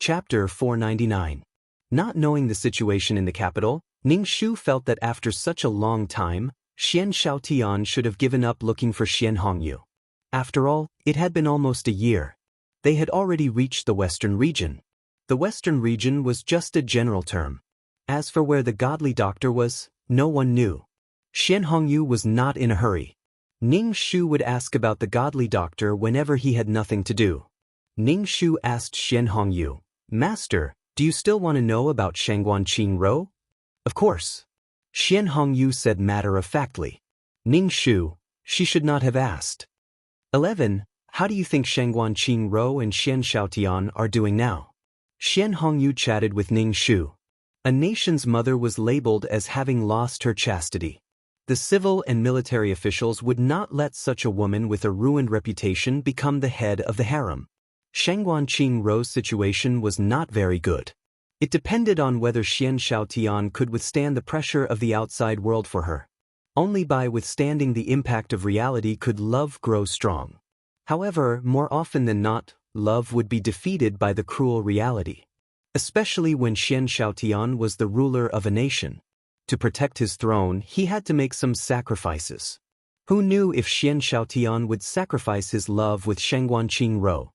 Chapter 499. Not knowing the situation in the capital, Ning Shu felt that after such a long time, Xian Xiaotian should have given up looking for Xian Hongyu. After all, it had been almost a year. They had already reached the Western region. The Western region was just a general term. As for where the godly doctor was, no one knew. Xian Hongyu was not in a hurry. Ning Shu would ask about the godly doctor whenever he had nothing to do. Ning Shu asked Xian Hongyu, "Master, do you still want to know about Shangguan Qingro?" "Of course." Xian Hongyu said matter-of-factly. Ning Shu, she should not have asked. 11. How do you think Shangguan Qingro and Xian Xiaotian are doing now? Xian Hongyu chatted with Ning Shu. A nation's mother was labeled as having lost her chastity. The civil and military officials would not let such a woman with a ruined reputation become the head of the harem. Shangguan Qingrou's situation was not very good. It depended on whether Xian Xiaotian could withstand the pressure of the outside world for her. Only by withstanding the impact of reality could love grow strong. However, more often than not, love would be defeated by the cruel reality. Especially when Xian Xiaotian was the ruler of a nation. To protect his throne, he had to make some sacrifices. Who knew if Xian Xiaotian would sacrifice his love with Shangguan Qingrou?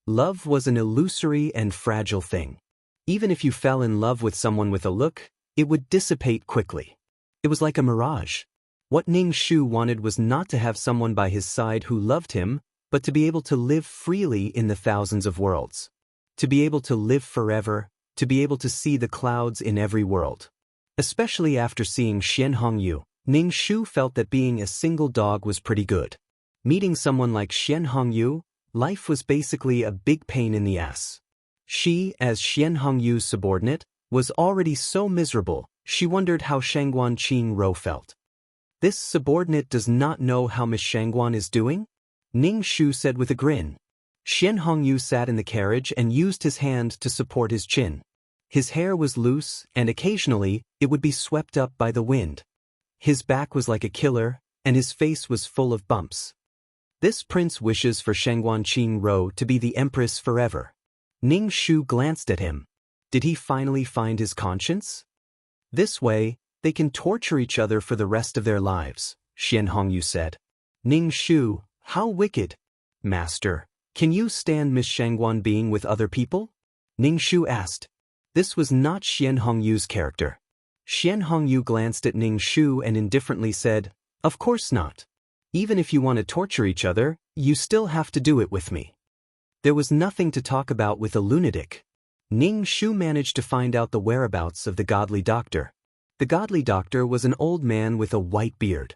Love was an illusory and fragile thing. Even if you fell in love with someone with a look, it would dissipate quickly. It was like a mirage. What Ning Shu wanted was not to have someone by his side who loved him, but to be able to live freely in the thousands of worlds. To be able to live forever, to be able to see the clouds in every world. Especially after seeing Xian Hongyu, Ning Shu felt that being a single dog was pretty good. Meeting someone like Xian Hongyu, life was basically a big pain in the ass. She, as Xian Hongyu's subordinate, was already so miserable, she wondered how Shangguan Qingrou felt. "This subordinate does not know how Miss Shangguan is doing?" Ning Shu said with a grin. Xian Hongyu sat in the carriage and used his hand to support his chin. His hair was loose, and occasionally, it would be swept up by the wind. His back was like a killer, and his face was full of bumps. This prince wishes for Shangguan Qingrou to be the empress forever. Ning Shu glanced at him. Did he finally find his conscience? This way, they can torture each other for the rest of their lives, Xian Hongyu said. Ning Shu, how wicked. Master, can you stand Miss Shangguan being with other people? Ning Shu asked. This was not Xian Hongyu's character. Xian Hongyu glanced at Ning Shu and indifferently said, "Of course not. Even if you want to torture each other, you still have to do it with me." There was nothing to talk about with a lunatic. Ning Shu managed to find out the whereabouts of the godly doctor. The godly doctor was an old man with a white beard.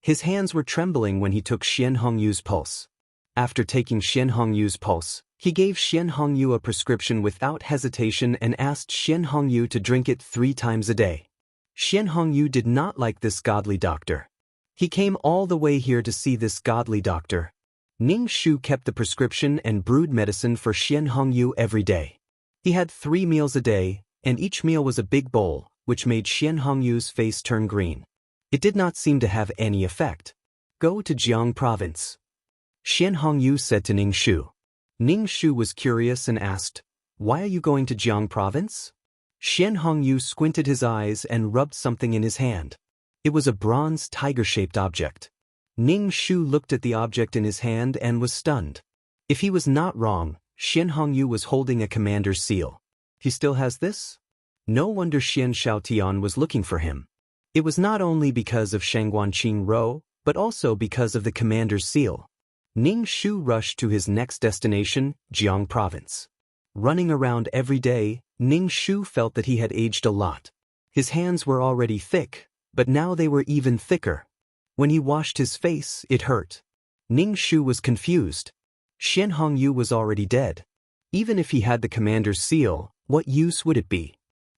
His hands were trembling when he took Xian Hongyu's pulse. After taking Xian Hongyu's pulse, he gave Xian Hongyu a prescription without hesitation and asked Xian Hongyu to drink it 3 times a day. Xian Hongyu did not like this godly doctor. He came all the way here to see this godly doctor. Ning Shu kept the prescription and brewed medicine for Xian Hongyu every day. He had 3 meals a day, and each meal was a big bowl, which made Xian Hongyu's face turn green. It did not seem to have any effect. Go to Jiang province. Xian Hongyu said to Ning Shu. Ning Shu was curious and asked, "Why are you going to Jiang province?" Xian Hongyu squinted his eyes and rubbed something in his hand. It was a bronze tiger-shaped object. Ning Shu looked at the object in his hand and was stunned. If he was not wrong, Xian Hongyu was holding a commander's seal. He still has this? No wonder Xian Xiaotian was looking for him. It was not only because of Shangguan Qingrou, but also because of the commander's seal. Ning Shu rushed to his next destination, Jiang province. Running around every day, Ning Shu felt that he had aged a lot. His hands were already thick, but now they were even thicker. When he washed his face, it hurt. Ning Shu was confused. Xian Hongyu was already dead. Even if he had the commander's seal, what use would it be?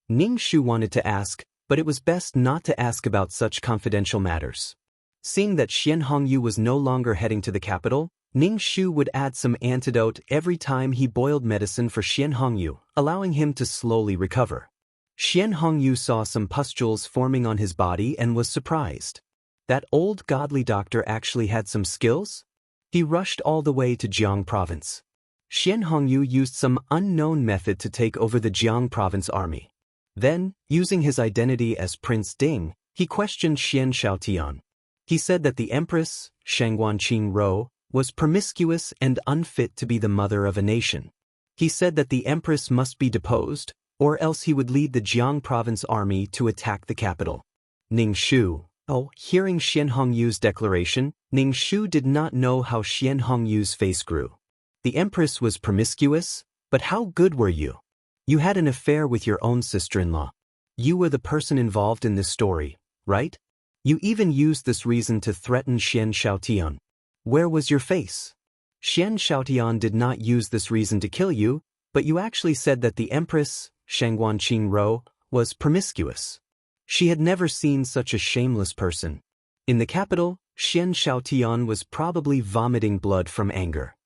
Ning Shu wanted to ask, but it was best not to ask about such confidential matters. Seeing that Xian Hongyu was no longer heading to the capital, Ning Shu would add some antidote every time he boiled medicine for Xian Hongyu, allowing him to slowly recover. Xian Hongyu saw some pustules forming on his body and was surprised. That old godly doctor actually had some skills? He rushed all the way to Jiang province. Xian Hongyu used some unknown method to take over the Jiang province army. Then, using his identity as Prince Ding, he questioned Xian Shaotian. He said that the Empress, Shangguanqing Rou, was promiscuous and unfit to be the mother of a nation. He said that the Empress must be deposed, or else he would lead the Jiang province army to attack the capital. Ning Shu. Hearing Xian Hongyu's declaration, Ning Shu did not know how Xian Hongyu's face grew. The Empress was promiscuous, but how good were you? You had an affair with your own sister-in-law. You were the person involved in this story, right? You even used this reason to threaten Xian Shaotian. Where was your face? Xian Shaotian did not use this reason to kill you, but you actually said that the Empress, Shangguanqing Rou, was promiscuous. She had never seen such a shameless person. In the capital, Xian Shaotian was probably vomiting blood from anger.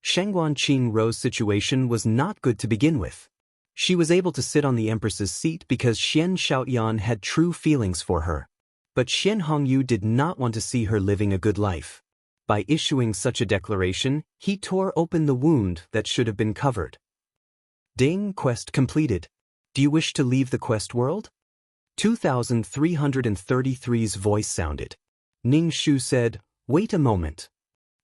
Shangguanqing Rou's situation was not good to begin with. She was able to sit on the Empress's seat because Xian Shaotian had true feelings for her. But Xian Hongyu did not want to see her living a good life. By issuing such a declaration, he tore open the wound that should have been covered. Ding, quest completed. Do you wish to leave the quest world? 2333's voice sounded. Ning Shu said, wait a moment.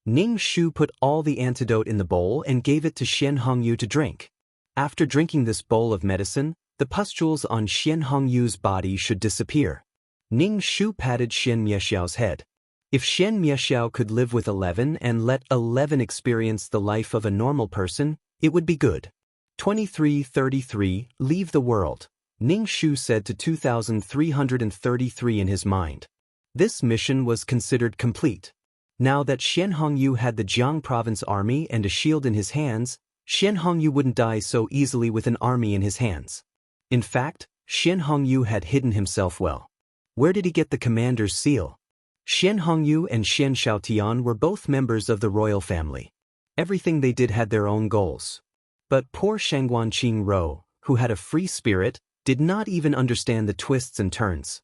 Ning Shu put all the antidote in the bowl and gave it to Xian Hongyu to drink. After drinking this bowl of medicine, the pustules on Xian Hongyu's body should disappear. Ning Shu patted Xian Miexiao's head. If Xian Miexiao could live with 11 and let 11 experience the life of a normal person, it would be good. 2333, leave the world, Ning Shu said to 2333 in his mind. This mission was considered complete. Now that Xian Hongyu had the Jiang province army and a shield in his hands, Xian Hongyu wouldn't die so easily with an army in his hands. In fact, Xian Hongyu had hidden himself well. Where did he get the commander's seal? Xian Hongyu and Xian Shaotian were both members of the royal family. Everything they did had their own goals. But poor Shangguanqing Rou, who had a free spirit, did not even understand the twists and turns.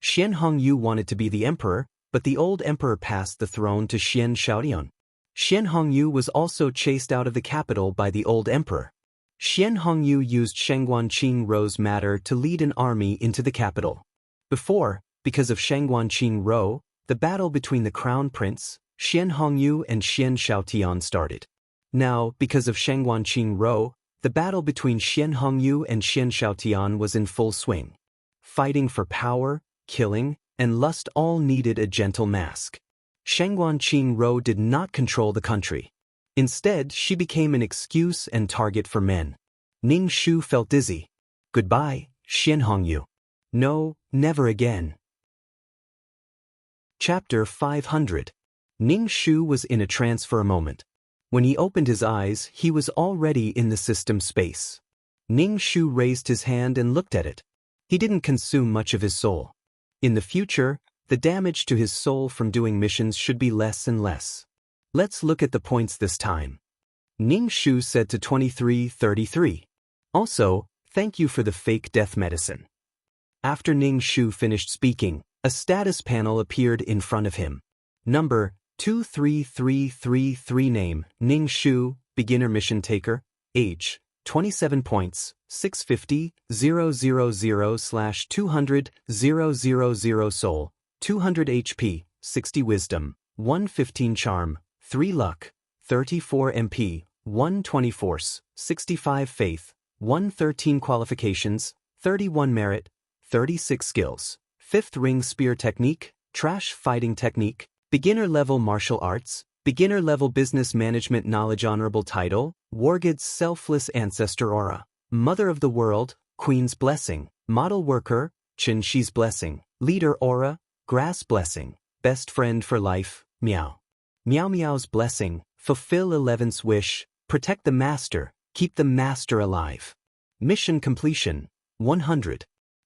Xian Hongyu wanted to be the emperor, but the old emperor passed the throne to Xian Shaotian. Xian Hongyu was also chased out of the capital by the old emperor. Xian Hongyu used Shangguanqing Rou's matter to lead an army into the capital. Before, because of Shangguanqing Rou, the battle between the crown prince, Xian Hongyu and Xian Shaotian started. Now, because of Shangguanqing Rou, the battle between Xian Hongyu and Xian Shaotian was in full swing. Fighting for power, killing, and lust all needed a gentle mask. Shangguanqing Rou did not control the country. Instead, she became an excuse and target for men. Ning Shu felt dizzy. Goodbye, Xian Hongyu. No, never again. Chapter 500. Ning Shu was in a trance for a moment. When he opened his eyes, he was already in the system space. Ning Shu raised his hand and looked at it. He didn't consume much of his soul. In the future, the damage to his soul from doing missions should be less and less. Let's look at the points this time. Ning Shu said to 2333. Also, thank you for the fake death medicine. After Ning Shu finished speaking, a status panel appeared in front of him. Number 23333 name, Ning Shu, beginner mission taker, age, 27 points, 650, 000/200, 000 soul, 200 HP, 60 wisdom, 115 charm, 3 luck, 34 MP, 120 force, 65 faith, 113 qualifications, 31 merit, 36 skills, 5th ring spear technique, trash fighting technique, beginner level martial arts, beginner level business management knowledge honorable title, Wargid's selfless ancestor aura, mother of the world, queen's blessing, model worker, Chen Shi's blessing, leader aura, grass blessing, best friend for life, Meow. Meow Meow's blessing, fulfill 11th's wish, protect the master, keep the master alive. Mission completion, 100.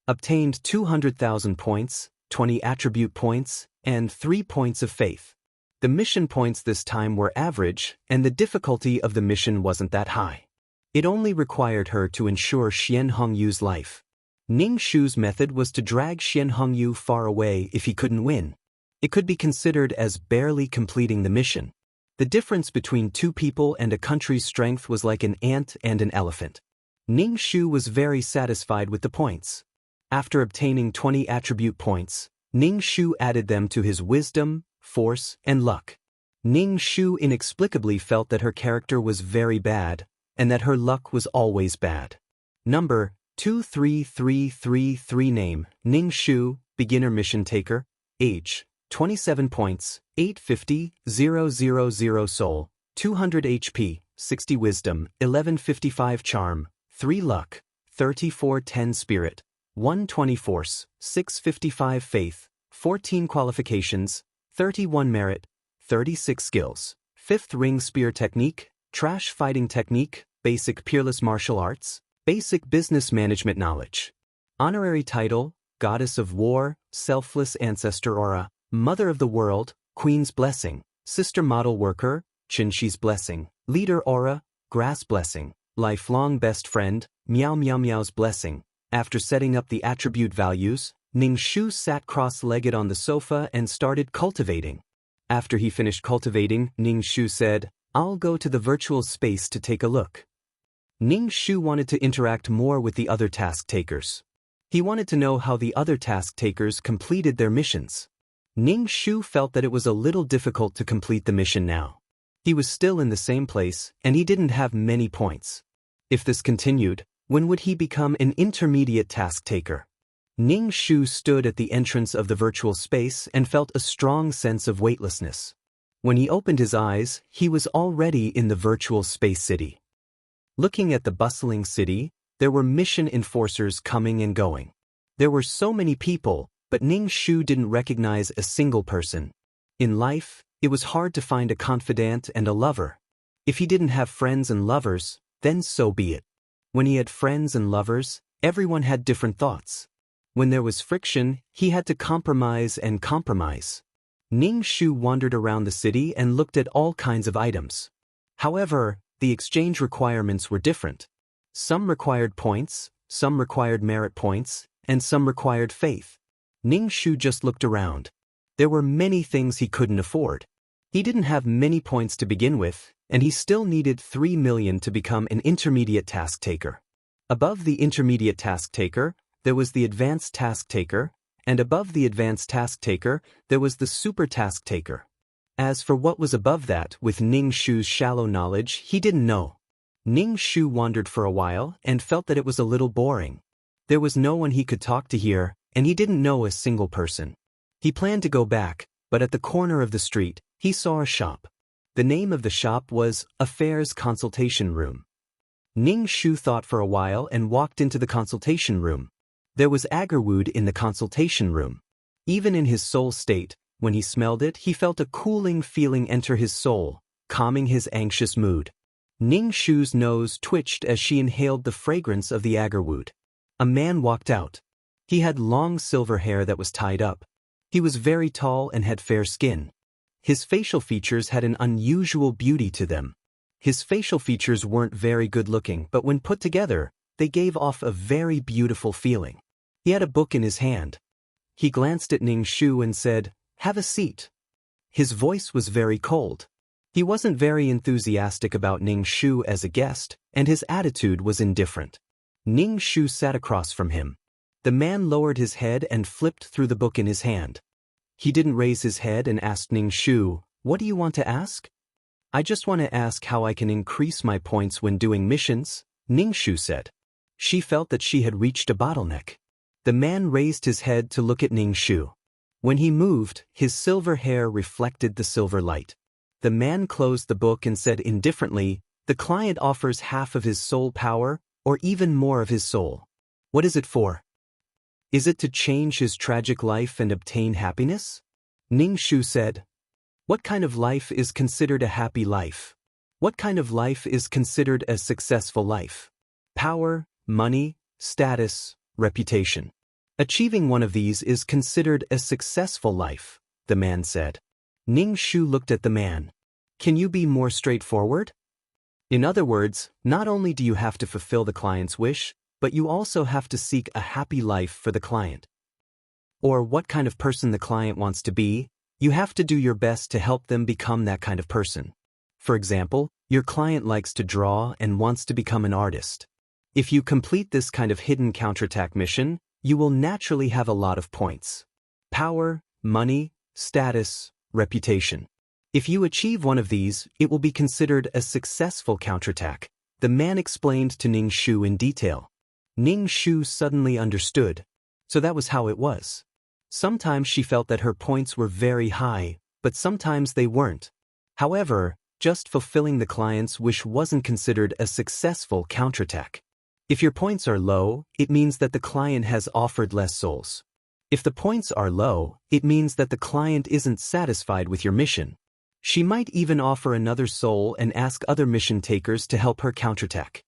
Obtained 200,000 points, 20 attribute points, and 3 points of faith. The mission points this time were average, and the difficulty of the mission wasn't that high. It only required her to ensure Xian Hongyu's life. Ning Shu's method was to drag Xian Hongyu far away if he couldn't win. It could be considered as barely completing the mission. The difference between two people and a country's strength was like an ant and an elephant. Ning Shu was very satisfied with the points. After obtaining 20 attribute points, Ning Shu added them to his wisdom, force, and luck. Ning Shu inexplicably felt that her character was very bad, and that her luck was always bad. Number 23333 Name, Ning Shu, Beginner Mission Taker. Age, 27 points, 850, 000 Soul, 200 HP, 60 Wisdom, 1155 Charm, 3 Luck, 3410 Spirit, 120 Force, 655 Faith, 14 Qualifications, 31 Merit, 36 Skills. 5th Ring Spear Technique, Trash Fighting Technique, Basic Peerless Martial Arts, Basic Business Management Knowledge. Honorary Title, Goddess of War, Selfless Ancestor Aura, Mother of the World, Queen's Blessing, Sister Model Worker, Qinshi's Blessing, Leader Aura, Grass Blessing, Lifelong Best Friend, Meow Meow Meow's Blessing. After setting up the attribute values, Ning Shu sat cross-legged on the sofa and started cultivating. After he finished cultivating, Ning Shu said, "I'll go to the virtual space to take a look." Ning Shu wanted to interact more with the other task takers. He wanted to know how the other task takers completed their missions. Ning Shu felt that it was a little difficult to complete the mission now. He was still in the same place, and he didn't have many points. If this continued, when would he become an intermediate task taker? Ning Shu stood at the entrance of the virtual space and felt a strong sense of weightlessness. When he opened his eyes, he was already in the virtual space city. Looking at the bustling city, there were mission enforcers coming and going. There were so many people, but Ning Shu didn't recognize a single person. In life, it was hard to find a confidant and a lover. If he didn't have friends and lovers, then so be it. When he had friends and lovers, everyone had different thoughts. When there was friction, he had to compromise and compromise. Ning Shu wandered around the city and looked at all kinds of items. However, the exchange requirements were different. Some required points, some required merit points, and some required faith. Ning Shu just looked around. There were many things he couldn't afford. He didn't have many points to begin with, and he still needed 3 million to become an intermediate task taker. Above the intermediate task taker, there was the advanced task taker, and above the advanced task taker, there was the super task taker. As for what was above that, with Ning Shu's shallow knowledge, he didn't know. Ning Shu wandered for a while and felt that it was a little boring. There was no one he could talk to here, and he didn't know a single person. He planned to go back, but at the corner of the street, he saw a shop. The name of the shop was Affairs Consultation Room. Ning Shu thought for a while and walked into the consultation room. There was agarwood in the consultation room. Even in his soul state, when he smelled it, he felt a cooling feeling enter his soul, calming his anxious mood. Ning Shu's nose twitched as she inhaled the fragrance of the agarwood. A man walked out. He had long silver hair that was tied up. He was very tall and had fair skin. His facial features had an unusual beauty to them. His facial features weren't very good looking, but when put together, they gave off a very beautiful feeling. He had a book in his hand. He glanced at Ning Shu and said, "Have a seat." His voice was very cold. He wasn't very enthusiastic about Ning Shu as a guest, and his attitude was indifferent. Ning Shu sat across from him. The man lowered his head and flipped through the book in his hand. He didn't raise his head and asked Ning Shu, "What do you want to ask?" "I just want to ask how I can increase my points when doing missions," Ning Shu said. She felt that she had reached a bottleneck. The man raised his head to look at Ning Shu. When he moved, his silver hair reflected the silver light. The man closed the book and said indifferently, "The client offers half of his soul power, or even more of his soul. What is it for? Is it to change his tragic life and obtain happiness?" Ning Shu said, "What kind of life is considered a happy life? What kind of life is considered a successful life? Power, money, status, reputation. Achieving one of these is considered a successful life," the man said. Ning Shu looked at the man. "Can you be more straightforward? In other words, not only do you have to fulfill the client's wish, but you also have to seek a happy life for the client. Or what kind of person the client wants to be, you have to do your best to help them become that kind of person. For example, your client likes to draw and wants to become an artist. If you complete this kind of hidden counterattack mission, you will naturally have a lot of points. Power, money, status, reputation. If you achieve one of these, it will be considered a successful counterattack, the man explained to Ning Shu in detail. Ning Shu suddenly understood. So that was how it was. Sometimes she felt that her points were very high, but sometimes they weren't. However, just fulfilling the client's wish wasn't considered a successful counterattack. If your points are low, it means that the client has offered less souls. If the points are low, it means that the client isn't satisfied with your mission. She might even offer another soul and ask other mission takers to help her counterattack.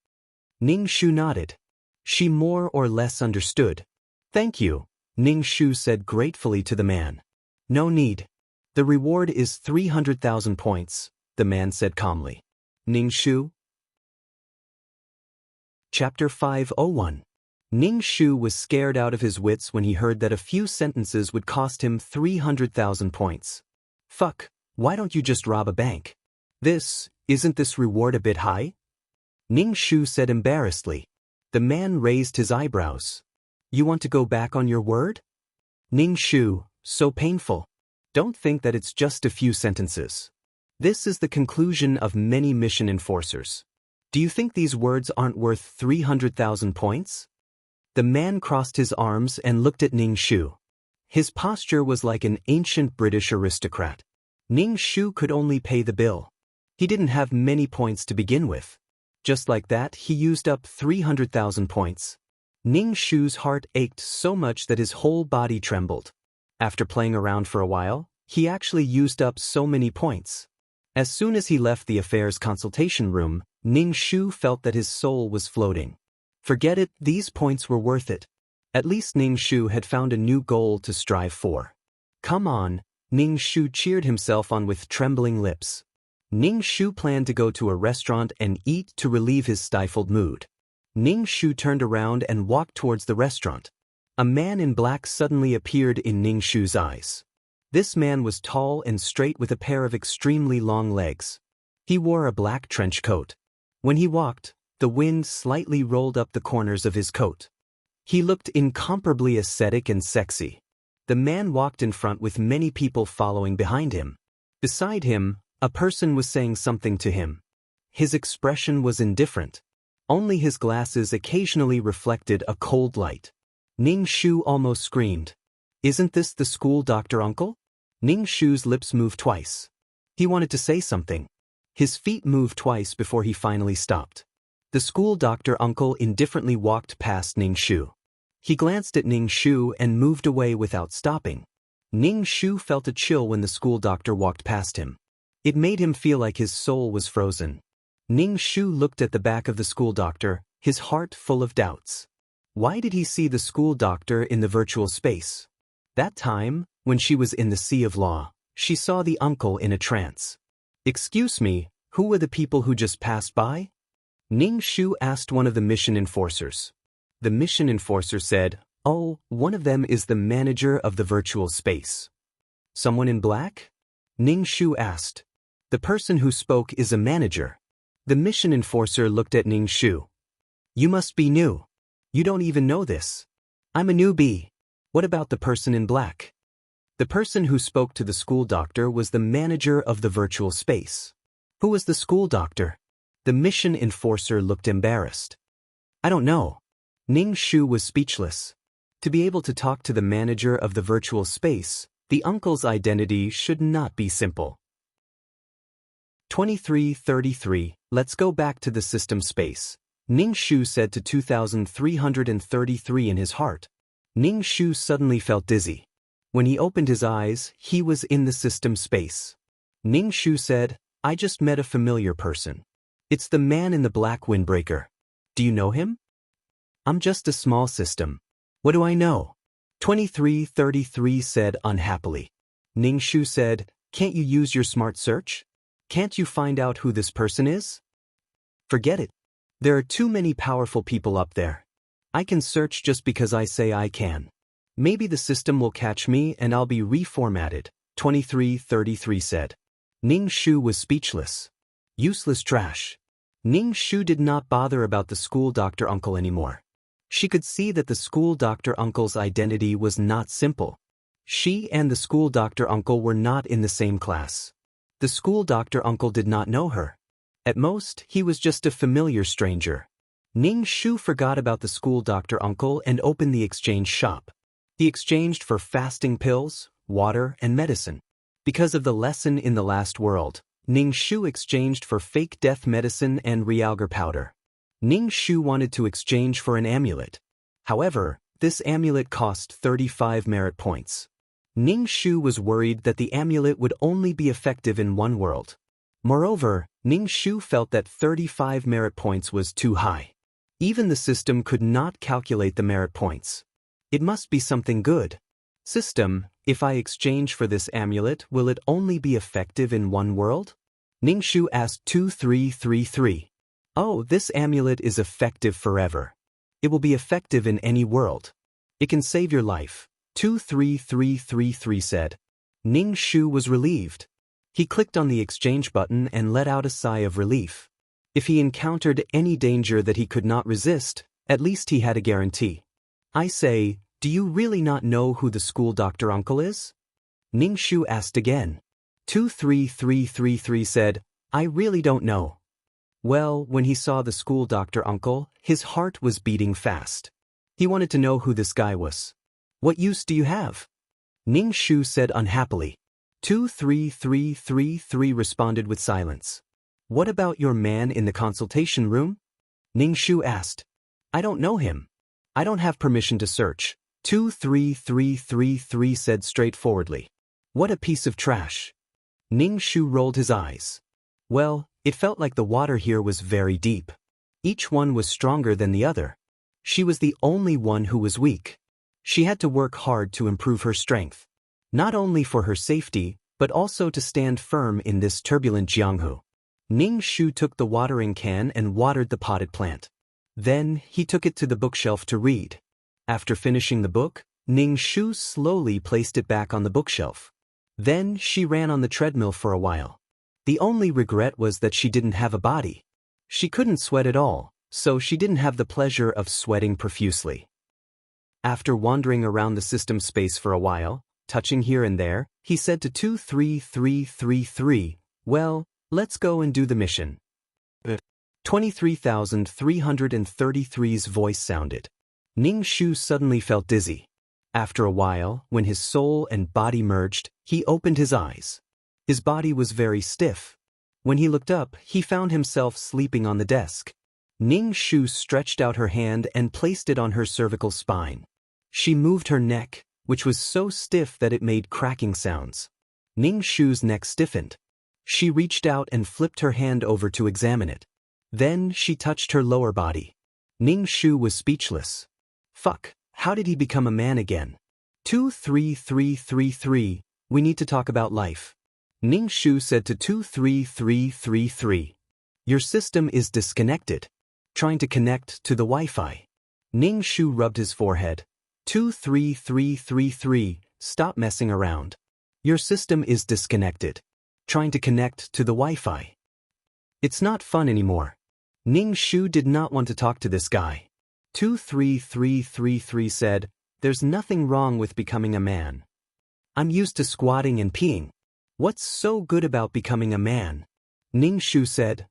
Ning Shu nodded. She more or less understood. Thank you, Ning Shu said gratefully to the man. No need. The reward is 300,000 points, the man said calmly. Ning Shu? Chapter 501. Ning Shu was scared out of his wits when he heard that a few sentences would cost him 300,000 points. Fuck, why don't you just rob a bank? Isn't this reward a bit high? Ning Shu said embarrassedly. The man raised his eyebrows. You want to go back on your word? Ning Shu, so painful. Don't think that it's just a few sentences. This is the conclusion of many mission enforcers. Do you think these words aren't worth 300,000 points? The man crossed his arms and looked at Ning Shu. His posture was like an ancient British aristocrat. Ning Shu could only pay the bill. He didn't have many points to begin with. Just like that, he used up 300,000 points. Ning Shu's heart ached so much that his whole body trembled. After playing around for a while, he actually used up so many points. As soon as he left the affairs consultation room, Ning Shu felt that his soul was floating. Forget it, these points were worth it. At least Ning Shu had found a new goal to strive for. Come on, Ning Shu cheered himself on with trembling lips. Ning Shu planned to go to a restaurant and eat to relieve his stifled mood. Ning Shu turned around and walked towards the restaurant. A man in black suddenly appeared in Ning Shu's eyes. This man was tall and straight with a pair of extremely long legs. He wore a black trench coat. When he walked, the wind slightly rolled up the corners of his coat. He looked incomparably ascetic and sexy. The man walked in front with many people following behind him. Beside him, a person was saying something to him. His expression was indifferent. Only his glasses occasionally reflected a cold light. Ning Shu almost screamed. Isn't this the school doctor uncle? Ning Shu's lips moved twice. He wanted to say something. His feet moved twice before he finally stopped. The school doctor uncle indifferently walked past Ning Shu. He glanced at Ning Shu and moved away without stopping. Ning Shu felt a chill when the school doctor walked past him. It made him feel like his soul was frozen. Ning Shu looked at the back of the school doctor, his heart full of doubts. Why did he see the school doctor in the virtual space? That time, when she was in the Sea of Law, she saw the uncle in a trance. Excuse me, who were the people who just passed by? Ning Shu asked one of the mission enforcers. The mission enforcer said, Oh, one of them is the manager of the virtual space. Someone in black? Ning Shu asked. The person who spoke is a manager. The mission enforcer looked at Ning Shu. You must be new. You don't even know this. I'm a newbie. What about the person in black? The person who spoke to the school doctor was the manager of the virtual space. Who was the school doctor? The mission enforcer looked embarrassed. I don't know. Ning Shu was speechless. To be able to talk to the manager of the virtual space, the uncle's identity should not be simple. 2333. Let's go back to the system space. Ning Shu said to 2333 in his heart. Ning Shu suddenly felt dizzy. When he opened his eyes, he was in the system space. Ning Shu said, I just met a familiar person. It's the man in the black windbreaker. Do you know him? I'm just a small system. What do I know? 2333 said unhappily. Ning Shu said, Can't you use your smart search? Can't you find out who this person is? Forget it. There are too many powerful people up there. I can search just because I say I can. Maybe the system will catch me and I'll be reformatted, 2333 said. Ning Shu was speechless. Useless trash. Ning Shu did not bother about the school doctor uncle anymore. She could see that the school doctor uncle's identity was not simple. She and the school doctor uncle were not in the same class. The school doctor uncle did not know her. At most, he was just a familiar stranger. Ning Shu forgot about the school doctor uncle and opened the exchange shop. He exchanged for fasting pills, water, and medicine. Because of the lesson in the last world, Ning Shu exchanged for fake death medicine and realgar powder. Ning Shu wanted to exchange for an amulet. However, this amulet cost 35 merit points. Ning Shu was worried that the amulet would only be effective in one world. Moreover, Ning Shu felt that 35 merit points was too high. Even the system could not calculate the merit points. It must be something good. System, if I exchange for this amulet, will it only be effective in one world? Ning Shu asked 2333. Oh, this amulet is effective forever. It will be effective in any world. It can save your life, 23333 said. Ning Shu was relieved. He clicked on the exchange button and let out a sigh of relief. If he encountered any danger that he could not resist, at least he had a guarantee. I say, do you really not know who the school doctor uncle is? Ning Shu asked again. 23333 said, I really don't know. Well, when he saw the school doctor uncle, his heart was beating fast. He wanted to know who this guy was. What use do you have? Ning Shu said unhappily. 23333 responded with silence. What about your man in the consultation room? Ning Shu asked. I don't know him. I don't have permission to search. 23333 said straightforwardly. What a piece of trash. Ning Shu rolled his eyes. Well, it felt like the water here was very deep. Each one was stronger than the other. She was the only one who was weak. She had to work hard to improve her strength. Not only for her safety, but also to stand firm in this turbulent Jianghu. Ning Shu took the watering can and watered the potted plant. Then, he took it to the bookshelf to read. After finishing the book, Ning Shu slowly placed it back on the bookshelf. Then, she ran on the treadmill for a while. The only regret was that she didn't have a body. She couldn't sweat at all, so she didn't have the pleasure of sweating profusely. After wandering around the system space for a while, touching here and there, he said to 23333, well, let's go and do the mission. 23,333's voice sounded. Ning Shu suddenly felt dizzy. After a while, when his soul and body merged, he opened his eyes. His body was very stiff. When he looked up, he found himself sleeping on the desk. Ning Shu stretched out her hand and placed it on her cervical spine. She moved her neck, which was so stiff that it made cracking sounds. Ning Shu's neck stiffened. She reached out and flipped her hand over to examine it. Then she touched her lower body. Ning Shu was speechless. Fuck, how did he become a man again? 23333, we need to talk about life. Ning Shu said to 23333. Your system is disconnected. Trying to connect to the Wi-Fi. Ning Shu rubbed his forehead. 23333, stop messing around. Your system is disconnected. Trying to connect to the Wi-Fi. It's not fun anymore. Ning Shu did not want to talk to this guy. 23333 said, there's nothing wrong with becoming a man. I'm used to squatting and peeing. What's so good about becoming a man? Ning Shu said.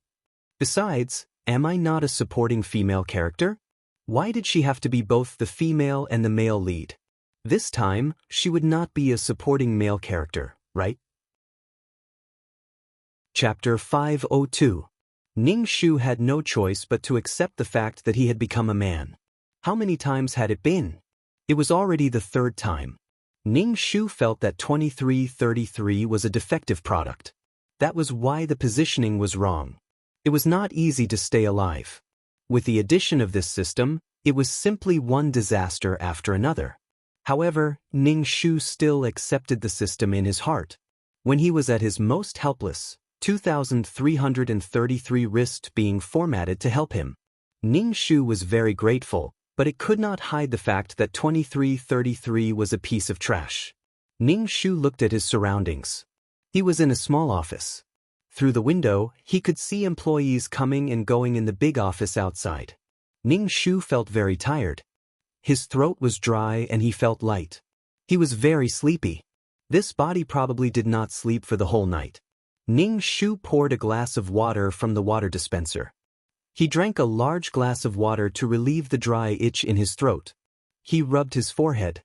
Besides, am I not a supporting female character? Why did she have to be both the female and the male lead? This time, she would not be a supporting male character, right? Chapter 502. Ning Shu had no choice but to accept the fact that he had become a man. How many times had it been? It was already the third time. Ning Shu felt that 2333 was a defective product. That was why the positioning was wrong. It was not easy to stay alive. With the addition of this system, it was simply one disaster after another. However, Ning Shu still accepted the system in his heart. When he was at his most helpless, 2333 risked being formatted to help him. Ning Shu was very grateful, but it could not hide the fact that 2333 was a piece of trash. Ning Shu looked at his surroundings. He was in a small office. Through the window, he could see employees coming and going in the big office outside. Ning Shu felt very tired. His throat was dry and he felt light. He was very sleepy. This body probably did not sleep for the whole night. Ning Shu poured a glass of water from the water dispenser. He drank a large glass of water to relieve the dry itch in his throat. He rubbed his forehead.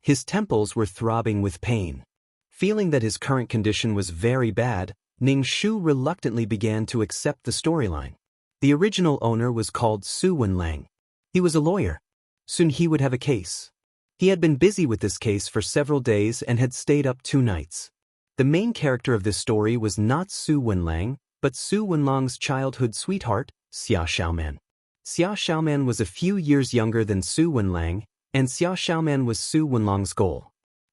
His temples were throbbing with pain. Feeling that his current condition was very bad, Ning Shu reluctantly began to accept the storyline. The original owner was called Su Wenlang. He was a lawyer. Soon he would have a case. He had been busy with this case for several days and had stayed up 2 nights. The main character of this story was not Su Wenlang, but Su Wenlang's childhood sweetheart, Xia Xiaoman. Xia Xiaoman was a few years younger than Su Wenlang, and Xia Xiaoman was Su Wenlang's goal.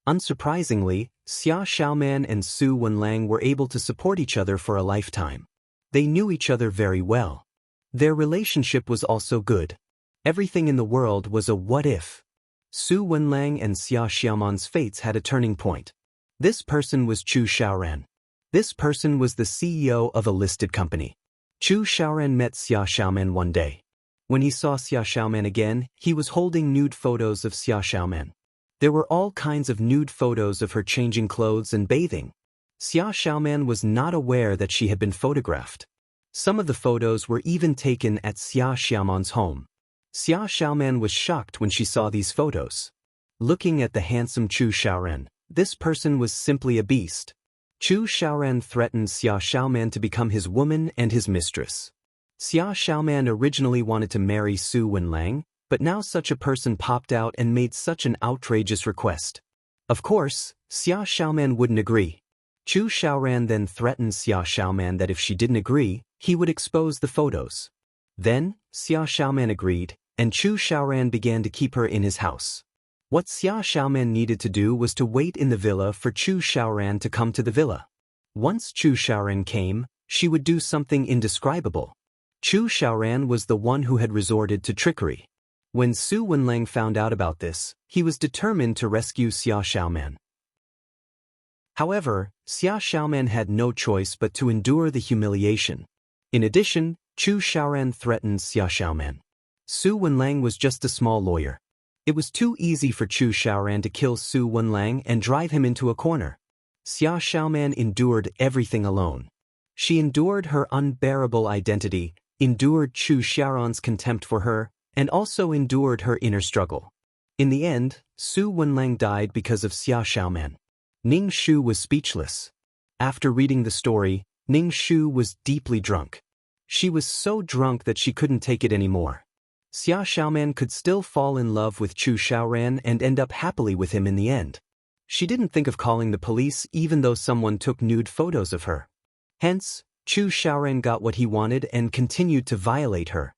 Unsurprisingly, Xia Xiaoman and Su Wenlang were able to support each other for a lifetime. They knew each other very well. Their relationship was also good. Everything in the world was a what-if. Su Wenlang and Xia Xiaoman's fates had a turning point. This person was Chu Xiaoran. This person was the CEO of a listed company. Chu Xiaoran met Xia Xiaoman one day. When he saw Xia Xiaoman again, he was holding nude photos of Xia Xiaoman. There were all kinds of nude photos of her changing clothes and bathing. Xia Xiaoman was not aware that she had been photographed. Some of the photos were even taken at Xia Xiaoman's home. Xia Xiaoman was shocked when she saw these photos. Looking at the handsome Chu Xiaoran, this person was simply a beast. Chu Xiaoran threatened Xia Xiaoman to become his woman and his mistress. Xia Xiaoman originally wanted to marry Su Wenlang, but now such a person popped out and made such an outrageous request. Of course, Xia Xiaoman wouldn't agree. Chu Xiaoran then threatened Xia Xiaoman that if she didn't agree, he would expose the photos. Then, Xia Xiaoman agreed, and Chu Xiaoran began to keep her in his house. What Xia Xiaoman needed to do was to wait in the villa for Chu Xiaoran to come to the villa. Once Chu Xiaoran came, she would do something indescribable. Chu Xiaoran was the one who had resorted to trickery. When Su Wenlang found out about this, he was determined to rescue Xia Xiaoman. However, Xia Xiaoman had no choice but to endure the humiliation. In addition, Chu Xiaoran threatened Xia Xiaoman. Su Wenlang was just a small lawyer. It was too easy for Chu Xiaoran to kill Su Wenlang and drive him into a corner. Xia Xiaoman endured everything alone. She endured her unbearable identity, endured Chu Xiaoran's contempt for her, and also endured her inner struggle. In the end, Su Wenlang died because of Xia Xiaoman. Ning Shu was speechless. After reading the story, Ning Shu was deeply drunk. She was so drunk that she couldn't take it anymore. Xia Xiaoman could still fall in love with Chu Xiaoran and end up happily with him in the end. She didn't think of calling the police even though someone took nude photos of her. Hence, Chu Xiaoran got what he wanted and continued to violate her.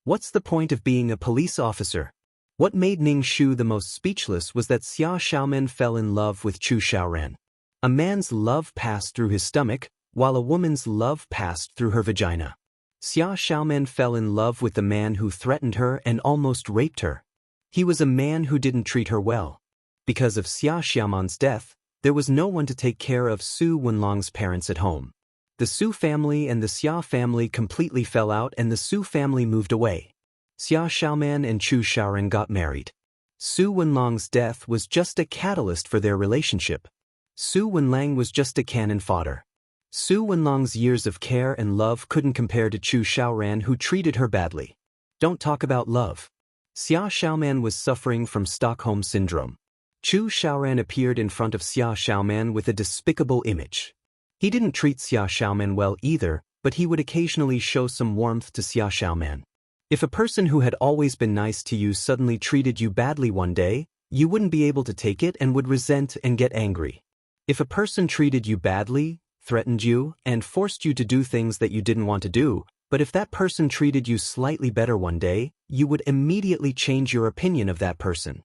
What's the point of being a police officer? What made Ning Shu the most speechless was that Xia Xiaoman fell in love with Chu Xiaoran. A man's love passed through his stomach, while a woman's love passed through her vagina. Xia Xiaoman fell in love with the man who threatened her and almost raped her. He was a man who didn't treat her well. Because of Xia Xiaoman's death, there was no one to take care of Su Wenlang's parents at home. The Su family and the Xia family completely fell out and the Su family moved away. Xia Xiaoman and Chu Xiaoran got married. Su Wenlang's death was just a catalyst for their relationship. Su Wenlang was just a cannon fodder. Su Wenlang's years of care and love couldn't compare to Chu Xiaoran, who treated her badly. Don't talk about love. Xia Xiaoman was suffering from Stockholm Syndrome. Chu Xiaoran appeared in front of Xia Xiaoman with a despicable image. He didn't treat Xia Xiaoman well either, but he would occasionally show some warmth to Xia Xiaoman. If a person who had always been nice to you suddenly treated you badly one day, you wouldn't be able to take it and would resent and get angry. If a person treated you badly, threatened you, and forced you to do things that you didn't want to do, but if that person treated you slightly better one day, you would immediately change your opinion of that person.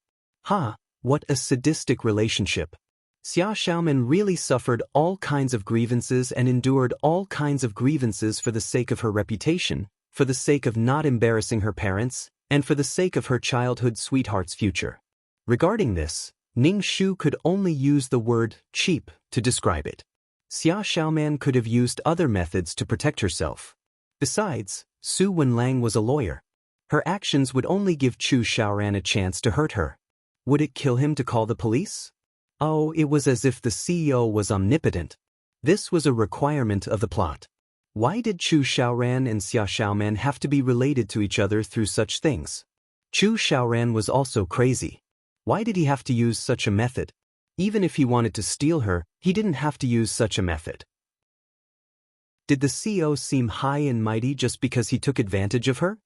What a sadistic relationship. Xia Xiaoman really suffered all kinds of grievances and endured all kinds of grievances for the sake of her reputation, for the sake of not embarrassing her parents, and for the sake of her childhood sweetheart's future. Regarding this, Ning Shu could only use the word cheap to describe it. Xia Xiaoman could have used other methods to protect herself. Besides, Su Wenlang was a lawyer. Her actions would only give Chu Xiaoran a chance to hurt her. Would it kill him to call the police? Oh, it was as if the CEO was omnipotent. This was a requirement of the plot. Why did Chu Xiaoran and Xia Xiaoman have to be related to each other through such things? Chu Xiaoran was also crazy. Why did he have to use such a method? Even if he wanted to steal her, he didn't have to use such a method. Did the CEO seem high and mighty just because he took advantage of her?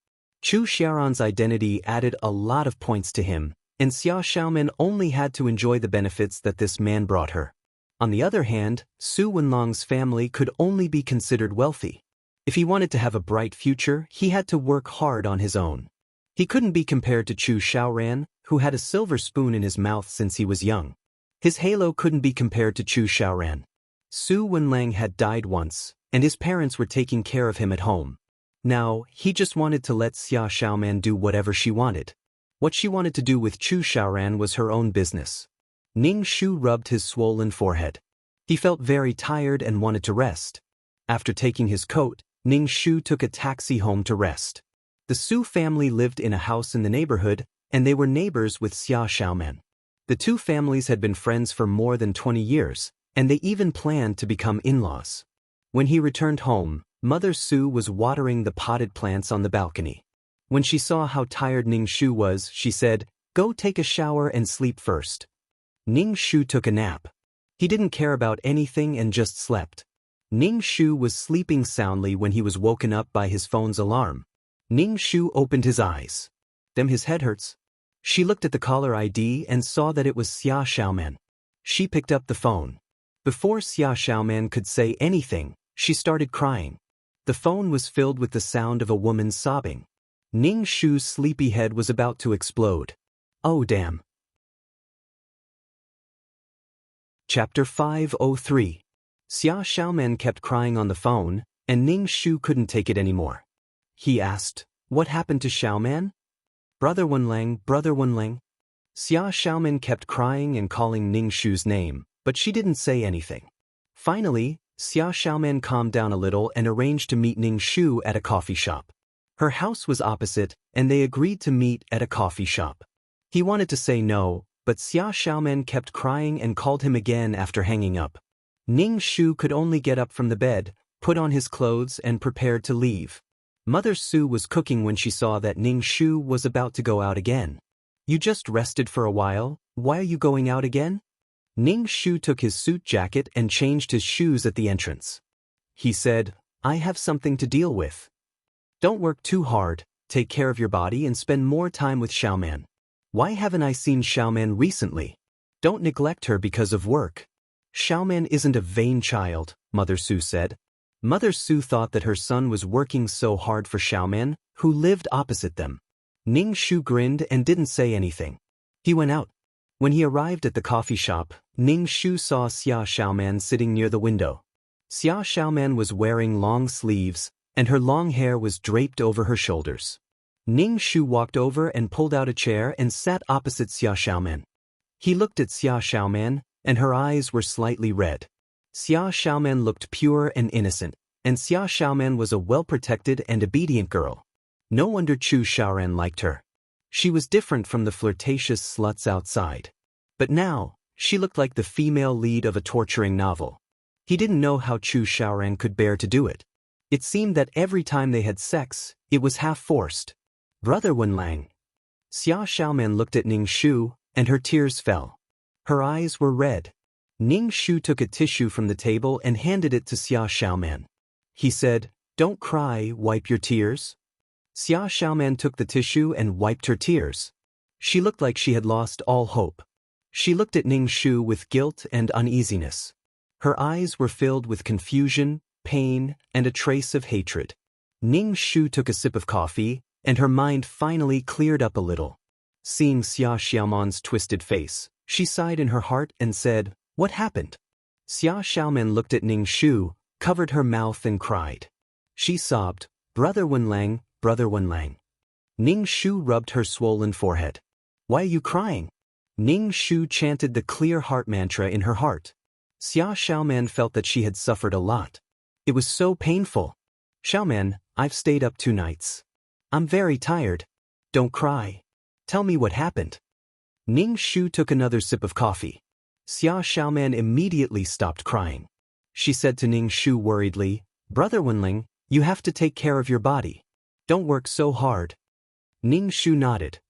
Chu Xiaoran's identity added a lot of points to him, and Xia Xiaoman only had to enjoy the benefits that this man brought her. On the other hand, Su Wenlong's family could only be considered wealthy. If he wanted to have a bright future, he had to work hard on his own. He couldn't be compared to Chu Xiaoran, who had a silver spoon in his mouth since he was young. His halo couldn't be compared to Chu Xiaoran. Su Wenlang had died once, and his parents were taking care of him at home. Now, he just wanted to let Xia Xiaoman do whatever she wanted. What she wanted to do with Chu Xiaoran was her own business. Ning Shu rubbed his swollen forehead. He felt very tired and wanted to rest. After taking his coat, Ning Shu took a taxi home to rest. The Su family lived in a house in the neighborhood, and they were neighbors with Xia Xiaoman. The two families had been friends for more than 20 years, and they even planned to become in-laws. When he returned home, Mother Su was watering the potted plants on the balcony. When she saw how tired Ning Shu was, she said, "Go take a shower and sleep first." Ning Shu took a nap. He didn't care about anything and just slept. Ning Shu was sleeping soundly when he was woken up by his phone's alarm. Ning Shu opened his eyes. Then his head hurts. She looked at the caller ID and saw that it was Xia Xiaoman. She picked up the phone. Before Xia Xiaoman could say anything, she started crying. The phone was filled with the sound of a woman sobbing. Ning Shu's sleepy head was about to explode. Oh damn. Chapter 503. Xia Xiaoman kept crying on the phone, and Ning Shu couldn't take it anymore. He asked, "What happened to Xiaoman?" "Brother Wenlang, Brother Wenlang." Xia Xiaoman kept crying and calling Ning Shu's name, but she didn't say anything. Finally, Xia Xiaoman calmed down a little and arranged to meet Ning Shu at a coffee shop. Her house was opposite, and they agreed to meet at a coffee shop. He wanted to say no, but Xia Xiaoman kept crying and called him again after hanging up. Ning Shu could only get up from the bed, put on his clothes and prepared to leave. Mother Su was cooking when she saw that Ning Shu was about to go out again. "You just rested for a while, why are you going out again?" Ning Shu took his suit jacket and changed his shoes at the entrance. He said, "I have something to deal with. Don't work too hard, take care of your body and spend more time with Xiaoman. Why haven't I seen Xiaoman recently? Don't neglect her because of work." "Xiaoman isn't a vain child," Mother Su said. Mother Su thought that her son was working so hard for Xiaoman, who lived opposite them. Ning Shu grinned and didn't say anything. He went out. When he arrived at the coffee shop, Ning Shu saw Xia Xiaoman sitting near the window. Xia Xiaoman was wearing long sleeves, and her long hair was draped over her shoulders. Ning Shu walked over and pulled out a chair and sat opposite Xia Xiaoman. He looked at Xia Xiaoman, and her eyes were slightly red. Xia Xiaoman looked pure and innocent, and Xia Xiaoman was a well-protected and obedient girl. No wonder Chu Xiaoran liked her. She was different from the flirtatious sluts outside. But now, she looked like the female lead of a torturing novel. He didn't know how Chu Xiaoran could bear to do it. It seemed that every time they had sex, it was half-forced. "Brother Wenlang." Xia Xiaoman looked at Ning Shu, and her tears fell. Her eyes were red. Ning Shu took a tissue from the table and handed it to Xia Xiaoman. He said, "Don't cry, wipe your tears." Xia Xiaoman took the tissue and wiped her tears. She looked like she had lost all hope. She looked at Ning Shu with guilt and uneasiness. Her eyes were filled with confusion, pain, and a trace of hatred. Ning Shu took a sip of coffee, and her mind finally cleared up a little. Seeing Xia Xiaoman's twisted face, she sighed in her heart and said, "What happened?" Xia Xiaoman looked at Ning Shu, covered her mouth and cried. She sobbed, "Brother Wenlang, Brother Wenlang." Ning Shu rubbed her swollen forehead. "Why are you crying?" Ning Shu chanted the clear heart mantra in her heart. Xia Xiaoman felt that she had suffered a lot. It was so painful. Xiaoman, I've stayed up 2 nights. I'm very tired. Don't cry. Tell me what happened. Ning Shu took another sip of coffee. Xia Xiaoman immediately stopped crying. She said to Ning Shu worriedly, Brother Wenling, you have to take care of your body. Don't work so hard. Ning Shu nodded.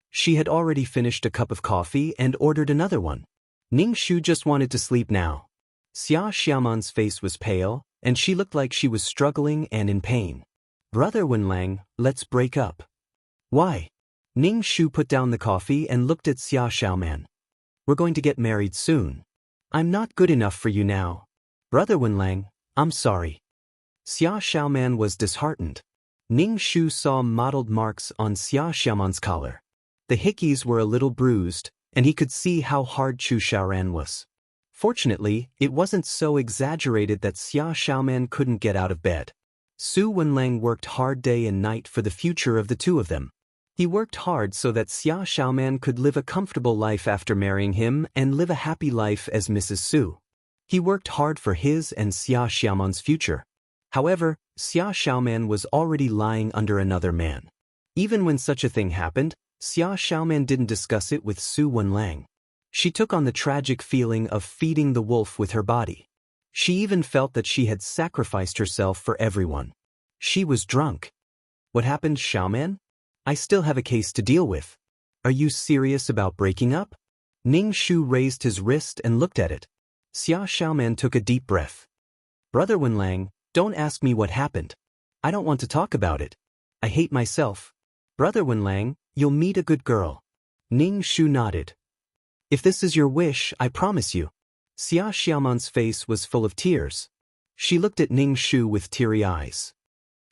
She had already finished a cup of coffee and ordered another one. Ning Shu just wanted to sleep now. Xia Xiaoman's face was pale, and she looked like she was struggling and in pain. Brother Wenlang, let's break up. Why? Ning Shu put down the coffee and looked at Xia Xiaoman. We're going to get married soon. I'm not good enough for you now. Brother Wenlang, I'm sorry. Xia Xiaoman was disheartened. Ning Shu saw mottled marks on Xia Xiaoman's collar. The hickeys were a little bruised, and he could see how hard Chu Xiaoran was. Fortunately, it wasn't so exaggerated that Xia Xiaoman couldn't get out of bed. Su Wenlang worked hard day and night for the future of the two of them. He worked hard so that Xia Xiaoman could live a comfortable life after marrying him and live a happy life as Mrs. Su. He worked hard for his and Xia Xiaoman's future. However, Xia Xiaoman was already lying under another man. Even when such a thing happened, Xia Xiaoman didn't discuss it with Su Wenlang. She took on the tragic feeling of feeding the wolf with her body. She even felt that she had sacrificed herself for everyone. She was drunk. What happened, Xiaoman? I still have a case to deal with. Are you serious about breaking up? Ning Shu raised his wrist and looked at it. Xia Xiaoman took a deep breath. Brother Wenlang, don't ask me what happened. I don't want to talk about it. I hate myself. Brother Wenlang, you'll meet a good girl. Ning Shu nodded. If this is your wish, I promise you. Xia Xiaoman's face was full of tears. She looked at Ning Shu with teary eyes.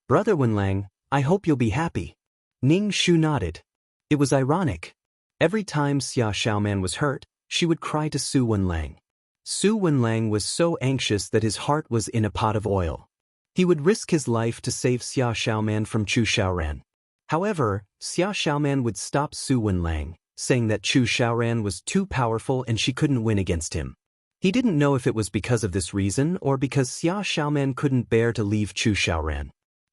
Brother Wenlang, I hope you'll be happy. Ning Shu nodded. It was ironic. Every time Xia Xiaoman was hurt, she would cry to Su Wenlang. Su Wenlang was so anxious that his heart was in a pot of oil. He would risk his life to save Xia Xiaoman from Chu Xiaoran. However, Xia Xiaoman would stop Su Wenlang, saying that Chu Xiaoran was too powerful and she couldn't win against him. He didn't know if it was because of this reason or because Xia Xiaoman couldn't bear to leave Chu Xiaoran.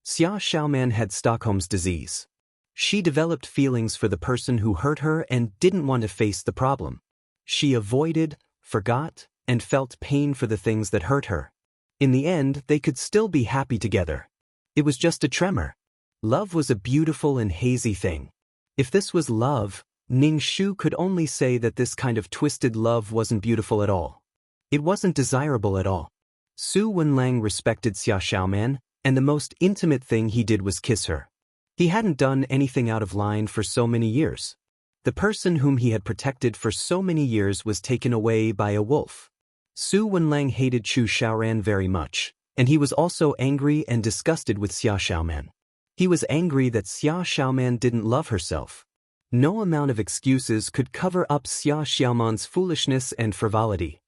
Xia Xiaoman had Stockholm's disease. She developed feelings for the person who hurt her and didn't want to face the problem. She avoided, forgot, and felt pain for the things that hurt her. In the end, they could still be happy together. It was just a tremor. Love was a beautiful and hazy thing. If this was love, Ning Shu could only say that this kind of twisted love wasn't beautiful at all. It wasn't desirable at all. Su Wenlang respected Xia Xiaoman, and the most intimate thing he did was kiss her. He hadn't done anything out of line for so many years. The person whom he had protected for so many years was taken away by a wolf. Su Wenlang hated Chu Xiaoran very much, and he was also angry and disgusted with Xia Xiaoman. He was angry that Xia Xiaoman didn't love herself. No amount of excuses could cover up Xia Xiaoman's foolishness and frivolity.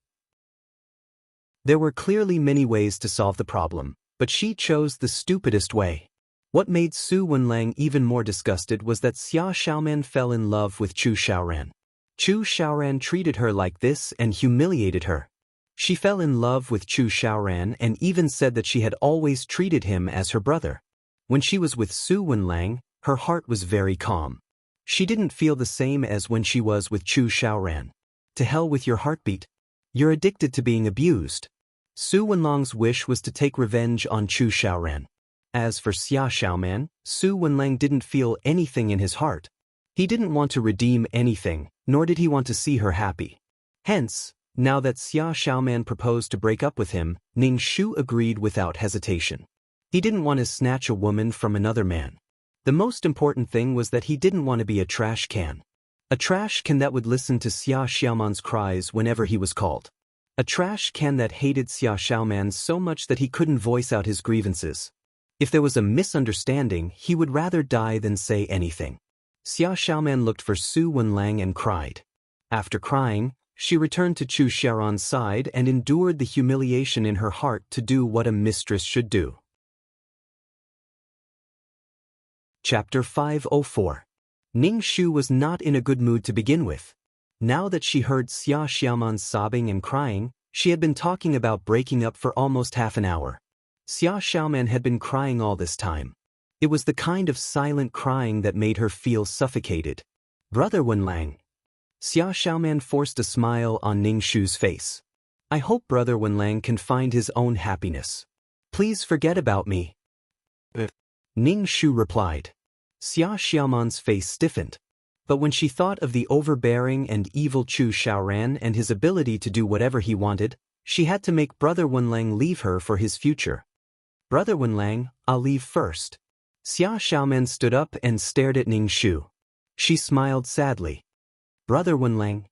There were clearly many ways to solve the problem, but she chose the stupidest way. What made Su Wenlang even more disgusted was that Xia Xiaoman fell in love with Chu Xiaoran. Chu Xiaoran treated her like this and humiliated her. She fell in love with Chu Xiaoran and even said that she had always treated him as her brother. When she was with Su Wenlang, her heart was very calm. She didn't feel the same as when she was with Chu Xiaoran. To hell with your heartbeat. You're addicted to being abused. Su Wenlang's wish was to take revenge on Chu Xiaoran. As for Xia Xiaoman, Su Wenlang didn't feel anything in his heart. He didn't want to redeem anything, nor did he want to see her happy. Hence, now that Xia Xiaoman proposed to break up with him, Ning Shu agreed without hesitation. He didn't want to snatch a woman from another man. The most important thing was that he didn't want to be a trash can. A trash can that would listen to Xia Xiaoman's cries whenever he was called. A trash can that hated Xia Xiaoman so much that he couldn't voice out his grievances. If there was a misunderstanding, he would rather die than say anything. Xia Xiaoman looked for Su Wenlang and cried. After crying, she returned to Chu Xiaoran's side and endured the humiliation in her heart to do what a mistress should do. Chapter 504. Ning Shu was not in a good mood to begin with. Now that she heard Xia Xiaoman's sobbing and crying, she had been talking about breaking up for almost half an hour. Xia Xiaoman had been crying all this time. It was the kind of silent crying that made her feel suffocated. Brother Wenlang. Xia Xiaoman forced a smile on Ning Shu's face. I hope Brother Wenlang can find his own happiness. Please forget about me. Ning Shu replied. Xia Xiaoman's face stiffened. But when she thought of the overbearing and evil Chu Xiaoran and his ability to do whatever he wanted, she had to make Brother Wenlang leave her for his future. Brother Wenlang, I'll leave first. Xia Xiaoman stood up and stared at Ning Shu. She smiled sadly. Brother Wenlang.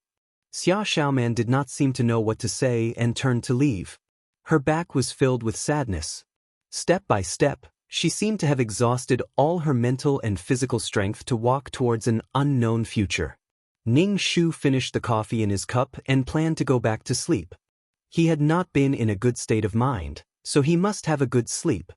Xia Xiaoman did not seem to know what to say and turned to leave. Her back was filled with sadness. Step by step, she seemed to have exhausted all her mental and physical strength to walk towards an unknown future. Ning Shu finished the coffee in his cup and planned to go back to sleep. He had not been in a good state of mind, so he must have a good sleep.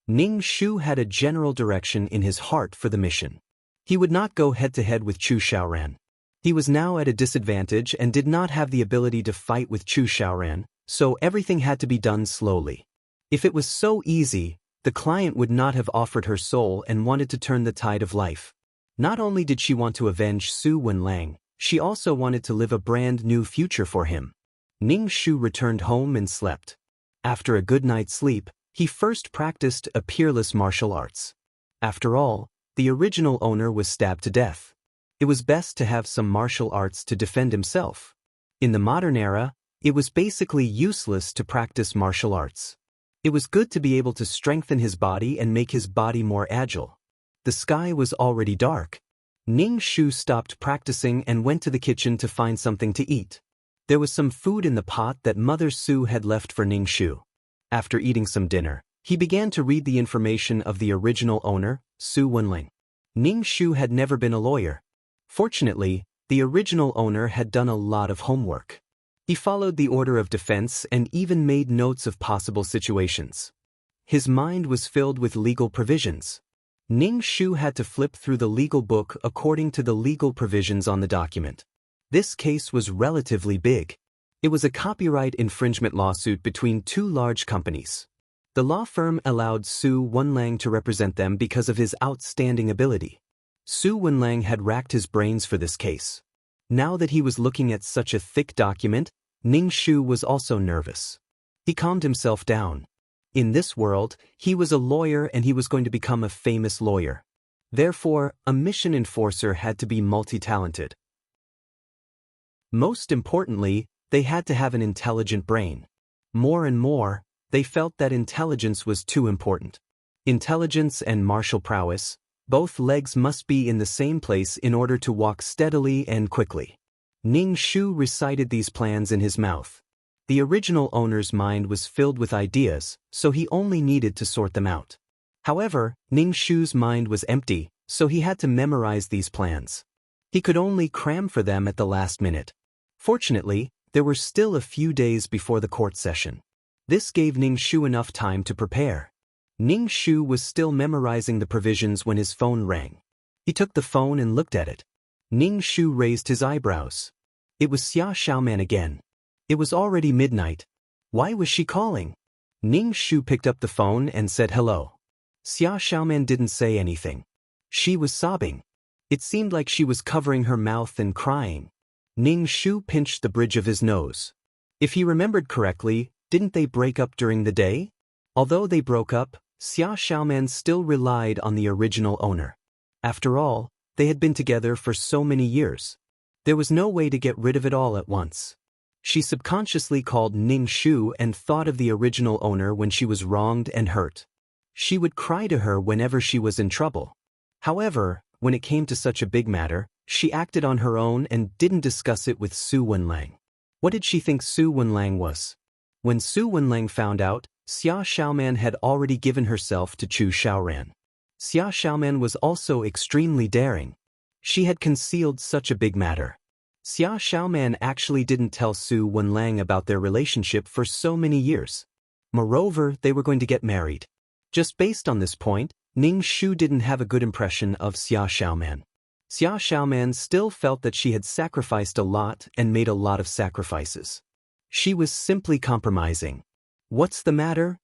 Ning Shu had a general direction in his heart for the mission. He would not go head-to-head with Chu Xiaoran. He was now at a disadvantage and did not have the ability to fight with Chu Xiaoran, so everything had to be done slowly. If it was so easy, the client would not have offered her soul and wanted to turn the tide of life. Not only did she want to avenge Su Wenlang, she also wanted to live a brand new future for him. Ning Shu returned home and slept. After a good night's sleep, he first practiced a peerless martial arts. After all, the original owner was stabbed to death. It was best to have some martial arts to defend himself. In the modern era, it was basically useless to practice martial arts. It was good to be able to strengthen his body and make his body more agile. The sky was already dark. Ning Shu stopped practicing and went to the kitchen to find something to eat. There was some food in the pot that Mother Su had left for Ning Shu. After eating some dinner, he began to read the information of the original owner, Su Wenling. Ning Shu had never been a lawyer. Fortunately, the original owner had done a lot of homework. He followed the order of defense and even made notes of possible situations. His mind was filled with legal provisions. Ning Shu had to flip through the legal book according to the legal provisions on the document. This case was relatively big. It was a copyright infringement lawsuit between two large companies. The law firm allowed Su Wenlang to represent them because of his outstanding ability. Su Wenlang had racked his brains for this case. Now that he was looking at such a thick document, Ning Shu was also nervous. He calmed himself down. In this world, he was a lawyer and he was going to become a famous lawyer. Therefore, a mission enforcer had to be multi-talented. Most importantly, they had to have an intelligent brain. More and more, they felt that intelligence was too important. Intelligence and martial prowess, both legs must be in the same place in order to walk steadily and quickly. Ning Shu recited these plans in his mouth. The original owner's mind was filled with ideas, so he only needed to sort them out. However, Ning Shu's mind was empty, so he had to memorize these plans. He could only cram for them at the last minute. Fortunately, there were still a few days before the court session. This gave Ning Shu enough time to prepare. Ning Shu was still memorizing the provisions when his phone rang. He took the phone and looked at it. Ning Shu raised his eyebrows. It was Xia Xiaoman again. It was already midnight. Why was she calling? Ning Shu picked up the phone and said hello. Xia Xiaoman didn't say anything. She was sobbing. It seemed like she was covering her mouth and crying. Ning Shu pinched the bridge of his nose. If he remembered correctly, didn't they break up during the day? Although they broke up, Xia Xiaoman still relied on the original owner. After all, they had been together for so many years. There was no way to get rid of it all at once. She subconsciously called Ning Shu and thought of the original owner when she was wronged and hurt. She would cry to her whenever she was in trouble. However, when it came to such a big matter, she acted on her own and didn't discuss it with Su Wenlang. What did she think Su Wenlang was? When Su Wenlang found out, Xia Xiaoman had already given herself to Chu Xiaoran. Xia Xiaoman was also extremely daring. She had concealed such a big matter. Xia Xiaoman actually didn't tell Su Wenlang about their relationship for so many years. Moreover, they were going to get married. Just based on this point, Ning Shu didn't have a good impression of Xia Xiaoman. Xia Xiaoman still felt that she had sacrificed a lot and made a lot of sacrifices. She was simply compromising. What's the matter?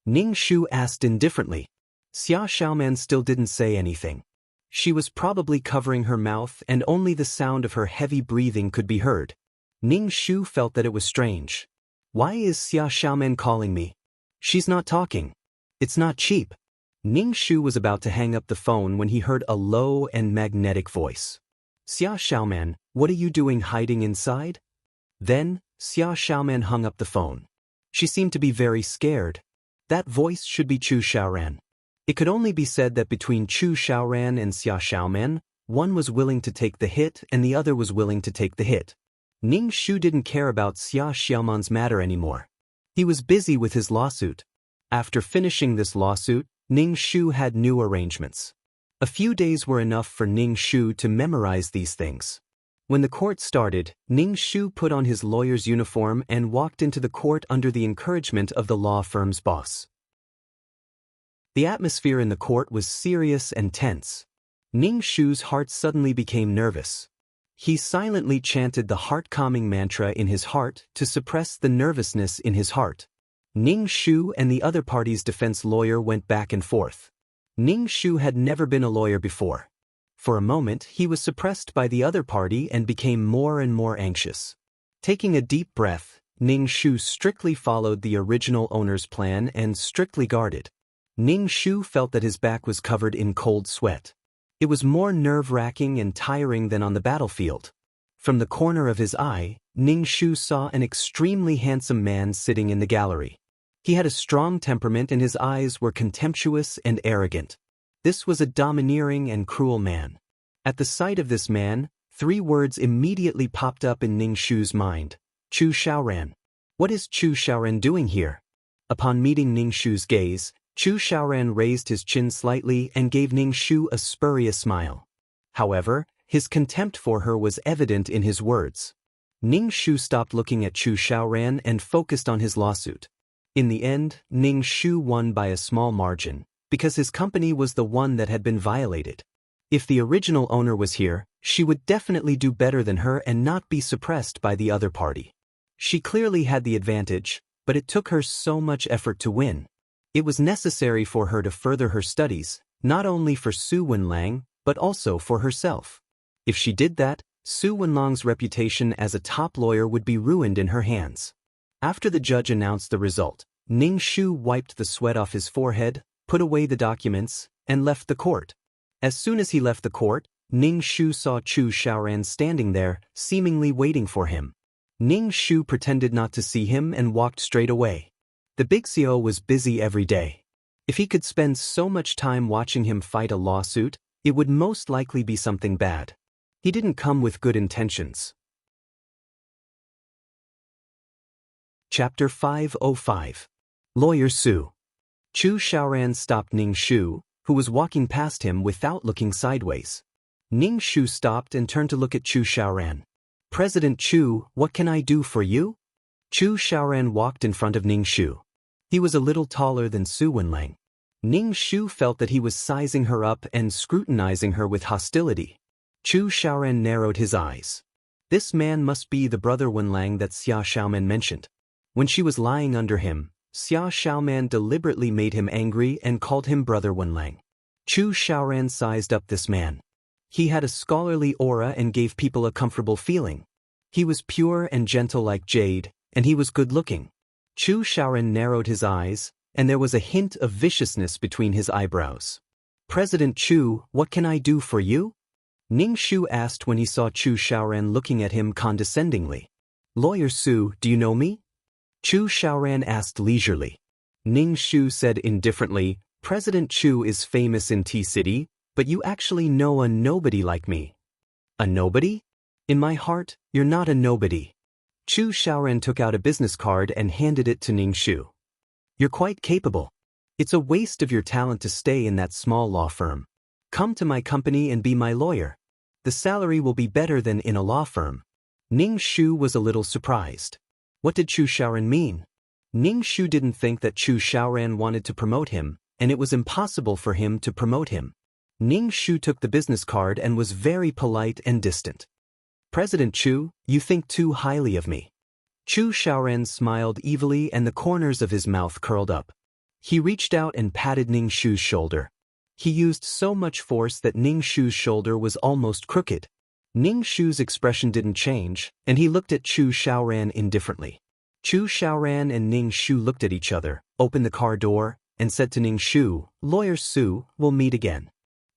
Ning Shu asked indifferently. Xia Xiaoman still didn't say anything. She was probably covering her mouth and only the sound of her heavy breathing could be heard. Ning Shu felt that it was strange. Why is Xia Xiaoman calling me? She's not talking. It's not cheap. Ning Shu was about to hang up the phone when he heard a low and magnetic voice. Xia Xiaoman, what are you doing hiding inside? Then, Xia Xiaoman hung up the phone. She seemed to be very scared. That voice should be Chu Xiaoran. It could only be said that between Chu Xiaoran and Xia Xiaoman, one was willing to take the hit and the other was willing to take the hit. Ning Shu didn't care about Xia Xiaoman's matter anymore. He was busy with his lawsuit. After finishing this lawsuit, Ning Shu had new arrangements. A few days were enough for Ning Shu to memorize these things. When the court started, Ning Shu put on his lawyer's uniform and walked into the court under the encouragement of the law firm's boss. The atmosphere in the court was serious and tense. Ning Shu's heart suddenly became nervous. He silently chanted the heart-calming mantra in his heart to suppress the nervousness in his heart. Ning Shu and the other party's defense lawyer went back and forth. Ning Shu had never been a lawyer before. For a moment, he was suppressed by the other party and became more and more anxious. Taking a deep breath, Ning Shu strictly followed the original owner's plan and strictly guarded. Ning Shu felt that his back was covered in cold sweat. It was more nerve-wracking and tiring than on the battlefield. From the corner of his eye, Ning Shu saw an extremely handsome man sitting in the gallery. He had a strong temperament and his eyes were contemptuous and arrogant. This was a domineering and cruel man. At the sight of this man, 3 words immediately popped up in Ning Shu's mind. Chu Xiaoran. What is Chu Xiaoran doing here? Upon meeting Ning Shu's gaze, Chu Xiaoran raised his chin slightly and gave Ning Shu a spurious smile. However, his contempt for her was evident in his words. Ning Shu stopped looking at Chu Xiaoran and focused on his lawsuit. In the end, Ning Shu won by a small margin, because his company was the one that had been violated. If the original owner was here, she would definitely do better than her and not be suppressed by the other party. She clearly had the advantage, but it took her so much effort to win. It was necessary for her to further her studies, not only for Su Wenlang, but also for herself. If she did that, Su Wenlang's reputation as a top lawyer would be ruined in her hands. After the judge announced the result, Ning Shu wiped the sweat off his forehead, put away the documents, and left the court. As soon as he left the court, Ning Shu saw Chu Xiaoran standing there, seemingly waiting for him. Ning Shu pretended not to see him and walked straight away. The big CEO was busy every day. If he could spend so much time watching him fight a lawsuit, it would most likely be something bad. He didn't come with good intentions. Chapter 505. Lawyer Su. Chu Xiaoran stopped Ning Shu, who was walking past him without looking sideways. Ning Shu stopped and turned to look at Chu Xiaoran. President Chu, what can I do for you? Chu Xiaoran walked in front of Ning Shu. He was a little taller than Su Wenlang. Ning Shu felt that he was sizing her up and scrutinizing her with hostility. Chu Xiaoran narrowed his eyes. This man must be the brother Wenlang that Xia Xiaoman mentioned. When she was lying under him, Xia Xiaoman deliberately made him angry and called him brother Wenlang. Chu Xiaoran sized up this man. He had a scholarly aura and gave people a comfortable feeling. He was pure and gentle like jade, and he was good-looking. Chu Xiaoran narrowed his eyes, and there was a hint of viciousness between his eyebrows. President Chu, what can I do for you? Ning Shu asked when he saw Chu Xiaoran looking at him condescendingly. Lawyer Su, do you know me? Chu Xiaoran asked leisurely. Ning Shu said indifferently, President Chu is famous in T-City, but you actually know a nobody like me. A nobody? In my heart, you're not a nobody. Chu Xiaoran took out a business card and handed it to Ning Shu. You're quite capable. It's a waste of your talent to stay in that small law firm. Come to my company and be my lawyer. The salary will be better than in a law firm. Ning Shu was a little surprised. What did Chu Xiaoran mean? Ning Shu didn't think that Chu Xiaoran wanted to promote him, and it was impossible for him to promote him. Ning Shu took the business card and was very polite and distant. President Chu, you think too highly of me. Chu Xiaoran smiled evilly and the corners of his mouth curled up. He reached out and patted Ning Shu's shoulder. He used so much force that Ning Shu's shoulder was almost crooked. Ning Shu's expression didn't change, and he looked at Chu Xiaoran indifferently. Chu Xiaoran and Ning Shu looked at each other, opened the car door, and said to Ning Shu, "Lawyer Su, we'll meet again."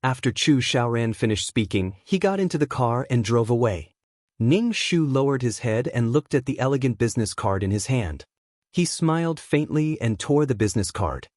After Chu Xiaoran finished speaking, he got into the car and drove away. Ning Shu lowered his head and looked at the elegant business card in his hand. He smiled faintly and tore the business card.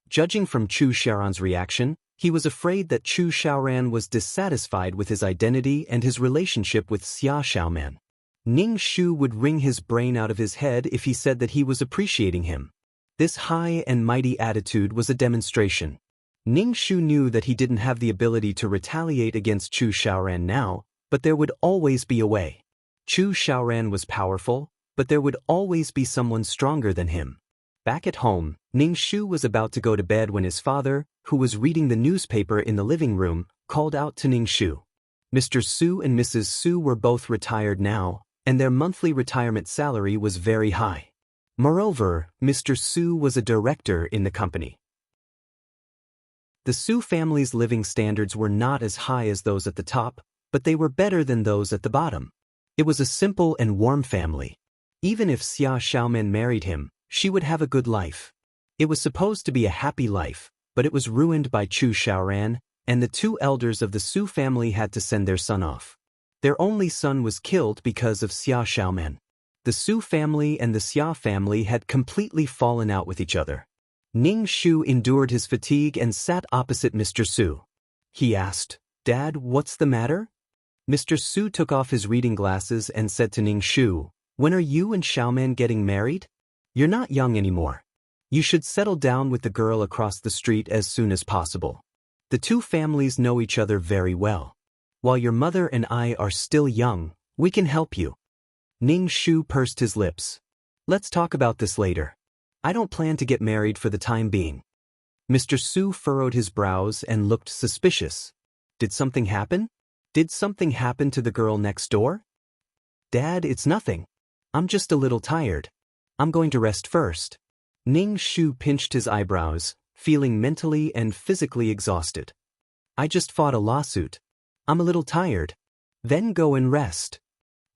Judging from Chu Xiaoran's reaction, he was afraid that Chu Xiaoran was dissatisfied with his identity and his relationship with Xia Xiaoman. Ning Shu would wring his brain out of his head if he said that he was appreciating him. This high and mighty attitude was a demonstration. Ning Shu knew that he didn't have the ability to retaliate against Chu Xiaoran now, but there would always be a way. Chu Xiaoran was powerful, but there would always be someone stronger than him. Back at home, Ning Shu was about to go to bed when his father, who was reading the newspaper in the living room, called out to Ning Shu. Mr. Su and Mrs. Su were both retired now, and their monthly retirement salary was very high. Moreover, Mr. Su was a director in the company. The Su family's living standards were not as high as those at the top, but they were better than those at the bottom. It was a simple and warm family. Even if Xia Xiaoman married him, she would have a good life. It was supposed to be a happy life, but it was ruined by Chu Xiaoran, and the two elders of the Su family had to send their son off. Their only son was killed because of Xia Xiaoman. The Su family and the Xia family had completely fallen out with each other. Ning Shu endured his fatigue and sat opposite Mr. Su. He asked, "Dad, what's the matter?" Mr. Su took off his reading glasses and said to Ning Shu, "When are you and Xiaoman getting married? You're not young anymore. You should settle down with the girl across the street as soon as possible. The two families know each other very well. While your mother and I are still young, we can help you." Ning Shu pursed his lips. "Let's talk about this later. I don't plan to get married for the time being." Mr. Su furrowed his brows and looked suspicious. Did something happen? Did something happen to the girl next door? "Dad, it's nothing. I'm just a little tired. I'm going to rest first." Ning Shu pinched his eyebrows, feeling mentally and physically exhausted. "I just fought a lawsuit. I'm a little tired." "Then go and rest."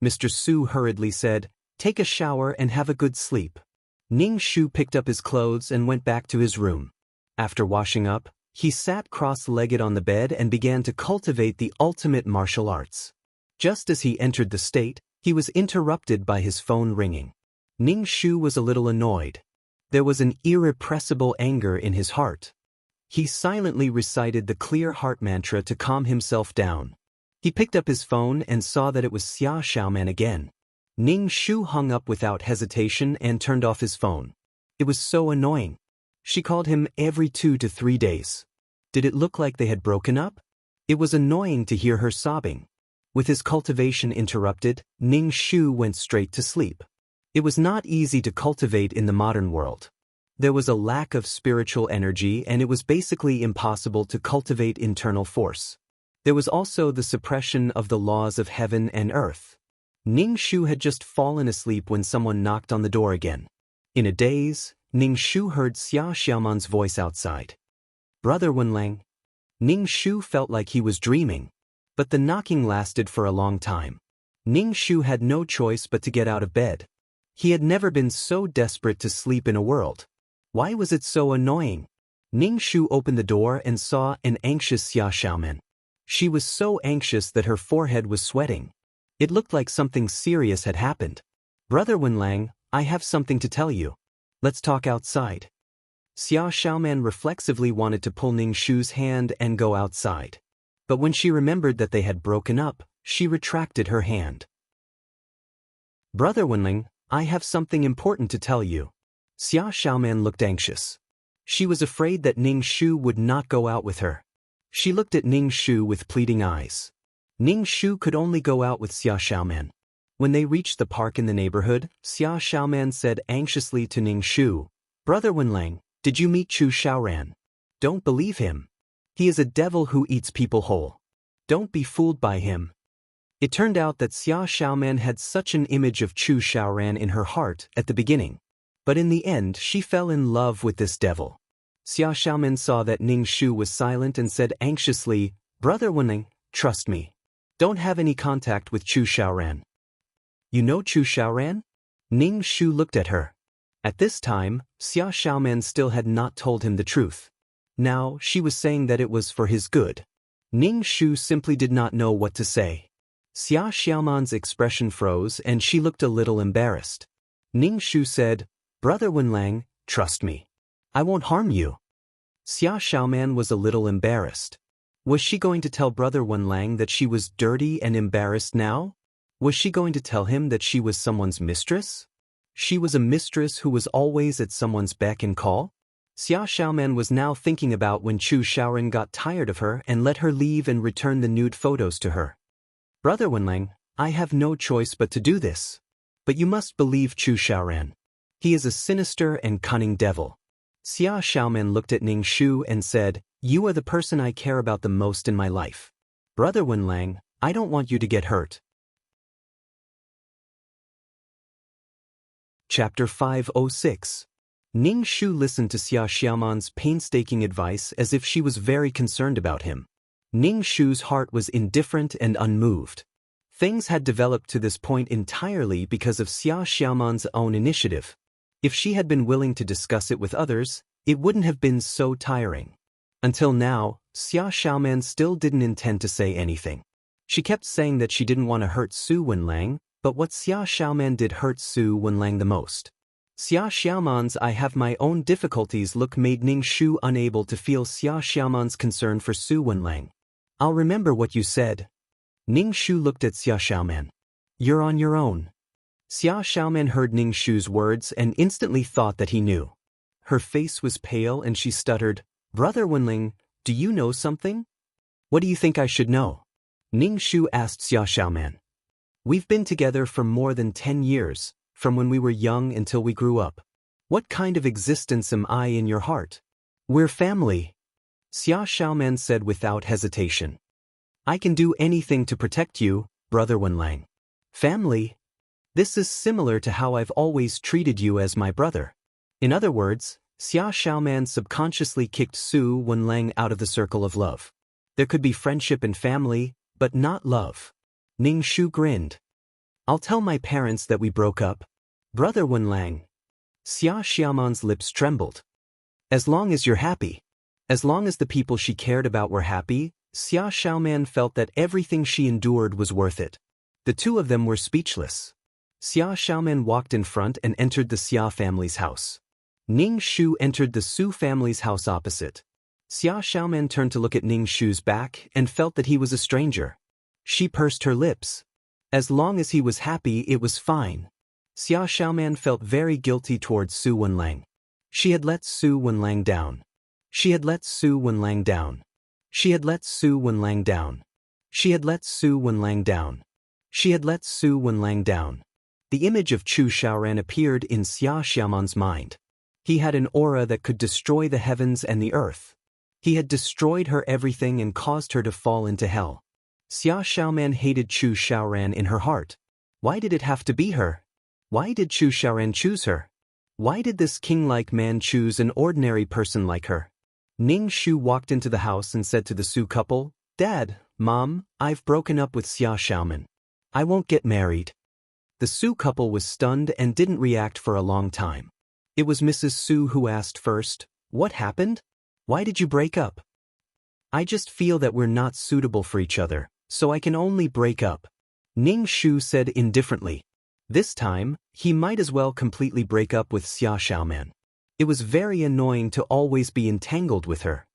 Mr. Su hurriedly said, "Take a shower and have a good sleep." Ning Shu picked up his clothes and went back to his room. After washing up, he sat cross-legged on the bed and began to cultivate the ultimate martial arts. Just as he entered the state, he was interrupted by his phone ringing. Ning Shu was a little annoyed. There was an irrepressible anger in his heart. He silently recited the clear heart mantra to calm himself down. He picked up his phone and saw that it was Xia Xiaoman again. Ning Shu hung up without hesitation and turned off his phone. It was so annoying. She called him every 2 to 3 days. Did it look like they had broken up? It was annoying to hear her sobbing. With his cultivation interrupted, Ning Shu went straight to sleep. It was not easy to cultivate in the modern world. There was a lack of spiritual energy and it was basically impossible to cultivate internal force. There was also the suppression of the laws of heaven and earth. Ning Shu had just fallen asleep when someone knocked on the door again. In a daze, Ning Shu heard Xia Xiaoman's voice outside. "Brother Wenlang." Ning Shu felt like he was dreaming. But the knocking lasted for a long time. Ning Shu had no choice but to get out of bed. He had never been so desperate to sleep in a world. Why was it so annoying? Ning Shu opened the door and saw an anxious Xia Xiaoman. She was so anxious that her forehead was sweating. It looked like something serious had happened. "Brother Wenlang, I have something to tell you. Let's talk outside." Xia Xiaoman reflexively wanted to pull Ning Shu's hand and go outside. But when she remembered that they had broken up, she retracted her hand. "Brother Wenling, I have something important to tell you." Xia Xiaoman looked anxious. She was afraid that Ning Shu would not go out with her. She looked at Ning Shu with pleading eyes. Ning Shu could only go out with Xia Xiaoman. When they reached the park in the neighborhood, Xia Xiaoman said anxiously to Ning Shu, "Brother Wenlang, did you meet Chu Xiaoran? Don't believe him. He is a devil who eats people whole. Don't be fooled by him. It turned out that Xia Xiaoman had such an image of Chu Xiaoran in her heart at the beginning. But in the end she fell in love with this devil. Xia Xiaoman saw that Ning Shu was silent and said anxiously, "Brother Wenling, trust me. Don't have any contact with Chu Xiaoran." "You know Chu Xiaoran?" Ning Shu looked at her. At this time, Xia Xiaoman still had not told him the truth. Now she was saying that it was for his good. Ning Shu simply did not know what to say. Xia Xiaoman's expression froze and she looked a little embarrassed. Ning Shu said, "Brother Wenlang, trust me. I won't harm you." Xia Xiaoman was a little embarrassed. Was she going to tell Brother Wenlang that she was dirty and embarrassed now? Was she going to tell him that she was someone's mistress? She was a mistress who was always at someone's beck and call? Xia Xiaoman was now thinking about when Chu Xiaoran got tired of her and let her leave and return the nude photos to her. "Brother Wenlang, I have no choice but to do this. But you must believe Chu Xiaoran. He is a sinister and cunning devil." Xia Xiaoman looked at Ning Shu and said, "You are the person I care about the most in my life. Brother Wenlang, I don't want you to get hurt." Chapter 506. Ning Shu listened to Xia Xiaoman's painstaking advice as if she was very concerned about him. Ning Shu's heart was indifferent and unmoved. Things had developed to this point entirely because of Xia Xiaoman's own initiative. If she had been willing to discuss it with others, it wouldn't have been so tiring. Until now, Xia Xiaoman still didn't intend to say anything. She kept saying that she didn't want to hurt Su Wenlang, but what Xia Xiaoman did hurt Su Wenlang the most. Xia Xiaoman's "I have my own difficulties" look made Ning Shu unable to feel Xia Xiaoman's concern for Su Wenlang. "I'll remember what you said." Ning Shu looked at Xia Xiaoman. "You're on your own." Xia Xiaoman heard Ning Shu's words and instantly thought that he knew. Her face was pale and she stuttered, "Brother Wenling, do you know something?" "What do you think I should know?" Ning Shu asked Xia Xiaoman. "We've been together for more than 10 years, from when we were young until we grew up. What kind of existence am I in your heart?" "We're family," Xia Xiaoman said without hesitation. "I can do anything to protect you, Brother Wenlang." "Family? This is similar to how I've always treated you as my brother." In other words, Xia Xiaoman subconsciously kicked Su Wenlang out of the circle of love. There could be friendship and family, but not love. Ning Shu grinned. "I'll tell my parents that we broke up. Brother Wenlang." Xia Xiaoman's lips trembled. As long as you're happy. As long as the people she cared about were happy, Xia Xiaoman felt that everything she endured was worth it. The two of them were speechless. Xia Xiaoman walked in front and entered the Xia family's house. Ning Shu entered the Su family's house opposite. Xia Xiaoman turned to look at Ning Shu's back and felt that he was a stranger. She pursed her lips. As long as he was happy, it was fine. Xia Xiaoman felt very guilty towards Su Wenlang. She had let Su Wenlang down. She had let Su Wenlang down. She had let Su Wenlang down. She had let Su Wenlang down. She had let Su Wenlang down. The image of Chu Xiaoran appeared in Xia Xiaoman's mind. He had an aura that could destroy the heavens and the earth. He had destroyed her everything and caused her to fall into hell. Xia Xiaoman hated Chu Xiaoran in her heart. Why did it have to be her? Why did Chu Xiaoran choose her? Why did this king-like man choose an ordinary person like her? Ning Shu walked into the house and said to the Su couple, "Dad, Mom, I've broken up with Xia Xiaoman. I won't get married." The Su couple was stunned and didn't react for a long time. It was Mrs. Su who asked first, "What happened? Why did you break up?" "I just feel that we're not suitable for each other, so I can only break up," Ning Shu said indifferently. This time, he might as well completely break up with Xia Xiaoman. It was very annoying to always be entangled with her.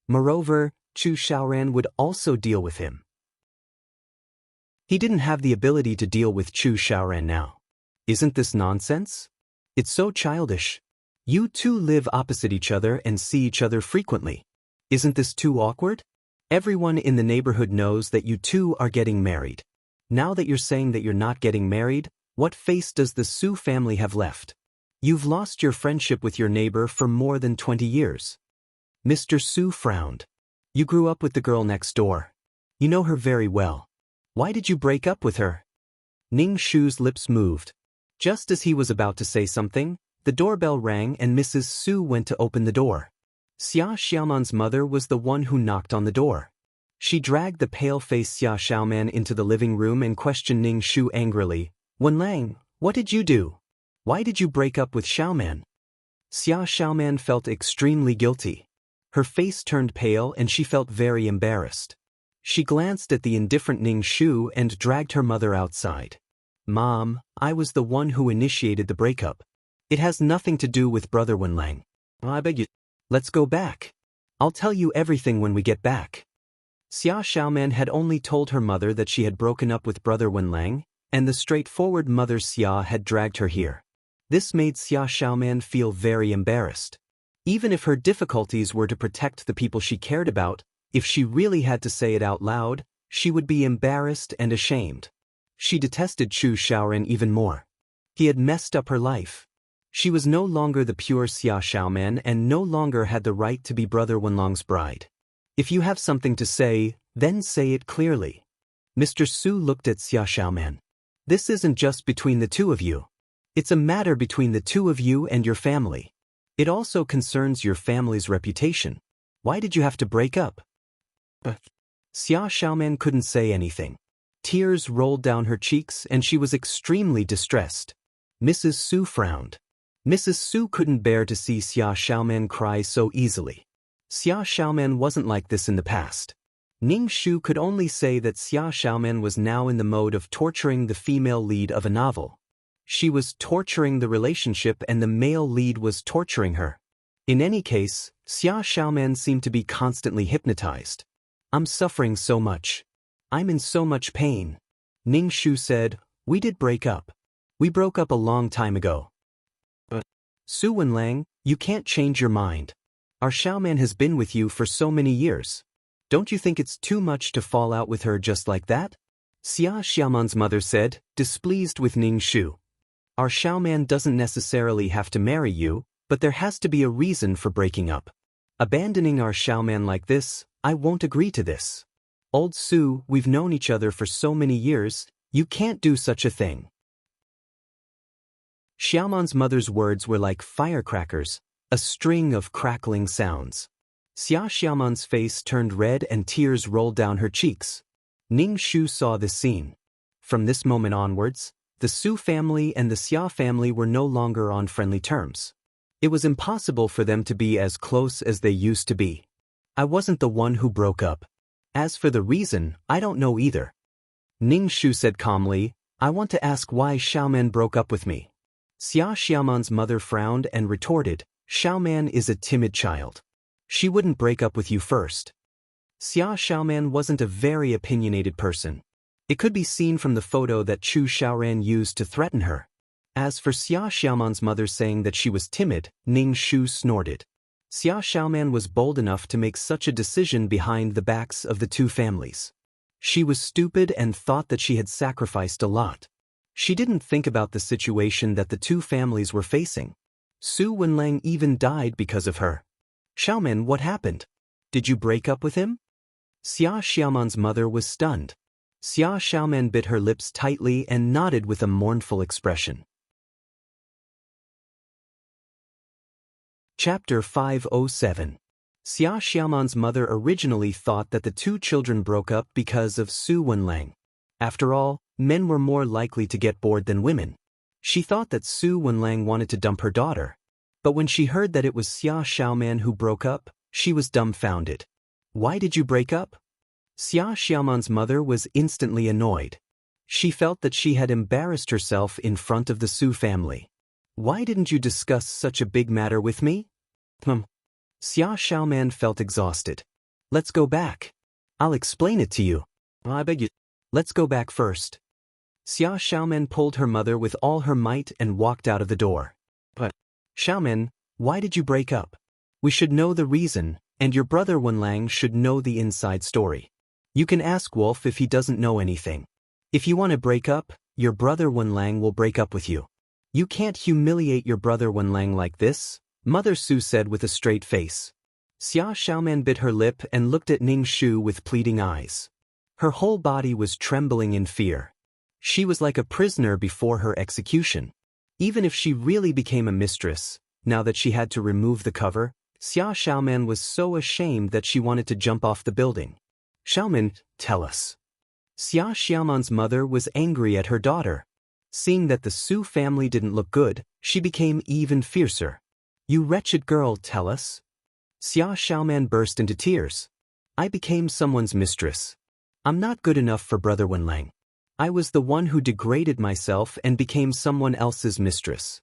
Moreover, Chu Xiaoran would also deal with him. He didn't have the ability to deal with Chu Xiaoran now. Isn't this nonsense? It's so childish. You two live opposite each other and see each other frequently. Isn't this too awkward? Everyone in the neighborhood knows that you two are getting married. Now that you're saying that you're not getting married, what face does the Su family have left? You've lost your friendship with your neighbor for more than 20 years. Mr. Su frowned. You grew up with the girl next door. You know her very well. Why did you break up with her? Ning Shu's lips moved. Just as he was about to say something, the doorbell rang and Mrs. Su went to open the door. Xia Xiaoman's mother was the one who knocked on the door. She dragged the pale-faced Xia Xiaoman into the living room and questioned Ning Shu angrily. Wenlang, what did you do? Why did you break up with Xiaoman? Xia Xiaoman felt extremely guilty. Her face turned pale and she felt very embarrassed. She glanced at the indifferent Ning Shu and dragged her mother outside. Mom, I was the one who initiated the breakup. It has nothing to do with Brother Wenlang. I beg you. Let's go back. I'll tell you everything when we get back. Xia Xiaoman had only told her mother that she had broken up with Brother Wenlang, and the straightforward mother Xia had dragged her here. This made Xia Xiaoman feel very embarrassed. Even if her difficulties were to protect the people she cared about, if she really had to say it out loud, she would be embarrassed and ashamed. She detested Chu Xiaoran even more. He had messed up her life. She was no longer the pure Xia Xiaoman and no longer had the right to be Brother Wenlang's bride. If you have something to say, then say it clearly. Mr. Su looked at Xia Xiaoman. This isn't just between the two of you. It's a matter between the two of you and your family. It also concerns your family's reputation. Why did you have to break up? Xia Xiaoman couldn't say anything. Tears rolled down her cheeks and she was extremely distressed. Mrs. Su frowned. Mrs. Su couldn't bear to see Xia Xiaoman cry so easily. Xia Xiaoman wasn't like this in the past. Ning Shu could only say that Xia Xiaoman was now in the mode of torturing the female lead of a novel. She was torturing the relationship and the male lead was torturing her. In any case, Xia Xiaoman seemed to be constantly hypnotized. I'm suffering so much. I'm in so much pain. Ning Shu said, we did break up. We broke up a long time ago. But Su Wenlang, you can't change your mind. Our Xiaoman has been with you for so many years. Don't you think it's too much to fall out with her just like that? Xia Xiaoman's mother said, displeased with Ning Shu. Our Xiaoman doesn't necessarily have to marry you, but there has to be a reason for breaking up. Abandoning our Xiaoman like this, I won't agree to this. Old Su, we've known each other for so many years, you can't do such a thing. Xiaoman's mother's words were like firecrackers, a string of crackling sounds. Xia Xiaoman's face turned red and tears rolled down her cheeks. Ning Shu saw this scene. From this moment onwards, the Su family and the Xia family were no longer on friendly terms. It was impossible for them to be as close as they used to be. I wasn't the one who broke up. As for the reason, I don't know either. Ning Shu said calmly, I want to ask why Xiaoman broke up with me. Xia Xiaoman's mother frowned and retorted, Xiaoman is a timid child. She wouldn't break up with you first. Xia Xiaoman wasn't a very opinionated person. It could be seen from the photo that Chu Xiaoran used to threaten her. As for Xia Xiaoman's mother saying that she was timid, Ning Shu snorted. Xia Xiaoman was bold enough to make such a decision behind the backs of the two families. She was stupid and thought that she had sacrificed a lot. She didn't think about the situation that the two families were facing. Su Wenlang even died because of her. Xiaoman, what happened? Did you break up with him? Xia Xiaoman's mother was stunned. Xia Xiaoman bit her lips tightly and nodded with a mournful expression. Chapter 507. Xia Xiaoman's mother originally thought that the two children broke up because of Su Wenlang. After all, men were more likely to get bored than women. She thought that Su Wenlang wanted to dump her daughter. But when she heard that it was Xia Xiaoman who broke up, she was dumbfounded. Why did you break up? Xia Xiaoman's mother was instantly annoyed. She felt that she had embarrassed herself in front of the Su family. Why didn't you discuss such a big matter with me? Xia Xiaoman felt exhausted. Let's go back. I'll explain it to you. I beg you. Let's go back first. Xia Xiaoman pulled her mother with all her might and walked out of the door. But, Xiaoman, why did you break up? We should know the reason, and your brother Wenlang should know the inside story. You can ask Wolf if he doesn't know anything. If you want to break up, your brother Wenlang will break up with you. You can't humiliate your brother Wenlang like this, Mother Su said with a straight face. Xia Xiaoman bit her lip and looked at Ning Shu with pleading eyes. Her whole body was trembling in fear. She was like a prisoner before her execution. Even if she really became a mistress, now that she had to remove the cover, Xia Xiaoman was so ashamed that she wanted to jump off the building. Xiaoman, tell us. Xia Xiaoman's mother was angry at her daughter. Seeing that the Su family didn't look good, she became even fiercer. You wretched girl, tell us. Xia Xiaoman burst into tears. I became someone's mistress. I'm not good enough for Brother Wenlang. I was the one who degraded myself and became someone else's mistress.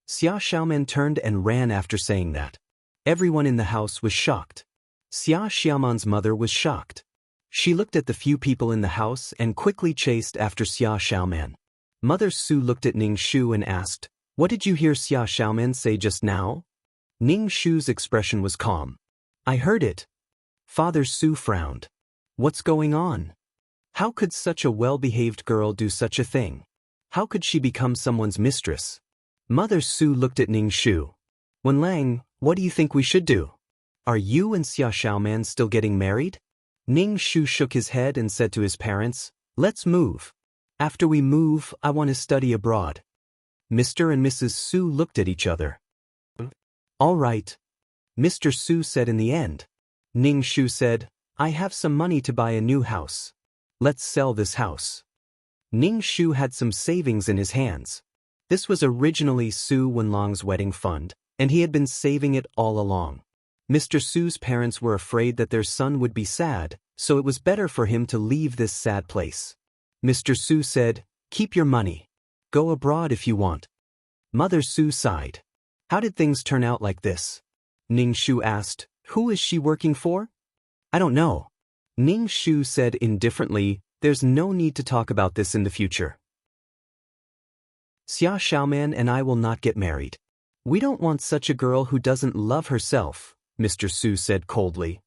Xia Xiaoman turned and ran after saying that. Everyone in the house was shocked. Xia Xiaoman's mother was shocked. She looked at the few people in the house and quickly chased after Xia Xiaoman. Mother Su looked at Ning Shu and asked, What did you hear Xia Xiaoman say just now? Ning Shu's expression was calm. I heard it. Father Su frowned. What's going on? How could such a well-behaved girl do such a thing? How could she become someone's mistress? Mother Su looked at Ning Shu. Wenlang, what do you think we should do? Are you and Xia Xiaoman still getting married? Ning Shu shook his head and said to his parents, Let's move. After we move, I want to study abroad. Mr. and Mrs. Su looked at each other. All right. Mr. Su said in the end. Ning Shu said, I have some money to buy a new house. Let's sell this house. Ning Shu had some savings in his hands. This was originally Su Wenlong's wedding fund, and he had been saving it all along. Mr. Su's parents were afraid that their son would be sad, so it was better for him to leave this sad place. Mr. Su said, Keep your money. Go abroad if you want. Mother Su sighed. How did things turn out like this? Ning Shu asked, Who is she working for? I don't know. Ning Shu said indifferently, There's no need to talk about this in the future. Xia Xiaoman and I will not get married. We don't want such a girl who doesn't love herself, Mr. Su said coldly.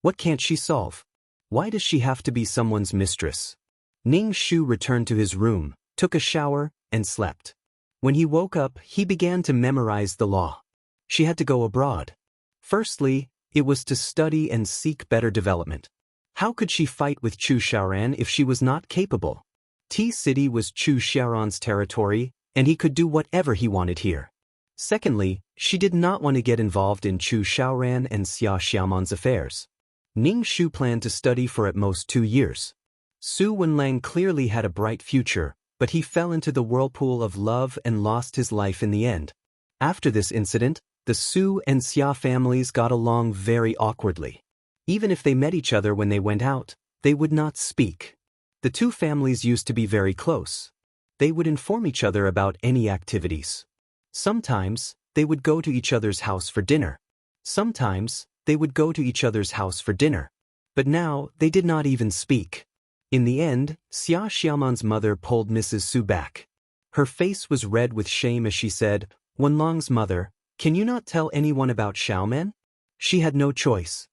What can't she solve? Why does she have to be someone's mistress? Ning Shu returned to his room, took a shower, and slept. When he woke up, he began to memorize the law. She had to go abroad. Firstly, it was to study and seek better development. How could she fight with Chu Xiaoran if she was not capable? T-City was Chu Xiaoran's territory, and he could do whatever he wanted here. Secondly, she did not want to get involved in Chu Xiaoran and Xia Xiaoman's affairs. Ning Shu planned to study for at most 2 years. Su Wenlang clearly had a bright future, but he fell into the whirlpool of love and lost his life in the end. After this incident, the Su and Xia families got along very awkwardly. Even if they met each other when they went out, they would not speak. The two families used to be very close. They would inform each other about any activities. Sometimes, they would go to each other's house for dinner. Sometimes, they would go to each other's house for dinner. But now, they did not even speak. In the end, Xia Xiaoman's mother pulled Mrs. Su back. Her face was red with shame as she said, Wenlong's mother, can you not tell anyone about Xiaoman? She had no choice.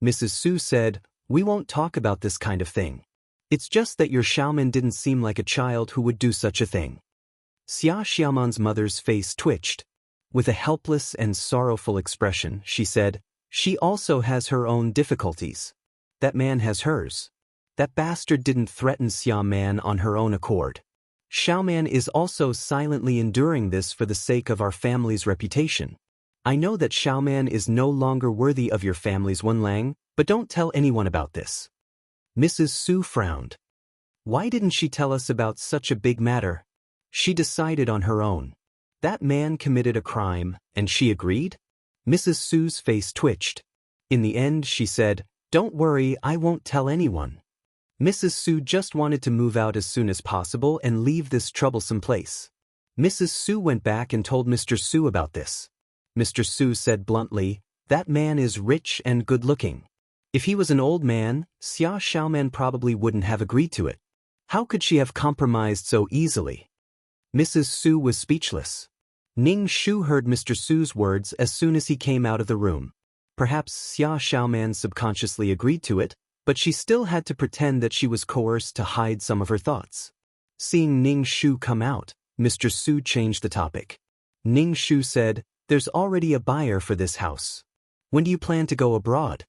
Mrs. Su said, We won't talk about this kind of thing. It's just that your Xiaoman didn't seem like a child who would do such a thing. Xia Xiaoman's mother's face twitched. With a helpless and sorrowful expression, she said, She also has her own difficulties. That man has hers. That bastard didn't threaten Xiaoman on her own accord. Xiaoman is also silently enduring this for the sake of our family's reputation. I know that Xiaoman is no longer worthy of your family's Wenlang, but don't tell anyone about this. Mrs. Su frowned. Why didn't she tell us about such a big matter? She decided on her own. That man committed a crime, and she agreed? Mrs. Su's face twitched. In the end, she said, Don't worry, I won't tell anyone. Mrs. Su just wanted to move out as soon as possible and leave this troublesome place. Mrs. Su went back and told Mr. Su about this. Mr. Su said bluntly, That man is rich and good-looking. If he was an old man, Xia Xiaoman probably wouldn't have agreed to it. How could she have compromised so easily? Mrs. Su was speechless. Ning Shu heard Mr. Su's words as soon as he came out of the room. Perhaps Xia Xiaoman subconsciously agreed to it, but she still had to pretend that she was coerced to hide some of her thoughts. Seeing Ning Shu come out, Mr. Su changed the topic. Ning Shu said, There's already a buyer for this house. When do you plan to go abroad?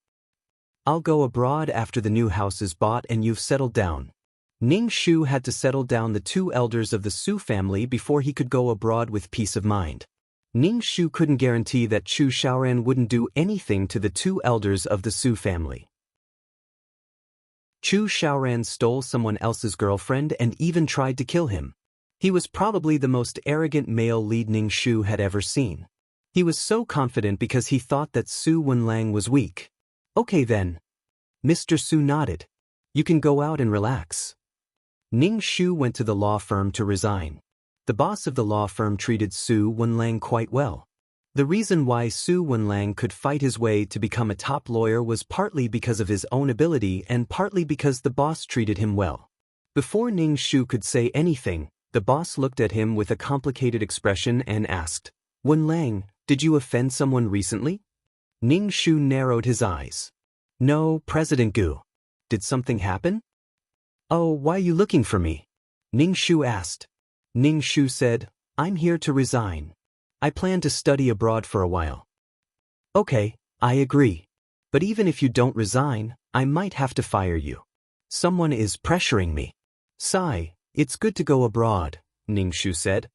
I'll go abroad after the new house is bought and you've settled down. Ning Shu had to settle down the two elders of the Su family before he could go abroad with peace of mind. Ning Shu couldn't guarantee that Chu Xiaoran wouldn't do anything to the two elders of the Su family. Chu Xiaoran stole someone else's girlfriend and even tried to kill him. He was probably the most arrogant male lead Ning Shu had ever seen. He was so confident because he thought that Su Wenlang was weak. Okay then. Mr. Su nodded. You can go out and relax. Ning Shu went to the law firm to resign. The boss of the law firm treated Su Wenlang quite well. The reason why Su Wenlang could fight his way to become a top lawyer was partly because of his own ability and partly because the boss treated him well. Before Ning Shu could say anything, the boss looked at him with a complicated expression and asked, Wenlang, did you offend someone recently? Ning Shu narrowed his eyes. No, President Gu. Did something happen? Oh, why are you looking for me? Ning Shu asked. Ning Shu said, I'm here to resign. I plan to study abroad for a while. Okay, I agree. But even if you don't resign, I might have to fire you. Someone is pressuring me. Sigh, it's good to go abroad, Ning Shu said.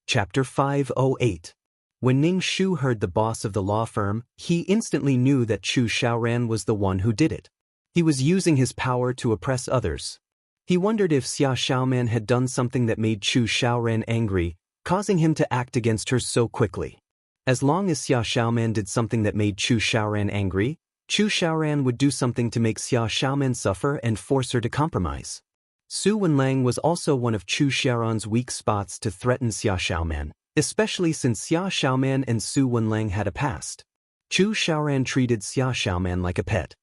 Chapter 508. When Ning Shu heard the boss of the law firm, he instantly knew that Chu Xiaoran was the one who did it. He was using his power to oppress others. He wondered if Xia Xiaoman had done something that made Chu Xiaoran angry, causing him to act against her so quickly. As long as Xia Xiaoman did something that made Chu Xiaoran angry, Chu Xiaoran would do something to make Xia Xiaoman suffer and force her to compromise. Su Wenlang was also one of Chu Xiaoran's weak spots to threaten Xia Xiaoman, especially since Xia Xiaoman and Su Wenlang had a past. Chu Xiaoran treated Xia Xiaoman like a pet.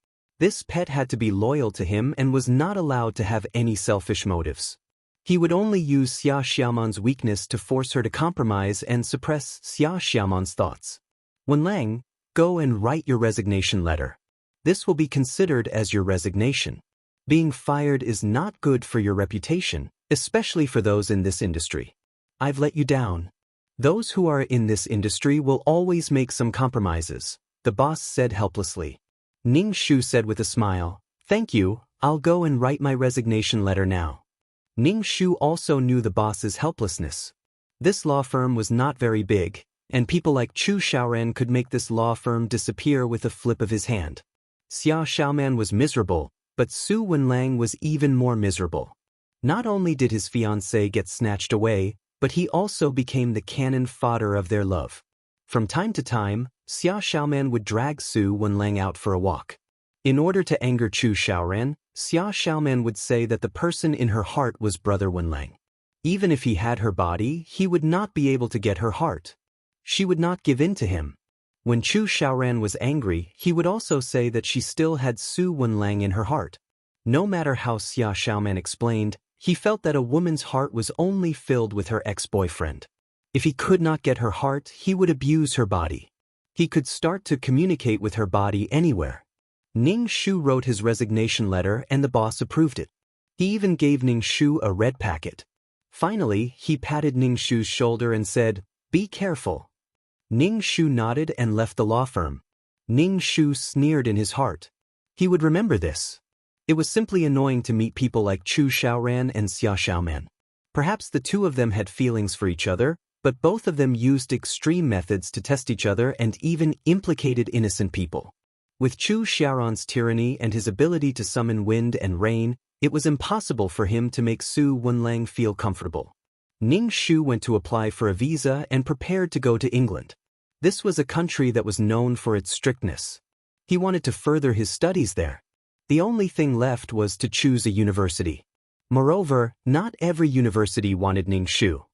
This pet had to be loyal to him and was not allowed to have any selfish motives. He would only use Xia Xiaoman's weakness to force her to compromise and suppress Xia Xiaoman's thoughts. Wenlang, go and write your resignation letter. This will be considered as your resignation. Being fired is not good for your reputation, especially for those in this industry. I've let you down. Those who are in this industry will always make some compromises, the boss said helplessly. Ning Shu said with a smile, Thank you, I'll go and write my resignation letter now. Ning Shu also knew the boss's helplessness. This law firm was not very big, and people like Chu Xiaoran could make this law firm disappear with a flip of his hand. Xia Xiaoman was miserable, but Su Wenlang was even more miserable. Not only did his fiancée get snatched away, but he also became the cannon fodder of their love. From time to time, Xia Xiaoman would drag Su Wenlang out for a walk. In order to anger Chu Xiaoran, Xia Xiaoman would say that the person in her heart was Brother Wenlang. Even if he had her body, he would not be able to get her heart. She would not give in to him. When Chu Xiaoran was angry, he would also say that she still had Su Wenlang in her heart. No matter how Xia Xiaoman explained, he felt that a woman's heart was only filled with her ex-boyfriend. If he could not get her heart, he would abuse her body. He could start to communicate with her body anywhere. Ning Shu wrote his resignation letter and the boss approved it. He even gave Ning Shu a red packet. Finally, he patted Ning Shu's shoulder and said, Be careful. Ning Shu nodded and left the law firm. Ning Shu sneered in his heart. He would remember this. It was simply annoying to meet people like Chu Xiaoran and Xia Xiaoman. Perhaps the two of them had feelings for each other, but both of them used extreme methods to test each other and even implicated innocent people. With Chu Xiaoran's tyranny and his ability to summon wind and rain, it was impossible for him to make Su Wenlang feel comfortable. Ning Shu went to apply for a visa and prepared to go to England. This was a country that was known for its strictness. He wanted to further his studies there. The only thing left was to choose a university. Moreover, not every university wanted Ning Shu.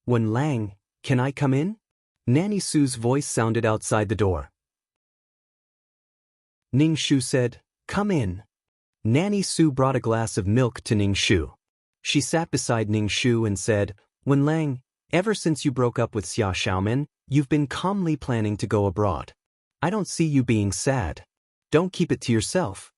Wenlang, can I come in? Nanny Su's voice sounded outside the door. Ning Shu said, Come in. Nanny Su brought a glass of milk to Ning Shu. She sat beside Ning Shu and said, Wenlang, ever since you broke up with Xia Xiaoman, you've been calmly planning to go abroad. I don't see you being sad. Don't keep it to yourself.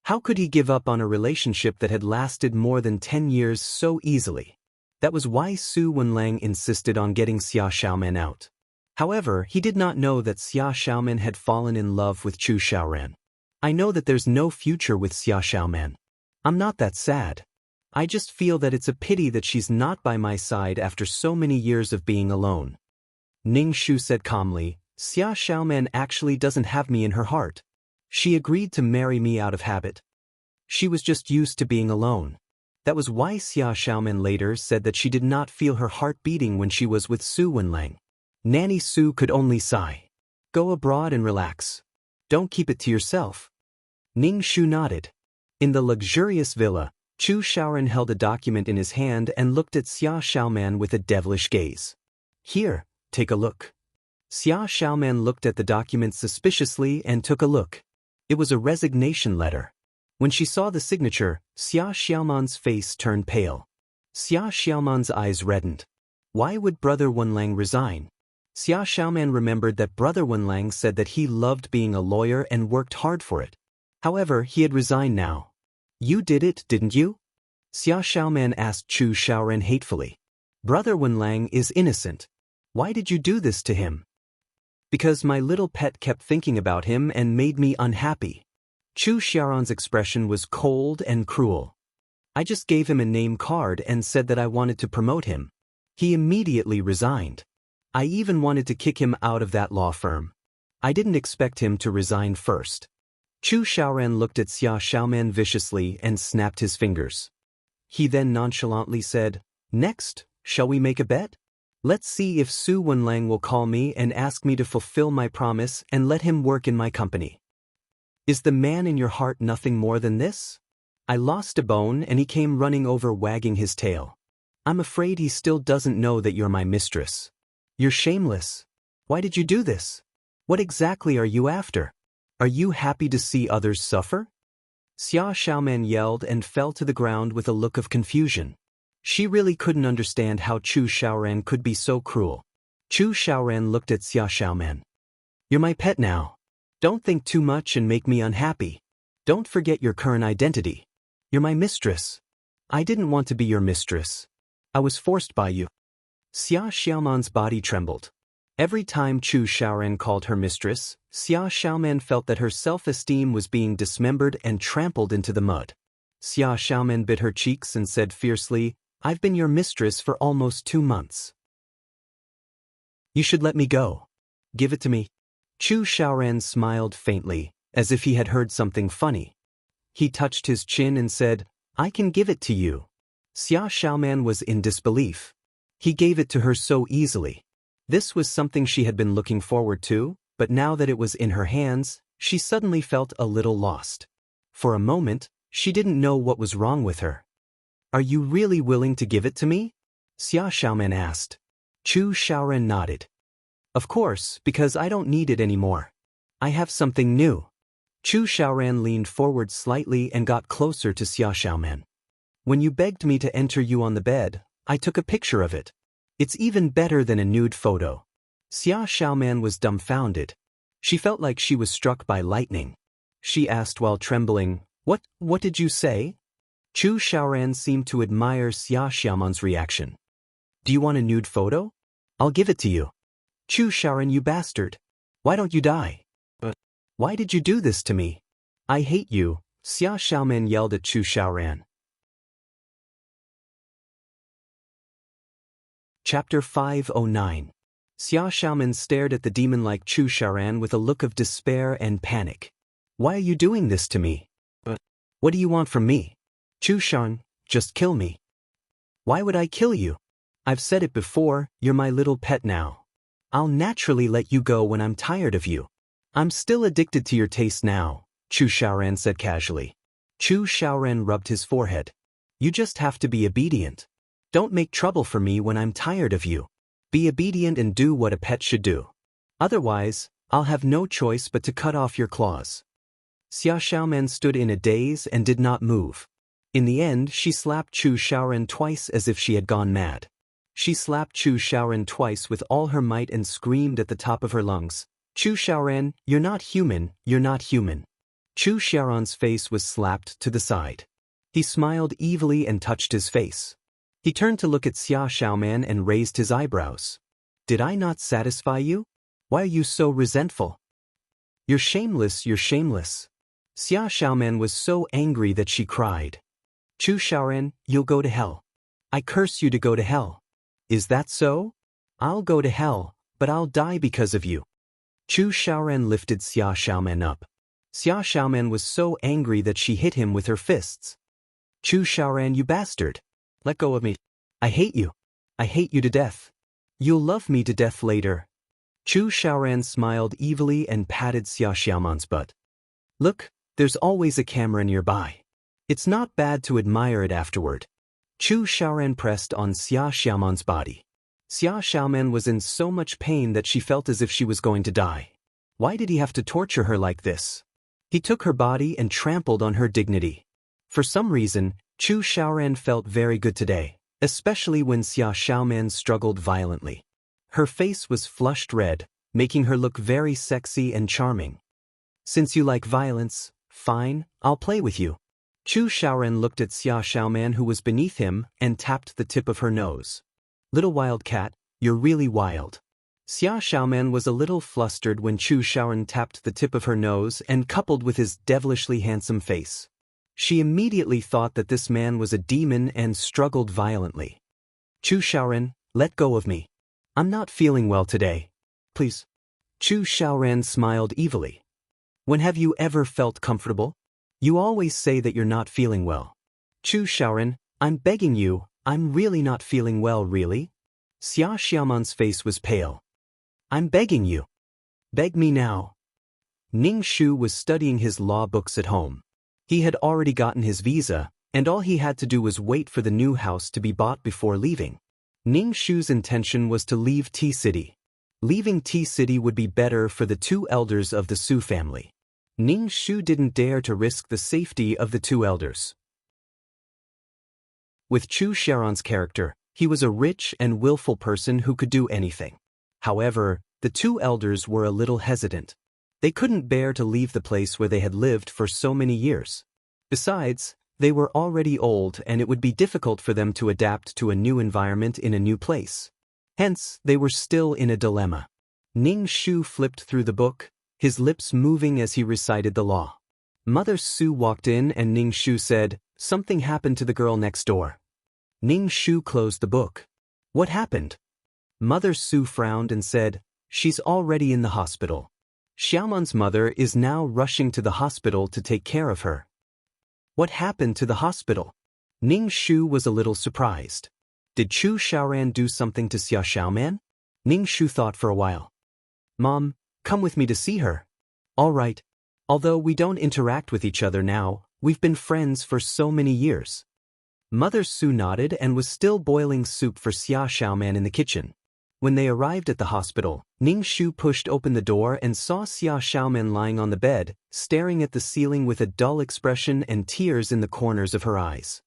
How could he give up on a relationship that had lasted more than 10 years so easily? That was why Su Wenlang insisted on getting Xia Xiaoman out. However, he did not know that Xia Xiaoman had fallen in love with Chu Xiaoran. I know that there's no future with Xia Xiaoman. I'm not that sad. I just feel that it's a pity that she's not by my side after so many years of being alone. Ning Shu said calmly, Xia Xiaoman actually doesn't have me in her heart. She agreed to marry me out of habit. She was just used to being alone. That was why Xia Xiaoman later said that she did not feel her heart beating when she was with Su Wenlang. Nanny Su could only sigh. Go abroad and relax. Don't keep it to yourself. Ning Shu nodded. In the luxurious villa, Chu Xiaoran held a document in his hand and looked at Xia Xiaoman with a devilish gaze. Here, take a look. Xia Xiaoman looked at the document suspiciously and took a look. It was a resignation letter. When she saw the signature, Xia Xiaoman's face turned pale. Xia Xiaoman's eyes reddened. Why would Brother Wenlang resign? Xia Xiaoman remembered that Brother Wenlang said that he loved being a lawyer and worked hard for it. However, he had resigned now. You did it, didn't you? Xia Xiaoman asked Chu Xiaoran hatefully. Brother Wenlang is innocent. Why did you do this to him? Because my little pet kept thinking about him and made me unhappy. Chu Xiaoran's expression was cold and cruel. I just gave him a name card and said that I wanted to promote him. He immediately resigned. I even wanted to kick him out of that law firm. I didn't expect him to resign first. Chu Xiaoran looked at Xia Xiaoman viciously and snapped his fingers. He then nonchalantly said, Next, shall we make a bet? Let's see if Su Wenlang will call me and ask me to fulfill my promise and let him work in my company. Is the man in your heart nothing more than this? I lost a bone and he came running over wagging his tail. I'm afraid he still doesn't know that you're my mistress. You're shameless. Why did you do this? What exactly are you after? Are you happy to see others suffer? Xia Xiaoman yelled and fell to the ground with a look of confusion. She really couldn't understand how Chu Xiaoran could be so cruel. Chu Xiaoran looked at Xia Xiaoman. You're my pet now. Don't think too much and make me unhappy. Don't forget your current identity. You're my mistress. I didn't want to be your mistress. I was forced by you. Xia Xiaoman's body trembled. Every time Chu Xiaoran called her mistress, Xia Xiaoman felt that her self-esteem was being dismembered and trampled into the mud. Xia Xiaoman bit her cheeks and said fiercely, I've been your mistress for almost 2 months. You should let me go. Give it to me. Chu Xiaoran smiled faintly, as if he had heard something funny. He touched his chin and said, I can give it to you. Xia Xiaoman was in disbelief. He gave it to her so easily. This was something she had been looking forward to, but now that it was in her hands, she suddenly felt a little lost. For a moment, she didn't know what was wrong with her. Are you really willing to give it to me? Xia Xiaoman asked. Chu Xiaoran nodded. Of course, because I don't need it anymore. I have something new. Chu Xiaoran leaned forward slightly and got closer to Xia Xiaoman. When you begged me to enter you on the bed, I took a picture of it. It's even better than a nude photo. Xia Xiaoman was dumbfounded. She felt like she was struck by lightning. She asked while trembling, What did you say? Chu Xiaoran seemed to admire Xia Xiaoman's reaction. Do you want a nude photo? I'll give it to you. Chu Xiaoran, you bastard. Why don't you die? But why did you do this to me? I hate you, Xia Xiaoman yelled at Chu Xiaoran. Chapter 509. Xia Xiaoman stared at the demon-like Chu Xiaoran with a look of despair and panic. Why are you doing this to me? But what do you want from me? Chu Xiaoran, just kill me. Why would I kill you? I've said it before, you're my little pet now. I'll naturally let you go when I'm tired of you. I'm still addicted to your taste now, Chu Xiaoran said casually. Chu Xiaoran rubbed his forehead. You just have to be obedient. Don't make trouble for me when I'm tired of you. Be obedient and do what a pet should do. Otherwise, I'll have no choice but to cut off your claws. Xia Xiaoman stood in a daze and did not move. In the end, she slapped Chu Xiaoran twice as if she had gone mad. She slapped Chu Xiaoran twice with all her might and screamed at the top of her lungs, Chu Xiaoran, you're not human, you're not human. Chu Xiaoran's face was slapped to the side. He smiled evilly and touched his face. He turned to look at Xia Xiaoman and raised his eyebrows. Did I not satisfy you? Why are you so resentful? You're shameless, you're shameless. Xia Xiaoman was so angry that she cried. Chu Xiaoran, you'll go to hell. I curse you to go to hell. Is that so? I'll go to hell, but I'll die because of you. Chu Xiaoran lifted Xia Xiaoman up. Xia Xiaoman was so angry that she hit him with her fists. Chu Xiaoran, you bastard. Let go of me. I hate you. I hate you to death. You'll love me to death later. Chu Xiaoran smiled evilly and patted Xia Xiaoman's butt. Look, there's always a camera nearby. It's not bad to admire it afterward. Chu Xiaoran pressed on Xia Xiaoman's body. Xia Xiaoman was in so much pain that she felt as if she was going to die. Why did he have to torture her like this? He took her body and trampled on her dignity. For some reason, Chu Xiaoran felt very good today, especially when Xia Xiaoman struggled violently. Her face was flushed red, making her look very sexy and charming. Since you like violence, fine, I'll play with you. Chu Xiaoran looked at Xia Xiaoman, who was beneath him, and tapped the tip of her nose. Little wild cat, you're really wild. Xia Xiaoman was a little flustered when Chu Xiaoran tapped the tip of her nose and coupled with his devilishly handsome face. She immediately thought that this man was a demon and struggled violently. Chu Xiaoran, let go of me. I'm not feeling well today. Please. Chu Xiaoran smiled evilly. When have you ever felt comfortable? You always say that you're not feeling well. Chu Xiaoran, I'm begging you, I'm really not feeling well, really? Xia Xiaoman's face was pale. I'm begging you. Beg me now. Ning Shu was studying his law books at home. He had already gotten his visa, and all he had to do was wait for the new house to be bought before leaving. Ning Shu's intention was to leave T-City. Leaving T-City would be better for the two elders of the Su family. Ning Shu didn't dare to risk the safety of the two elders. With Chu Xiaoran's character, he was a rich and willful person who could do anything. However, the two elders were a little hesitant. They couldn't bear to leave the place where they had lived for so many years. Besides, they were already old and it would be difficult for them to adapt to a new environment in a new place. Hence, they were still in a dilemma. Ning Shu flipped through the book, his lips moving as he recited the law. Mother Su walked in and Ning Shu said, "Something happened to the girl next door." Ning Shu closed the book. What happened? Mother Su frowned and said, "She's already in the hospital. Xiaoman's mother is now rushing to the hospital to take care of her." What happened to the hospital? Ning Shu was a little surprised. Did Chu Xiaoran do something to Xia Xiaoman? Ning Shu thought for a while. Mom, come with me to see her. All right. Although we don't interact with each other now, we've been friends for so many years. Mother Su nodded and was still boiling soup for Xia Xiaoman in the kitchen. When they arrived at the hospital, Ning Shu pushed open the door and saw Xia Xiaoman lying on the bed, staring at the ceiling with a dull expression and tears in the corners of her eyes.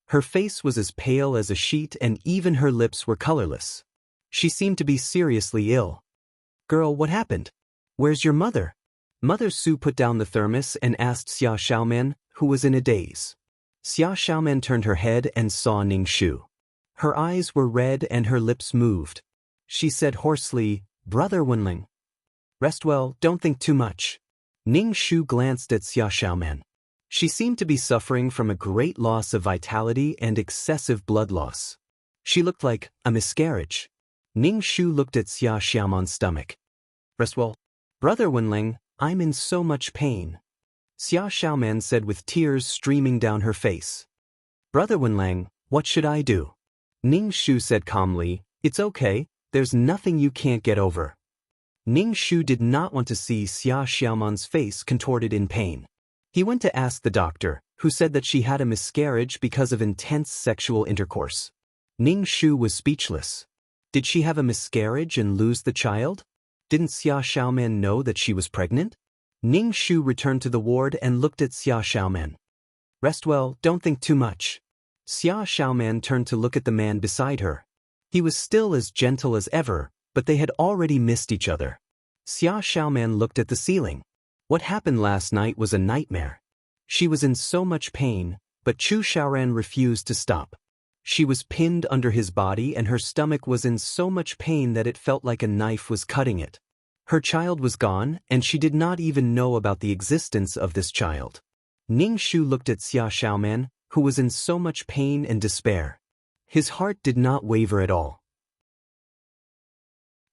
Her face was as pale as a sheet and even her lips were colorless. She seemed to be seriously ill. Girl, what happened? Where's your mother? Mother Su put down the thermos and asked Xia Xiaoman, who was in a daze. Xia Xiaoman turned her head and saw Ning Shu. Her eyes were red and her lips moved. She said hoarsely, Brother Wenling. Rest well, don't think too much. Ning Shu glanced at Xia Xiaoman. She seemed to be suffering from a great loss of vitality and excessive blood loss. She looked like a miscarriage. Ning Shu looked at Xia Xiaoman's stomach. Rest well. Brother Wenling, I'm in so much pain. Xia Xiaoman said with tears streaming down her face. Brother Wenling, what should I do? Ning Shu said calmly, It's okay, there's nothing you can't get over. Ning Shu did not want to see Xia Xiaoman's face contorted in pain. He went to ask the doctor, who said that she had a miscarriage because of intense sexual intercourse. Ning Shu was speechless. Did she have a miscarriage and lose the child? Didn't Xia Xiaoman know that she was pregnant? Ning Shu returned to the ward and looked at Xia Xiaoman. Rest well, don't think too much. Xia Xiaoman turned to look at the man beside her. He was still as gentle as ever, but they had already missed each other. Xia Xiaoman looked at the ceiling. What happened last night was a nightmare. She was in so much pain, but Chu Xiaoran refused to stop. She was pinned under his body and her stomach was in so much pain that it felt like a knife was cutting it. Her child was gone, and she did not even know about the existence of this child. Ning Shu looked at Xia Xiaoman, who was in so much pain and despair. His heart did not waver at all.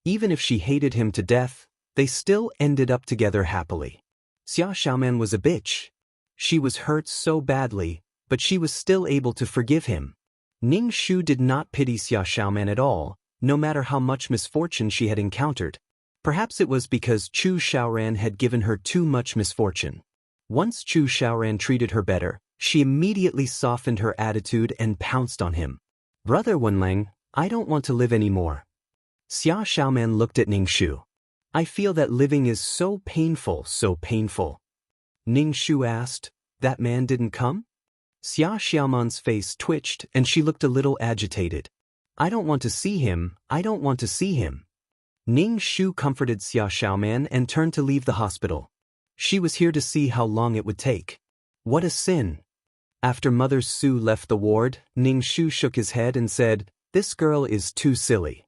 Even if she hated him to death, they still ended up together happily. Xia Xiaoman was a bitch. She was hurt so badly, but she was still able to forgive him. Ning Shu did not pity Xia Xiaoman at all, no matter how much misfortune she had encountered. Perhaps it was because Chu Xiaoran had given her too much misfortune. Once Chu Xiaoran treated her better, she immediately softened her attitude and pounced on him. Brother Wenlang, I don't want to live anymore. Xia Xiaoman looked at Ning Shu. I feel that living is so painful, so painful. Ning Shu asked, that man didn't come? Xia Xiaoman's face twitched and she looked a little agitated. I don't want to see him, I don't want to see him. Ning Shu comforted Xia Xiaoman and turned to leave the hospital. She was here to see how long it would take. What a sin. After Mother Su left the ward, Ning Shu shook his head and said, this girl is too silly.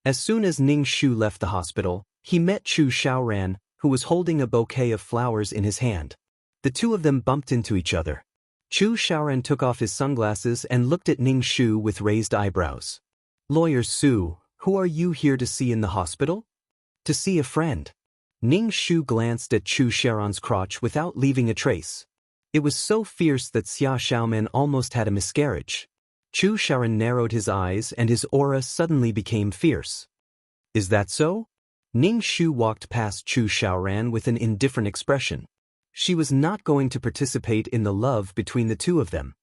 As soon as Ning Shu left the hospital, he met Chu Xiaoran, who was holding a bouquet of flowers in his hand. The two of them bumped into each other. Chu Xiaoran took off his sunglasses and looked at Ning Shu with raised eyebrows. Lawyer Su, who are you here to see in the hospital? To see a friend. Ning Shu glanced at Chu Xiaoran's crotch without leaving a trace. It was so fierce that Xia Xiaoman almost had a miscarriage. Chu Xiaoran narrowed his eyes and his aura suddenly became fierce. Is that so? Ning Shu walked past Chu Xiaoran with an indifferent expression. She was not going to participate in the love between the two of them.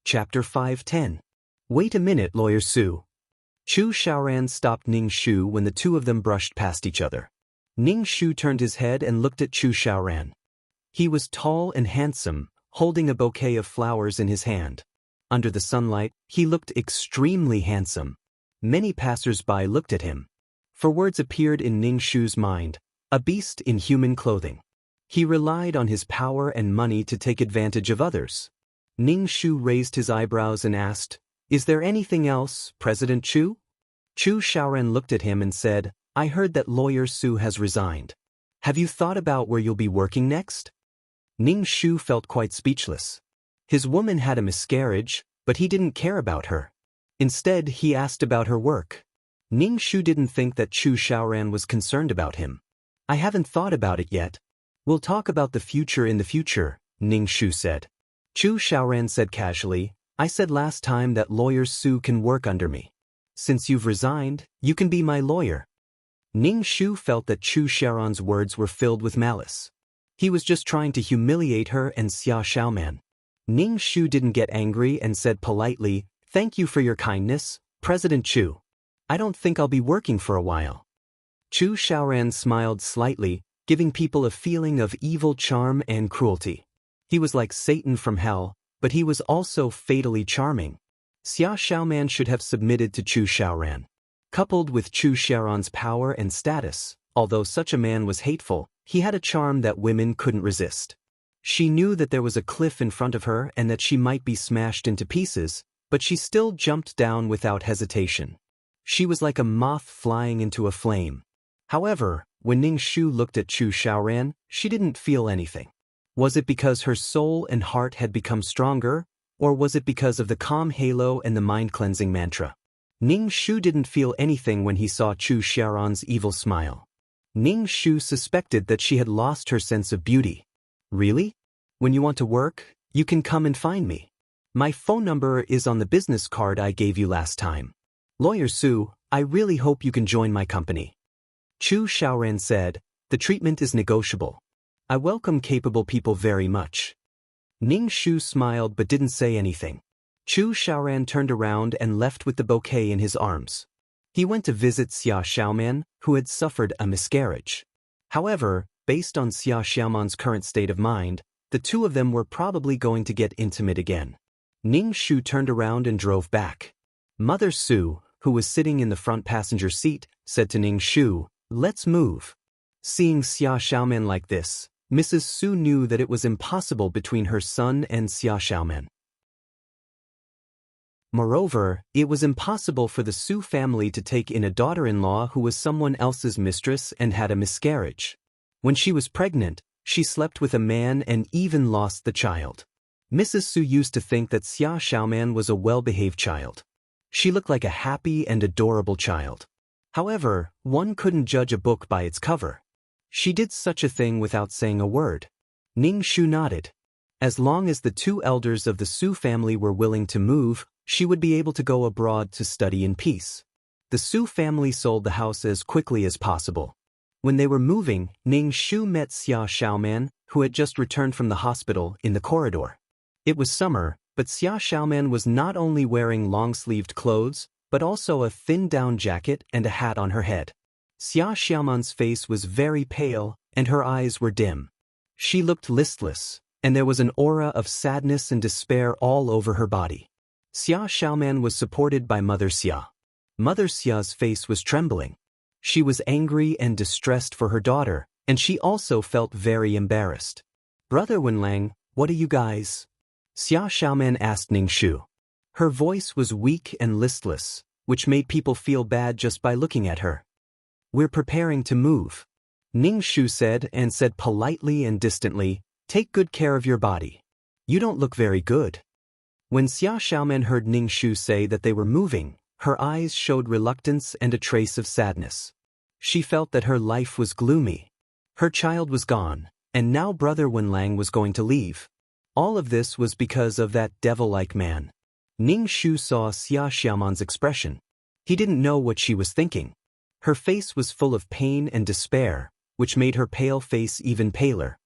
Chapter 510. Wait a minute, Lawyer Su. Chu Xiaoran stopped Ning Shu when the two of them brushed past each other. Ning Shu turned his head and looked at Chu Xiaoran. He was tall and handsome, holding a bouquet of flowers in his hand. Under the sunlight, he looked extremely handsome. Many passers-by looked at him. For words appeared in Ning Shu's mind, a beast in human clothing. He relied on his power and money to take advantage of others. Ning Shu raised his eyebrows and asked, is there anything else, President Chu? Chu Xiaoran looked at him and said, I heard that Lawyer Su has resigned. Have you thought about where you'll be working next? Ning Shu felt quite speechless. His woman had a miscarriage, but he didn't care about her. Instead, he asked about her work. Ning Shu didn't think that Chu Xiaoran was concerned about him. I haven't thought about it yet. We'll talk about the future in the future, Ning Shu said. Chu Xiaoran said casually, I said last time that Lawyer Su can work under me. Since you've resigned, you can be my lawyer. Ning Shu felt that Chu Xiaoran's words were filled with malice. He was just trying to humiliate her and Xia Xiaoman. Ning Shu didn't get angry and said politely, thank you for your kindness, President Chu. I don't think I'll be working for a while. Chu Xiaoran smiled slightly, giving people a feeling of evil charm and cruelty. He was like Satan from hell, but he was also fatally charming. Xia Xiaoman should have submitted to Chu Xiaoran. Coupled with Chu Xiaoran's power and status, although such a man was hateful, he had a charm that women couldn't resist. She knew that there was a cliff in front of her and that she might be smashed into pieces, but she still jumped down without hesitation. She was like a moth flying into a flame. However, when Ning Shu looked at Chu Xiaoran, she didn't feel anything. Was it because her soul and heart had become stronger, or was it because of the calm halo and the mind-cleansing mantra? Ning Shu didn't feel anything when he saw Chu Xiaoran's evil smile. Ning Shu suspected that she had lost her sense of beauty. Really? When you want to work, you can come and find me. My phone number is on the business card I gave you last time. Lawyer Su, I really hope you can join my company. Chu Xiaoran said, the treatment is negotiable. I welcome capable people very much. Ning Shu smiled but didn't say anything. Chu Xiaoran turned around and left with the bouquet in his arms. He went to visit Xia Xiaoman, who had suffered a miscarriage. However, based on Xia Xiaoman's current state of mind, the two of them were probably going to get intimate again. Ning Shu turned around and drove back. Mother Su, who was sitting in the front passenger seat, said to Ning Shu, let's move. Seeing Xia Xiaoman like this, Mrs. Su knew that it was impossible between her son and Xia Xiaoman. Moreover, it was impossible for the Su family to take in a daughter-in-law who was someone else's mistress and had a miscarriage. When she was pregnant, she slept with a man and even lost the child. Mrs. Su used to think that Xia Xiaoman was a well-behaved child. She looked like a happy and adorable child. However, one couldn't judge a book by its cover. She did such a thing without saying a word. Ning Shu nodded. As long as the two elders of the Su family were willing to move, she would be able to go abroad to study in peace. The Su family sold the house as quickly as possible. When they were moving, Ning Shu met Xia Xiaoman, who had just returned from the hospital, in the corridor. It was summer, but Xia Xiaoman was not only wearing long-sleeved clothes, but also a thin down jacket and a hat on her head. Xia Xiaoman's face was very pale, and her eyes were dim. She looked listless, and there was an aura of sadness and despair all over her body. Xia Xiaoman was supported by Mother Xia. Mother Xia's face was trembling. She was angry and distressed for her daughter, and she also felt very embarrassed. "Brother Wenlang, what are you guys?" Xia Xiaoman asked Ning Shu. Her voice was weak and listless, which made people feel bad just by looking at her. "We're preparing to move," Ning Shu said, and said politely and distantly, "Take good care of your body. You don't look very good." When Xia Xiaoman heard Ning Shu say that they were moving, her eyes showed reluctance and a trace of sadness. She felt that her life was gloomy. Her child was gone, and now Brother Wenlang was going to leave. All of this was because of that devil-like man. Ning Shu saw Xia Xiaoman's expression. He didn't know what she was thinking. Her face was full of pain and despair, which made her pale face even paler.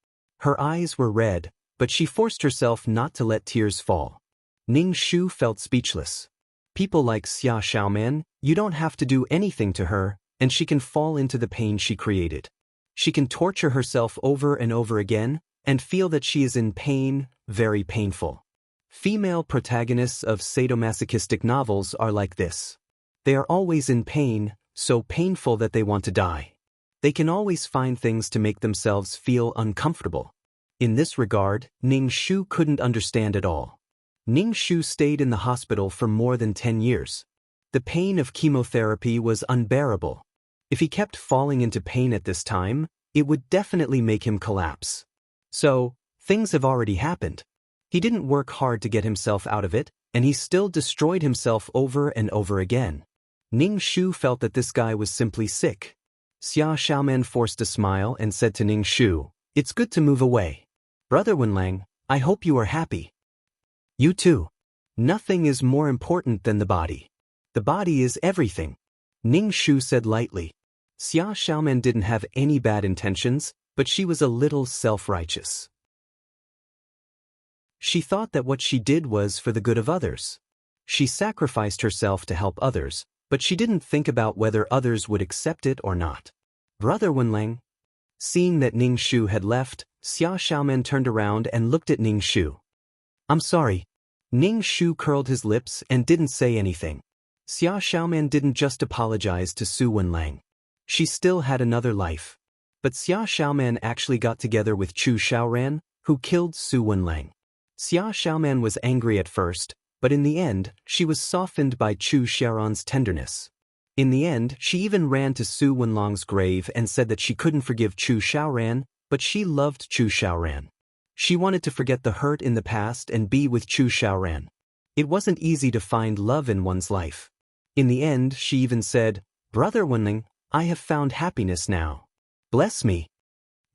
Her eyes were red, but she forced herself not to let tears fall. Ning Shu felt speechless. People like Xia Xiaoman, you don't have to do anything to her, and she can fall into the pain she created. She can torture herself over and over again, and feel that she is in pain, very painful. Female protagonists of sadomasochistic novels are like this. They are always in pain, so painful that they want to die. They can always find things to make themselves feel uncomfortable. In this regard, Ning Shu couldn't understand at all. Ning Shu stayed in the hospital for more than 10 years. The pain of chemotherapy was unbearable. If he kept falling into pain at this time, it would definitely make him collapse. So, things have already happened. He didn't work hard to get himself out of it, and he still destroyed himself over and over again. Ning Shu felt that this guy was simply sick. Xia Xiaoman forced a smile and said to Ning Shu, "It's good to move away. Brother Wenlang, I hope you are happy." "You too. Nothing is more important than the body. The body is everything," Ning Shu said lightly. Xia Xiaoman didn't have any bad intentions, but she was a little self-righteous. She thought that what she did was for the good of others. She sacrificed herself to help others, but she didn't think about whether others would accept it or not. "Brother Wenlang." Seeing that Ning Shu had left, Xia Xiaoman turned around and looked at Ning Shu. "I'm sorry." Ning Shu curled his lips and didn't say anything. Xia Xiaoman didn't just apologize to Su Wenlang. She still had another life. But Xia Xiaoman actually got together with Chu Xiaoran, who killed Su Wenlang. Xia Xiaoman was angry at first, but in the end, she was softened by Chu Xiaoran's tenderness. In the end, she even ran to Su Wenlang's grave and said that she couldn't forgive Chu Xiaoran, but she loved Chu Xiaoran. She wanted to forget the hurt in the past and be with Chu Xiaoran. It wasn't easy to find love in one's life. In the end, she even said, "Brother Wenling, I have found happiness now. Bless me."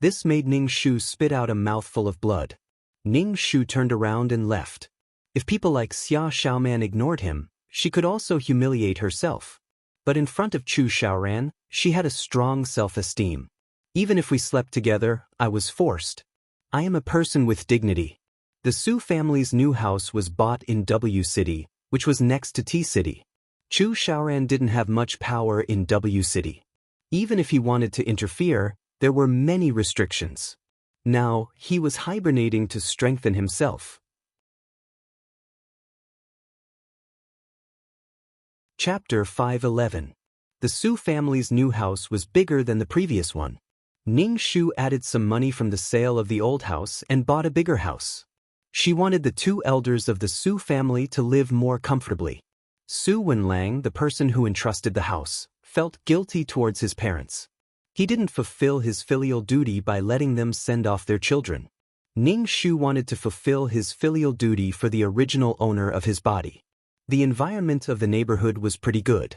This made Ning Shu spit out a mouthful of blood. Ning Shu turned around and left. If people like Xia Xiaoman ignored him, she could also humiliate herself. But in front of Chu Xiaoran, she had a strong self-esteem. "Even if we slept together, I was forced. I am a person with dignity." The Su family's new house was bought in W City, which was next to T City. Chu Xiaoran didn't have much power in W City. Even if he wanted to interfere, there were many restrictions. Now, he was hibernating to strengthen himself. Chapter 511. The Su family's new house was bigger than the previous one. Ning Shu added some money from the sale of the old house and bought a bigger house. She wanted the two elders of the Su family to live more comfortably. Su Wenlang, the person who entrusted the house, felt guilty towards his parents. He didn't fulfill his filial duty by letting them send off their children. Ning Shu wanted to fulfill his filial duty for the original owner of his body. The environment of the neighborhood was pretty good.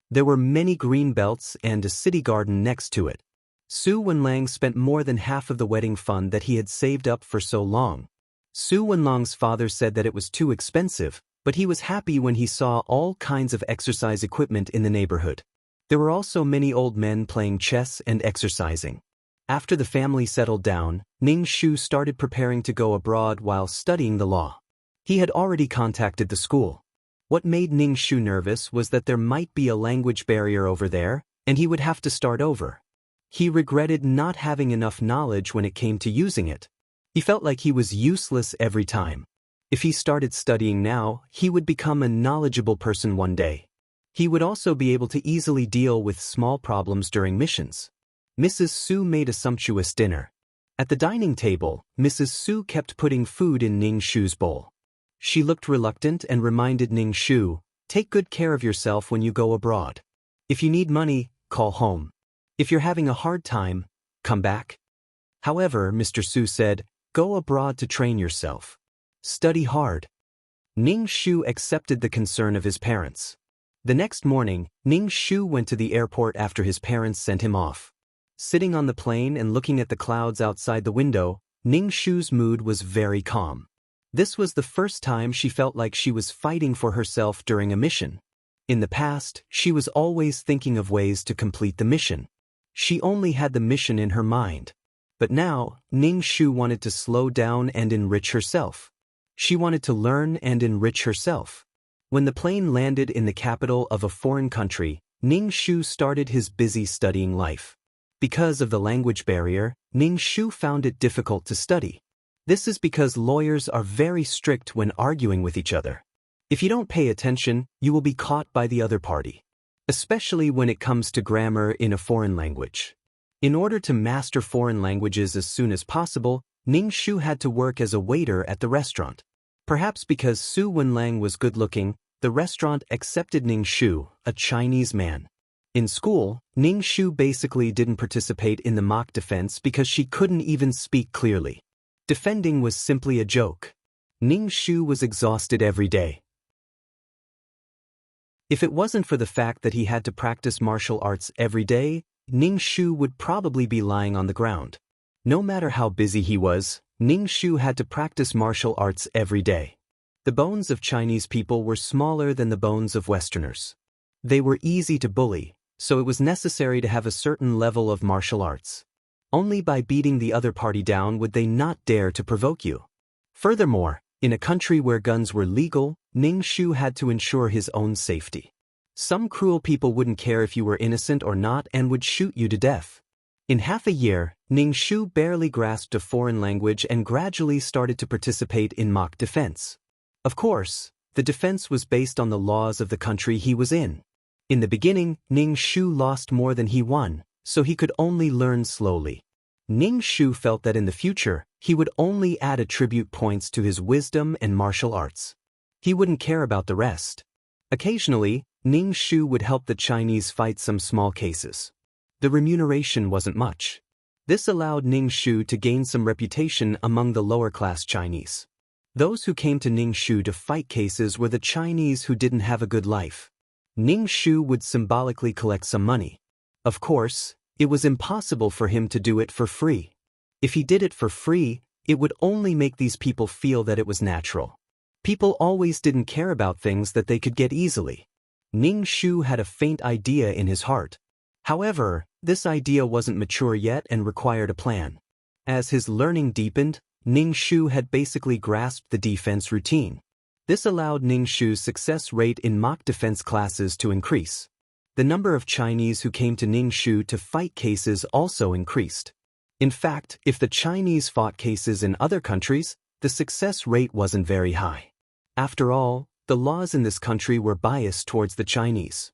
There were many green belts and a city garden next to it. Su Wenlang spent more than half of the wedding fund that he had saved up for so long. Su Wenlang's father said that it was too expensive, but he was happy when he saw all kinds of exercise equipment in the neighborhood. There were also many old men playing chess and exercising. After the family settled down, Ning Shu started preparing to go abroad while studying the law. He had already contacted the school. What made Ning Shu nervous was that there might be a language barrier over there, and he would have to start over. He regretted not having enough knowledge when it came to using it. He felt like he was useless every time. If he started studying now, he would become a knowledgeable person one day. He would also be able to easily deal with small problems during missions. Mrs. Su made a sumptuous dinner. At the dining table, Mrs. Su kept putting food in Ning Shu's bowl. She looked reluctant and reminded Ning Shu, "Take good care of yourself when you go abroad. If you need money, call home. If you're having a hard time, come back." However, Mr. Su said, "Go abroad to train yourself. Study hard." Ning Shu accepted the concern of his parents. The next morning, Ning Shu went to the airport after his parents sent him off. Sitting on the plane and looking at the clouds outside the window, Ning Shu's mood was very calm. This was the first time she felt like she was fighting for herself during a mission. In the past, she was always thinking of ways to complete the mission. She only had the mission in her mind. But now, Ning Shu wanted to slow down and enrich herself. She wanted to learn and enrich herself. When the plane landed in the capital of a foreign country, Ning Shu started his busy studying life. Because of the language barrier, Ning Shu found it difficult to study. This is because lawyers are very strict when arguing with each other. If you don't pay attention, you will be caught by the other party. Especially when it comes to grammar in a foreign language. In order to master foreign languages as soon as possible, Ning Shu had to work as a waiter at the restaurant. Perhaps because Su Wenlang was good-looking, the restaurant accepted Ning Shu, a Chinese man. In school, Ning Shu basically didn't participate in the mock defense because she couldn't even speak clearly. Defending was simply a joke. Ning Shu was exhausted every day. If it wasn't for the fact that he had to practice martial arts every day, Ning Shu would probably be lying on the ground. No matter how busy he was, Ning Shu had to practice martial arts every day. The bones of Chinese people were smaller than the bones of Westerners. They were easy to bully, so it was necessary to have a certain level of martial arts. Only by beating the other party down would they not dare to provoke you. Furthermore, in a country where guns were legal, Ning Shu had to ensure his own safety. Some cruel people wouldn't care if you were innocent or not and would shoot you to death. In half a year, Ning Shu barely grasped a foreign language and gradually started to participate in mock defense. Of course, the defense was based on the laws of the country he was in. In the beginning, Ning Shu lost more than he won, so he could only learn slowly. Ning Shu felt that in the future, he would only add attribute points to his wisdom and martial arts. He wouldn't care about the rest. Occasionally, Ning Shu would help the Chinese fight some small cases. The remuneration wasn't much. This allowed Ning Shu to gain some reputation among the lower-class Chinese. Those who came to Ning Shu to fight cases were the Chinese who didn't have a good life. Ning Shu would symbolically collect some money. Of course, it was impossible for him to do it for free. If he did it for free, it would only make these people feel that it was natural. People always didn't care about things that they could get easily. Ning Shu had a faint idea in his heart. However, this idea wasn't mature yet and required a plan. As his learning deepened, Ning Shu had basically grasped the defense routine. This allowed Ning Shu's success rate in mock defense classes to increase. The number of Chinese who came to Ning Shu to fight cases also increased. In fact, if the Chinese fought cases in other countries, the success rate wasn't very high. After all, the laws in this country were biased towards the Chinese.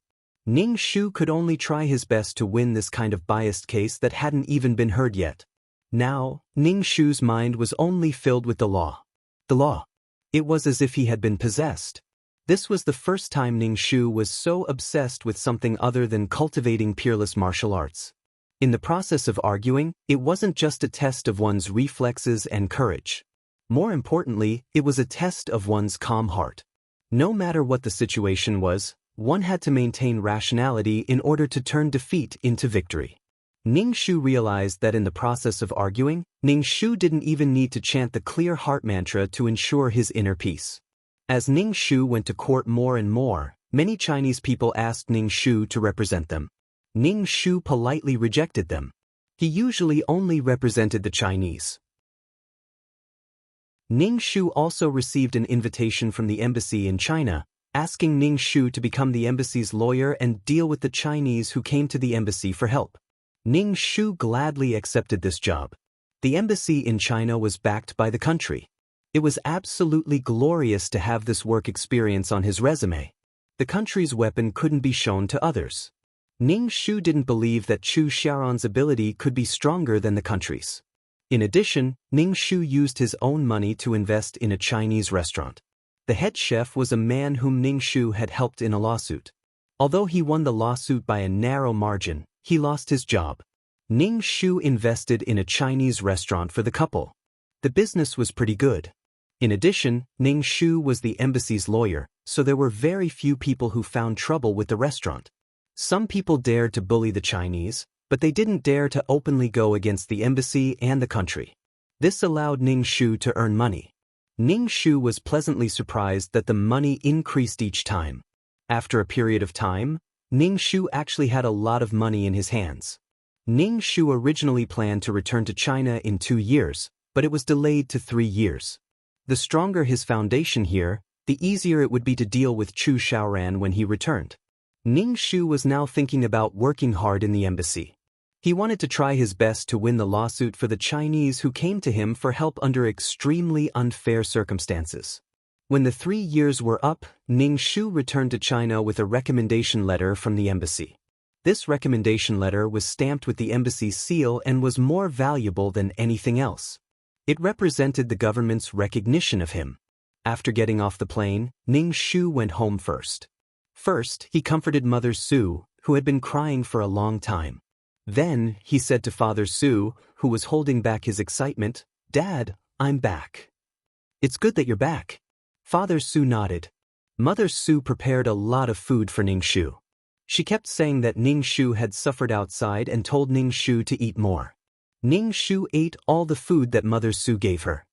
Ning Shu could only try his best to win this kind of biased case that hadn't even been heard yet. Now, Ning Shu's mind was only filled with the law. The law. It was as if he had been possessed. This was the first time Ning Shu was so obsessed with something other than cultivating peerless martial arts. In the process of arguing, it wasn't just a test of one's reflexes and courage. More importantly, it was a test of one's calm heart. No matter what the situation was, one had to maintain rationality in order to turn defeat into victory. Ning Shu realized that in the process of arguing, Ning Shu didn't even need to chant the clear heart mantra to ensure his inner peace. As Ning Shu went to court more and more, many Chinese people asked Ning Shu to represent them. Ning Shu politely rejected them. He usually only represented the Chinese. Ning Shu also received an invitation from the embassy in China, asking Ning Shu to become the embassy's lawyer and deal with the Chinese who came to the embassy for help. Ning Shu gladly accepted this job. The embassy in China was backed by the country. It was absolutely glorious to have this work experience on his resume. The country's weapon couldn't be shown to others. Ning Shu didn't believe that Chu Xiaoran's ability could be stronger than the country's. In addition, Ning Shu used his own money to invest in a Chinese restaurant. The head chef was a man whom Ning Shu had helped in a lawsuit. Although he won the lawsuit by a narrow margin, he lost his job. Ning Shu invested in a Chinese restaurant for the couple. The business was pretty good. In addition, Ning Shu was the embassy's lawyer, so there were very few people who found trouble with the restaurant. Some people dared to bully the Chinese, but they didn't dare to openly go against the embassy and the country. This allowed Ning Shu to earn money. Ning Shu was pleasantly surprised that the money increased each time. After a period of time, Ning Shu actually had a lot of money in his hands. Ning Shu originally planned to return to China in 2 years, but it was delayed to 3 years. The stronger his foundation here, the easier it would be to deal with Chu Xiaoran when he returned. Ning Shu was now thinking about working hard in the embassy. He wanted to try his best to win the lawsuit for the Chinese who came to him for help under extremely unfair circumstances. When the 3 years were up, Ning Shu returned to China with a recommendation letter from the embassy. This recommendation letter was stamped with the embassy's seal and was more valuable than anything else. It represented the government's recognition of him. After getting off the plane, Ning Shu went home first. First, he comforted Mother Su, who had been crying for a long time. Then, he said to Father Su, who was holding back his excitement, "Dad, I'm back." "It's good that you're back." Father Su nodded. Mother Su prepared a lot of food for Ning Shu. She kept saying that Ning Shu had suffered outside and told Ning Shu to eat more. Ning Shu ate all the food that Mother Su gave her.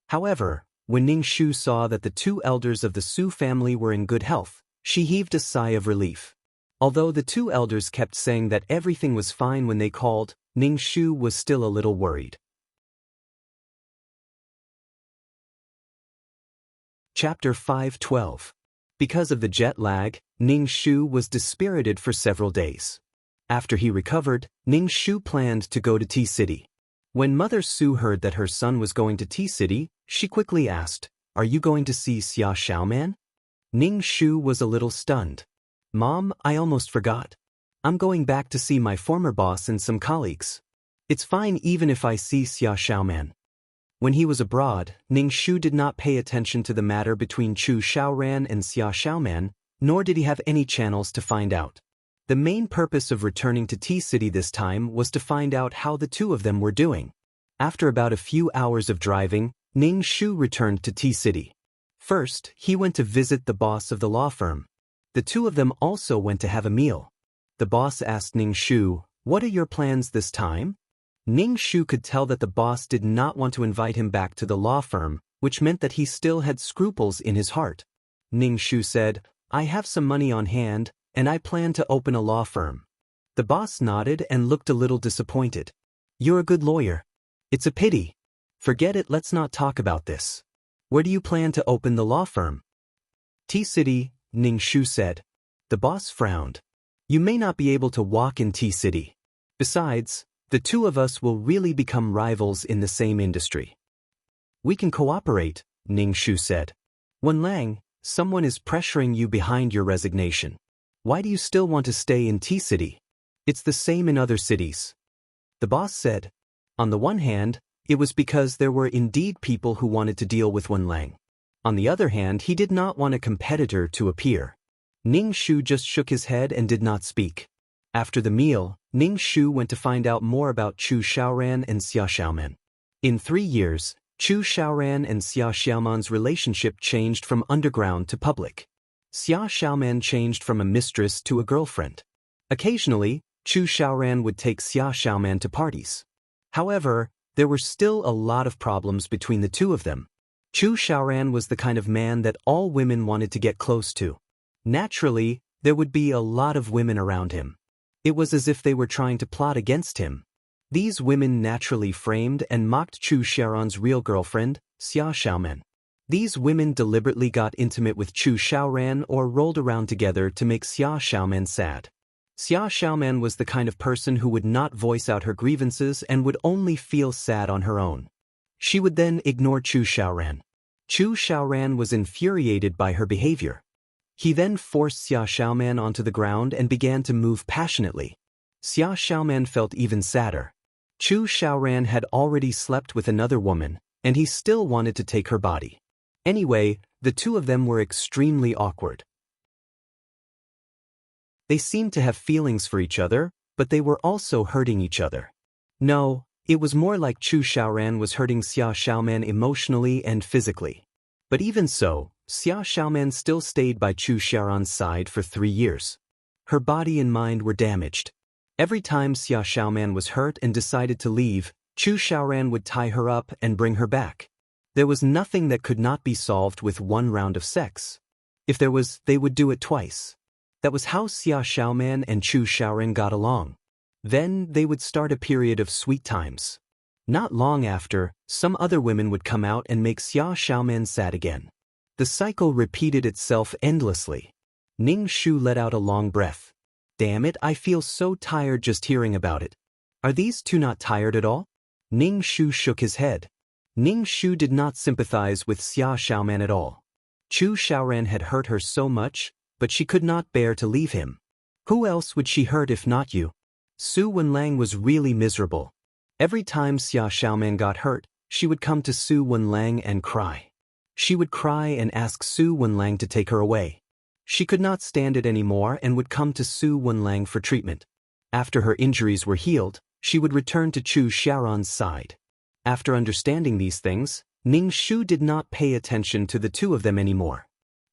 However, when Ning Shu saw that the 2 elders of the Su family were in good health, she heaved a sigh of relief. Although the 2 elders kept saying that everything was fine when they called, Ning Shu was still a little worried. Chapter 5:12. Because of the jet lag, Ning Shu was dispirited for several days. After he recovered, Ning Shu planned to go to T-City. When Mother Su heard that her son was going to T-City, she quickly asked, "Are you going to see Xia Xiaoman?" Ning Shu was a little stunned. "Mom, I almost forgot. I'm going back to see my former boss and some colleagues. It's fine even if I see Xia Xiaoman." When he was abroad, Ning Shu did not pay attention to the matter between Chu Xiaoran and Xia Xiaoman, nor did he have any channels to find out. The main purpose of returning to T-City this time was to find out how the 2 of them were doing. After about a few hours of driving, Ning Shu returned to T-City. First, he went to visit the boss of the law firm. The 2 of them also went to have a meal. The boss asked Ning Shu, "What are your plans this time?" Ning Shu could tell that the boss did not want to invite him back to the law firm, which meant that he still had scruples in his heart. Ning Shu said, "I have some money on hand, and I plan to open a law firm." The boss nodded and looked a little disappointed. "You're a good lawyer. It's a pity. Forget it, let's not talk about this. Where do you plan to open the law firm?" "T-City," Ning Shu said. The boss frowned. "You may not be able to walk in T-City. Besides, the 2 of us will really become rivals in the same industry." "We can cooperate," Ning Shu said. "Wen Lang, someone is pressuring you behind your resignation." Why do you still want to stay in T-City? It's the same in other cities. The boss said. On the one hand, it was because there were indeed people who wanted to deal with Wenlang. On the other hand, he did not want a competitor to appear. Ning Shu just shook his head and did not speak. After the meal, Ning Shu went to find out more about Chu Xiaoran and Xia Xiaoman. In 3 years, Chu Xiaoran and Xia Xiaoman's relationship changed from underground to public. Xia Xiaoman changed from a mistress to a girlfriend. Occasionally, Chu Xiaoran would take Xia Xiaoman to parties. However, there were still a lot of problems between the two of them. Chu Xiaoran was the kind of man that all women wanted to get close to. Naturally, there would be a lot of women around him. It was as if they were trying to plot against him. These women naturally framed and mocked Chu Xiaoran's real girlfriend, Xia Xiaoman. These women deliberately got intimate with Chu Xiaoran or rolled around together to make Xia Xiaoman sad. Xia Xiaoman was the kind of person who would not voice out her grievances and would only feel sad on her own. She would then ignore Chu Xiaoran. Chu Xiaoran was infuriated by her behavior. He then forced Xia Xiaoman onto the ground and began to move passionately. Xia Xiaoman felt even sadder. Chu Xiaoran had already slept with another woman, and he still wanted to take her body. Anyway, the two of them were extremely awkward. They seemed to have feelings for each other, but they were also hurting each other. No, it was more like Chu Xiaoran was hurting Xia Xiaoman emotionally and physically. But even so, Xia Xiaoman still stayed by Chu Xiaoran's side for 3 years. Her body and mind were damaged. Every time Xia Xiaoman was hurt and decided to leave, Chu Xiaoran would tie her up and bring her back. There was nothing that could not be solved with 1 round of sex. If there was, they would do it twice. That was how Xia Xiaoman and Chu Xiaoran got along. Then they would start a period of sweet times. Not long after, some other women would come out and make Xia Xiaoman sad again. The cycle repeated itself endlessly. Ning Shu let out a long breath. Damn it, I feel so tired just hearing about it. Are these two not tired at all? Ning Shu shook his head. Ning Shu did not sympathize with Xia Xiaoman at all. Chu Xiaoran had hurt her so much, but she could not bear to leave him. Who else would she hurt if not you? Su Wenlang was really miserable. Every time Xia Xiaoman got hurt, she would come to Su Wenlang and cry. She would cry and ask Su Wenlang to take her away. She could not stand it anymore and would come to Su Wenlang for treatment. After her injuries were healed, she would return to Chu Xiaoran's side. After understanding these things, Ning Shu did not pay attention to the two of them anymore.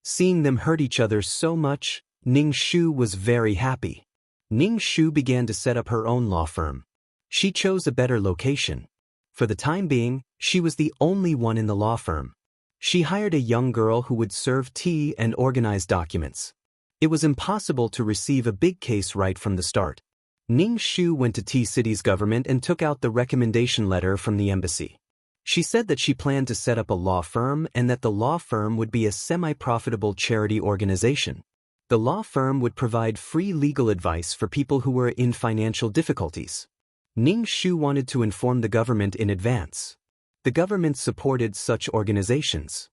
Seeing them hurt each other so much, Ning Shu was very happy. Ning Shu began to set up her own law firm. She chose a better location. For the time being, she was the only one in the law firm. She hired a young girl who would serve tea and organize documents. It was impossible to receive a big case right from the start. Ning Shu went to T-City's government and took out the recommendation letter from the embassy. She said that she planned to set up a law firm and that the law firm would be a semi-profitable charity organization. The law firm would provide free legal advice for people who were in financial difficulties. Ning Shu wanted to inform the government in advance. The government supported such organizations.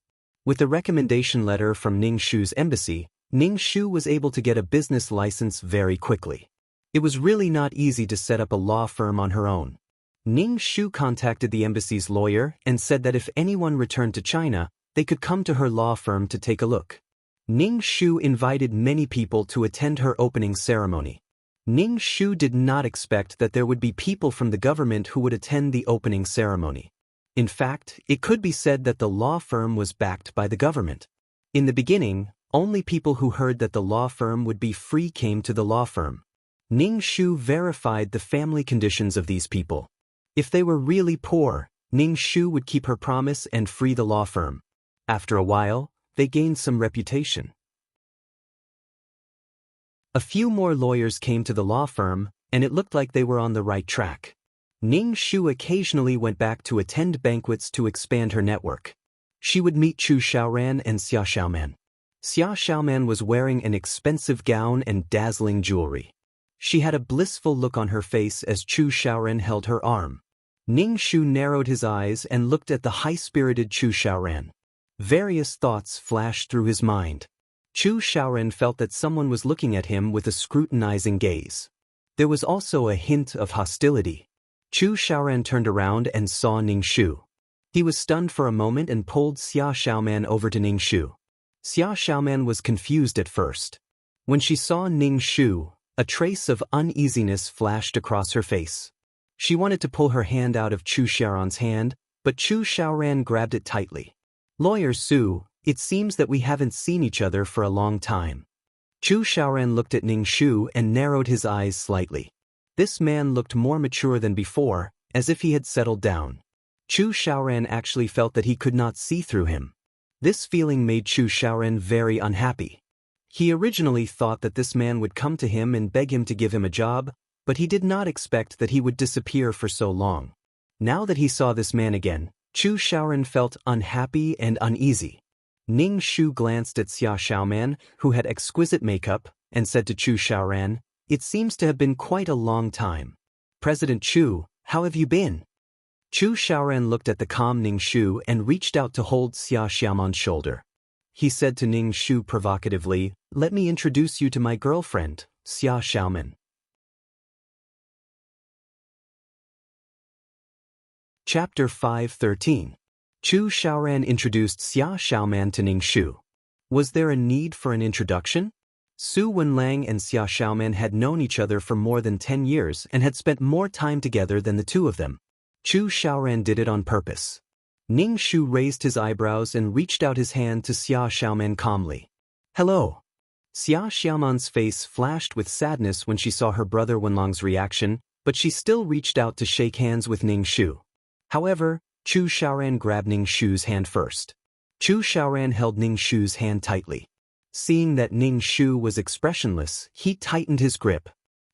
With the recommendation letter from Ning Shu's embassy, Ning Shu was able to get a business license very quickly. It was really not easy to set up a law firm on her own. Ning Shu contacted the embassy's lawyer and said that if anyone returned to China, they could come to her law firm to take a look. Ning Shu invited many people to attend her opening ceremony. Ning Shu did not expect that there would be people from the government who would attend the opening ceremony. In fact, it could be said that the law firm was backed by the government. In the beginning, only people who heard that the law firm would be free came to the law firm. Ning Shu verified the family conditions of these people. If they were really poor, Ning Shu would keep her promise and free the law firm. After a while, they gained some reputation. A few more lawyers came to the law firm, and it looked like they were on the right track. Ning Shu occasionally went back to attend banquets to expand her network. She would meet Chu Xiaoran and Xia Xiaoman. Xia Xiaoman was wearing an expensive gown and dazzling jewelry. She had a blissful look on her face as Chu Xiaoran held her arm. Ning Shu narrowed his eyes and looked at the high-spirited Chu Xiaoran. Various thoughts flashed through his mind. Chu Xiaoran felt that someone was looking at him with a scrutinizing gaze. There was also a hint of hostility. Chu Xiaoran turned around and saw Ning Shu. He was stunned for a moment and pulled Xia Xiaoman over to Ning Shu. Xia Xiaoman was confused at first. When she saw Ning Shu, a trace of uneasiness flashed across her face. She wanted to pull her hand out of Chu Xiaoran's hand, but Chu Xiaoran grabbed it tightly. "Lawyer Su, it seems that we haven't seen each other for a long time." Chu Xiaoran looked at Ning Shu and narrowed his eyes slightly. This man looked more mature than before, as if he had settled down. Chu Xiaoran actually felt that he could not see through him. This feeling made Chu Xiaoran very unhappy. He originally thought that this man would come to him and beg him to give him a job, but he did not expect that he would disappear for so long. Now that he saw this man again, Chu Xiaoran felt unhappy and uneasy. Ning Shu glanced at Xia Xiaoman, who had exquisite makeup, and said to Chu Xiaoran, "It seems to have been quite a long time. President Chu, how have you been?" Chu Xiaoran looked at the calm Ning Shu and reached out to hold Xia Xiaoman's shoulder. He said to Ning Shu provocatively, "Let me introduce you to my girlfriend, Xia Xiaoman." Chapter 5:13. Chu Xiaoran introduced Xia Xiaoman to Ning Shu. Was there a need for an introduction? Su Wenlang and Xia Xiaoman had known each other for more than 10 years and had spent more time together than the two of them. Chu Xiaoran did it on purpose. Ning Shu raised his eyebrows and reached out his hand to Xia Xiaoman calmly. "Hello." Xia Xiaoman's face flashed with sadness when she saw her brother Wenlang's reaction, but she still reached out to shake hands with Ning Shu. However, Chu Xiaoran grabbed Ning Shu's hand first. Chu Xiaoran held Ning Shu's hand tightly. Seeing that Ning Shu was expressionless, he tightened his grip.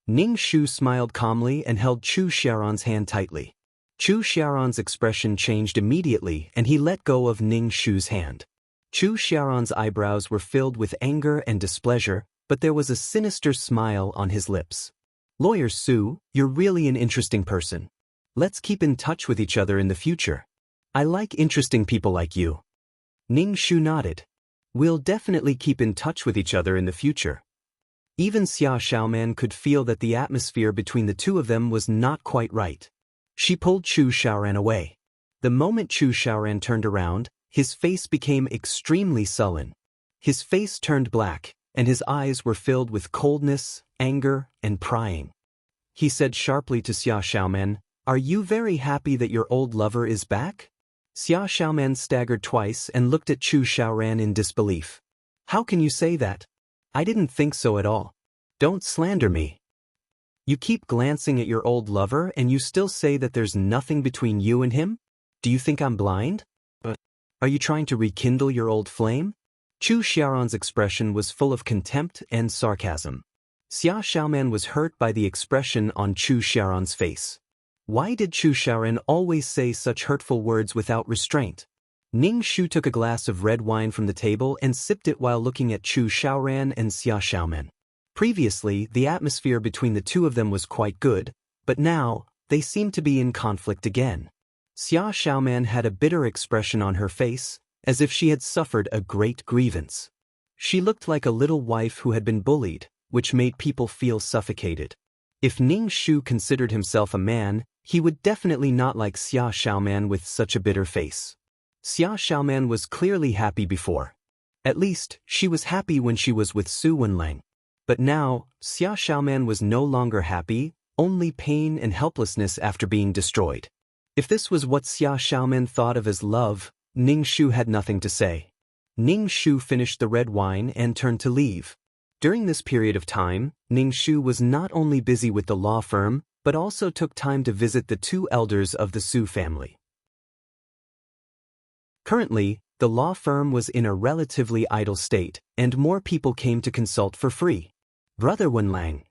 Ning Shu smiled calmly and held Chu Xiaoran's hand tightly. Chu Xiaoran's expression changed immediately and he let go of Ning Shu's hand. Chu Xiaoran's eyebrows were filled with anger and displeasure, but there was a sinister smile on his lips. "Lawyer Su, you're really an interesting person. Let's keep in touch with each other in the future. I like interesting people like you." Ning Shu nodded. "We'll definitely keep in touch with each other in the future." Even Xia Xiaoman could feel that the atmosphere between the two of them was not quite right. She pulled Chu Xiaoran away. The moment Chu Xiaoran turned around, his face became extremely sullen. His face turned black, and his eyes were filled with coldness, anger, and prying. He said sharply to Xia Xiaoman, "Are you very happy that your old lover is back?" Xia Xiaoman staggered twice and looked at Chu Xiaoran in disbelief. "How can you say that? I didn't think so at all. Don't slander me. You keep glancing at your old lover and you still say that there's nothing between you and him? Do you think I'm blind? Are you trying to rekindle your old flame?" Chu Xiaoran's expression was full of contempt and sarcasm. Xia Xiaoman was hurt by the expression on Chu Xiaoran's face. Why did Chu Xiaoran always say such hurtful words without restraint? Ning Shu took a glass of red wine from the table and sipped it while looking at Chu Xiaoran and Xia Xiaoman. Previously, the atmosphere between the two of them was quite good, but now, they seemed to be in conflict again. Xia Xiaoman had a bitter expression on her face, as if she had suffered a great grievance. She looked like a little wife who had been bullied, which made people feel suffocated. If Ning Shu considered himself a man, he would definitely not like Xia Xiaoman with such a bitter face. Xia Xiaoman was clearly happy before. At least, she was happy when she was with Su Wenlang. But now, Xia Xiaoman was no longer happy, only pain and helplessness after being destroyed. If this was what Xia Xiaoman thought of as love, Ning Shu had nothing to say. Ning Shu finished the red wine and turned to leave. During this period of time, Ning Shu was not only busy with the law firm, but also took time to visit the two elders of the Su family. Currently, the law firm was in a relatively idle state, and more people came to consult for free. Brother Wenlang.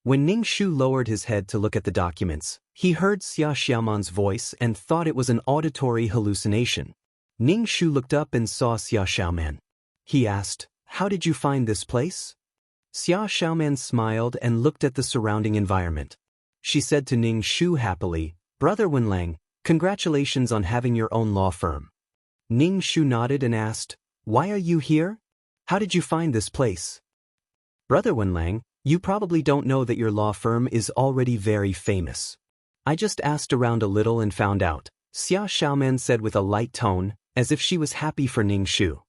When Ning Shu lowered his head to look at the documents, he heard Xia Xiaoman's voice and thought it was an auditory hallucination. Ning Shu looked up and saw Xia Xiaoman. He asked, "How did you find this place?" Xia Xiaoman smiled and looked at the surrounding environment. She said to Ning Shu happily, "Brother Wenlang, congratulations on having your own law firm." Ning Shu nodded and asked, "Why are you here?" How did you find this place? Brother Wenlang, you probably don't know that your law firm is already very famous. I just asked around a little and found out, Xia Xiaoman said with a light tone, as if she was happy for Ning Shu.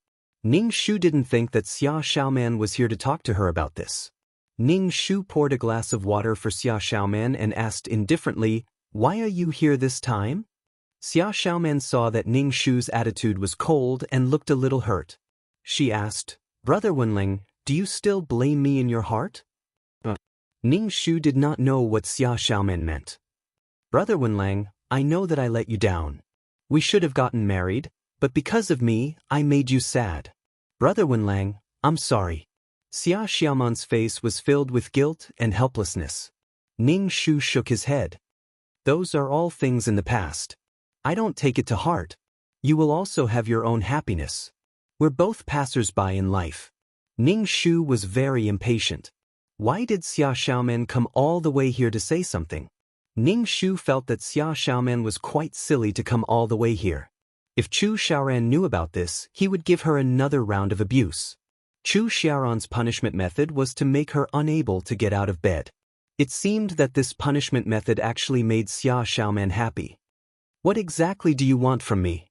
Ning Shu didn't think that Xia Xiaoman was here to talk to her about this. Ning Shu poured a glass of water for Xia Xiaoman and asked indifferently, "Why are you here this time?" Xia Xiaoman saw that Ning Shu's attitude was cold and looked a little hurt. She asked, "Brother Wenling, do you still blame me in your heart?" Ning Shu did not know what Xia Xiaoman meant. "Brother Wenlang, I know that I let you down. We should have gotten married, but because of me, I made you sad. Brother Wenlang, I'm sorry." Xia Xiaoman's face was filled with guilt and helplessness. Ning Shu shook his head. "Those are all things in the past. I don't take it to heart. You will also have your own happiness. We're both passers-by in life." Ning Shu was very impatient. Why did Xia Xiaoman come all the way here to say something? Ning Shu felt that Xia Xiaoman was quite silly to come all the way here. If Chu Xiaoran knew about this, he would give her another round of abuse. Chu Xiaoran's punishment method was to make her unable to get out of bed. It seemed that this punishment method actually made Xia Xiaoman happy. "What exactly do you want from me?"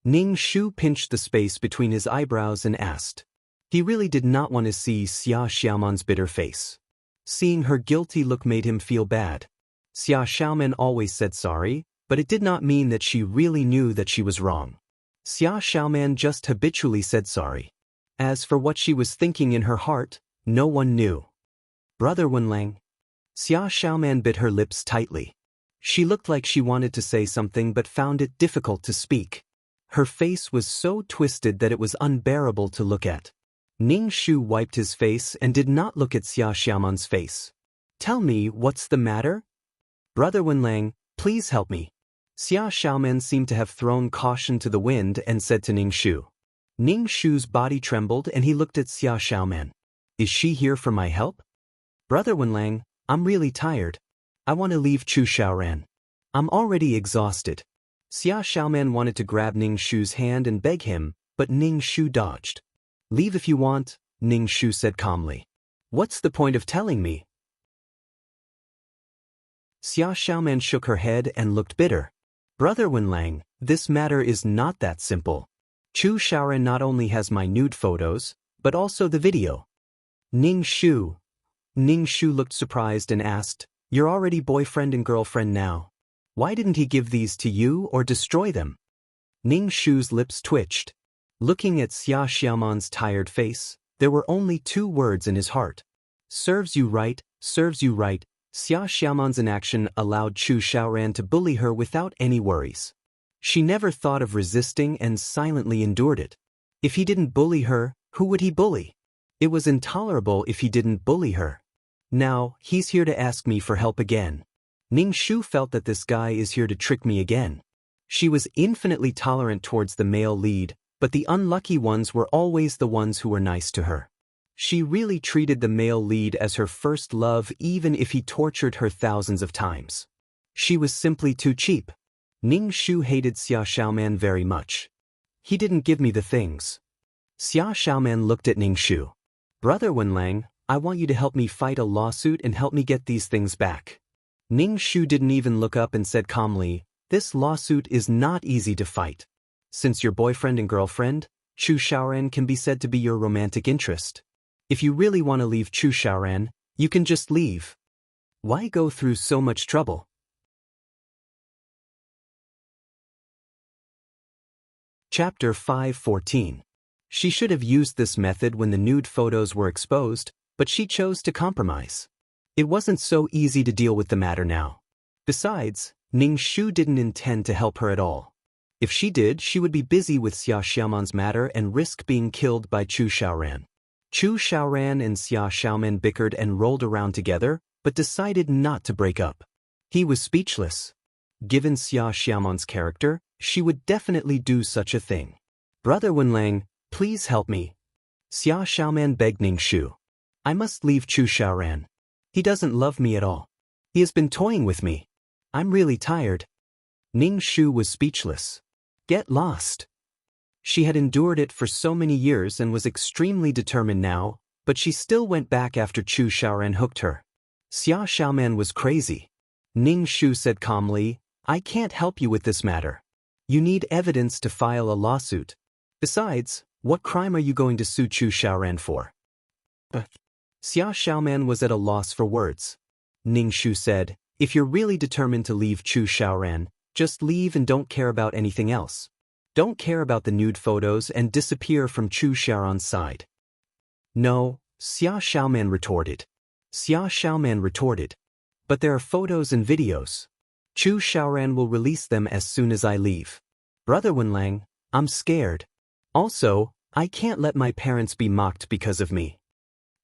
Ning Shu pinched the space between his eyebrows and asked. He really did not want to see Xia Xiaoman's bitter face. Seeing her guilty look made him feel bad. Xia Xiaoman always said sorry, but it did not mean that she really knew that she was wrong. Xia Xiaoman just habitually said sorry. As for what she was thinking in her heart, no one knew. "Brother Wenlang." Xia Xiaoman bit her lips tightly. She looked like she wanted to say something but found it difficult to speak. Her face was so twisted that it was unbearable to look at. Ning Shu wiped his face and did not look at Xia Xiaoman's face. "Tell me, what's the matter?" "Brother Wenlang, please help me." Xia Xiaoman seemed to have thrown caution to the wind and said to Ning Shu. Ning Shu's body trembled and he looked at Xia Xiaoman. "Is she here for my help?" "Brother Wenlang, I'm really tired. I want to leave Chu Xiaoran. I'm already exhausted." Xia Xiaoman wanted to grab Ning Shu's hand and beg him, but Ning Shu dodged. "Leave if you want," Ning Shu said calmly. "What's the point of telling me?" Xia Xiaoman shook her head and looked bitter. "Brother Wenlang, this matter is not that simple. Chu Xiaoran not only has my nude photos, but also the video." Ning Shu looked surprised and asked, "You're already boyfriend and girlfriend now. Why didn't he give these to you or destroy them?" Ning Shu's lips twitched. Looking at Xia Xiaoman's tired face, there were only two words in his heart. "Serves you right, serves you right." Xia Xiaoman's inaction allowed Chu Xiaoran to bully her without any worries. She never thought of resisting and silently endured it. If he didn't bully her, who would he bully? It was intolerable if he didn't bully her. Now, he's here to ask me for help again. Ning Shu felt that this guy is here to trick me again. She was infinitely tolerant towards the male lead, but the unlucky ones were always the ones who were nice to her. She really treated the male lead as her first love even if he tortured her thousands of times. She was simply too cheap. Ning Shu hated Xia Xiaoman very much. "He didn't give me the things." Xia Xiaoman looked at Ning Shu. "Brother Wenlang, I want you to help me fight a lawsuit and help me get these things back." Ning Shu didn't even look up and said calmly, "This lawsuit is not easy to fight. Since you're boyfriend and girlfriend, Chu Xiaoran can be said to be your romantic interest. If you really want to leave Chu Xiaoran, you can just leave. Why go through so much trouble?" Chapter 5:14. She should have used this method when the nude photos were exposed, but she chose to compromise. It wasn't so easy to deal with the matter now. Besides, Ning Shu didn't intend to help her at all. If she did, she would be busy with Xia Xiaoman's matter and risk being killed by Chu Xiaoran. Chu Xiaoran and Xia Xiaoman bickered and rolled around together, but decided not to break up. He was speechless. Given Xia Xiaoman's character, she would definitely do such a thing. "Brother Wenlang, please help me." Xia Xiaoman begged Ning Shu. "I must leave Chu Xiaoran. He doesn't love me at all. He has been toying with me. I'm really tired." Ning Shu was speechless. "Get lost." She had endured it for so many years and was extremely determined now, but she still went back after Chu Xiaoran hooked her. Xia Xiaoman was crazy. Ning Shu said calmly, I can't help you with this matter. You need evidence to file a lawsuit. Besides, what crime are you going to sue Chu Xiaoran for? Xia Xiaoman was at a loss for words. Ning Shu said, if you're really determined to leave Chu Xiaoran, just leave and don't care about anything else. Don't care about the nude photos and disappear from Chu Xiaoran's side. No, Xia Xiaoman retorted. But there are photos and videos. Chu Xiaoran will release them as soon as I leave. Brother Wenlang, I'm scared. Also, I can't let my parents be mocked because of me.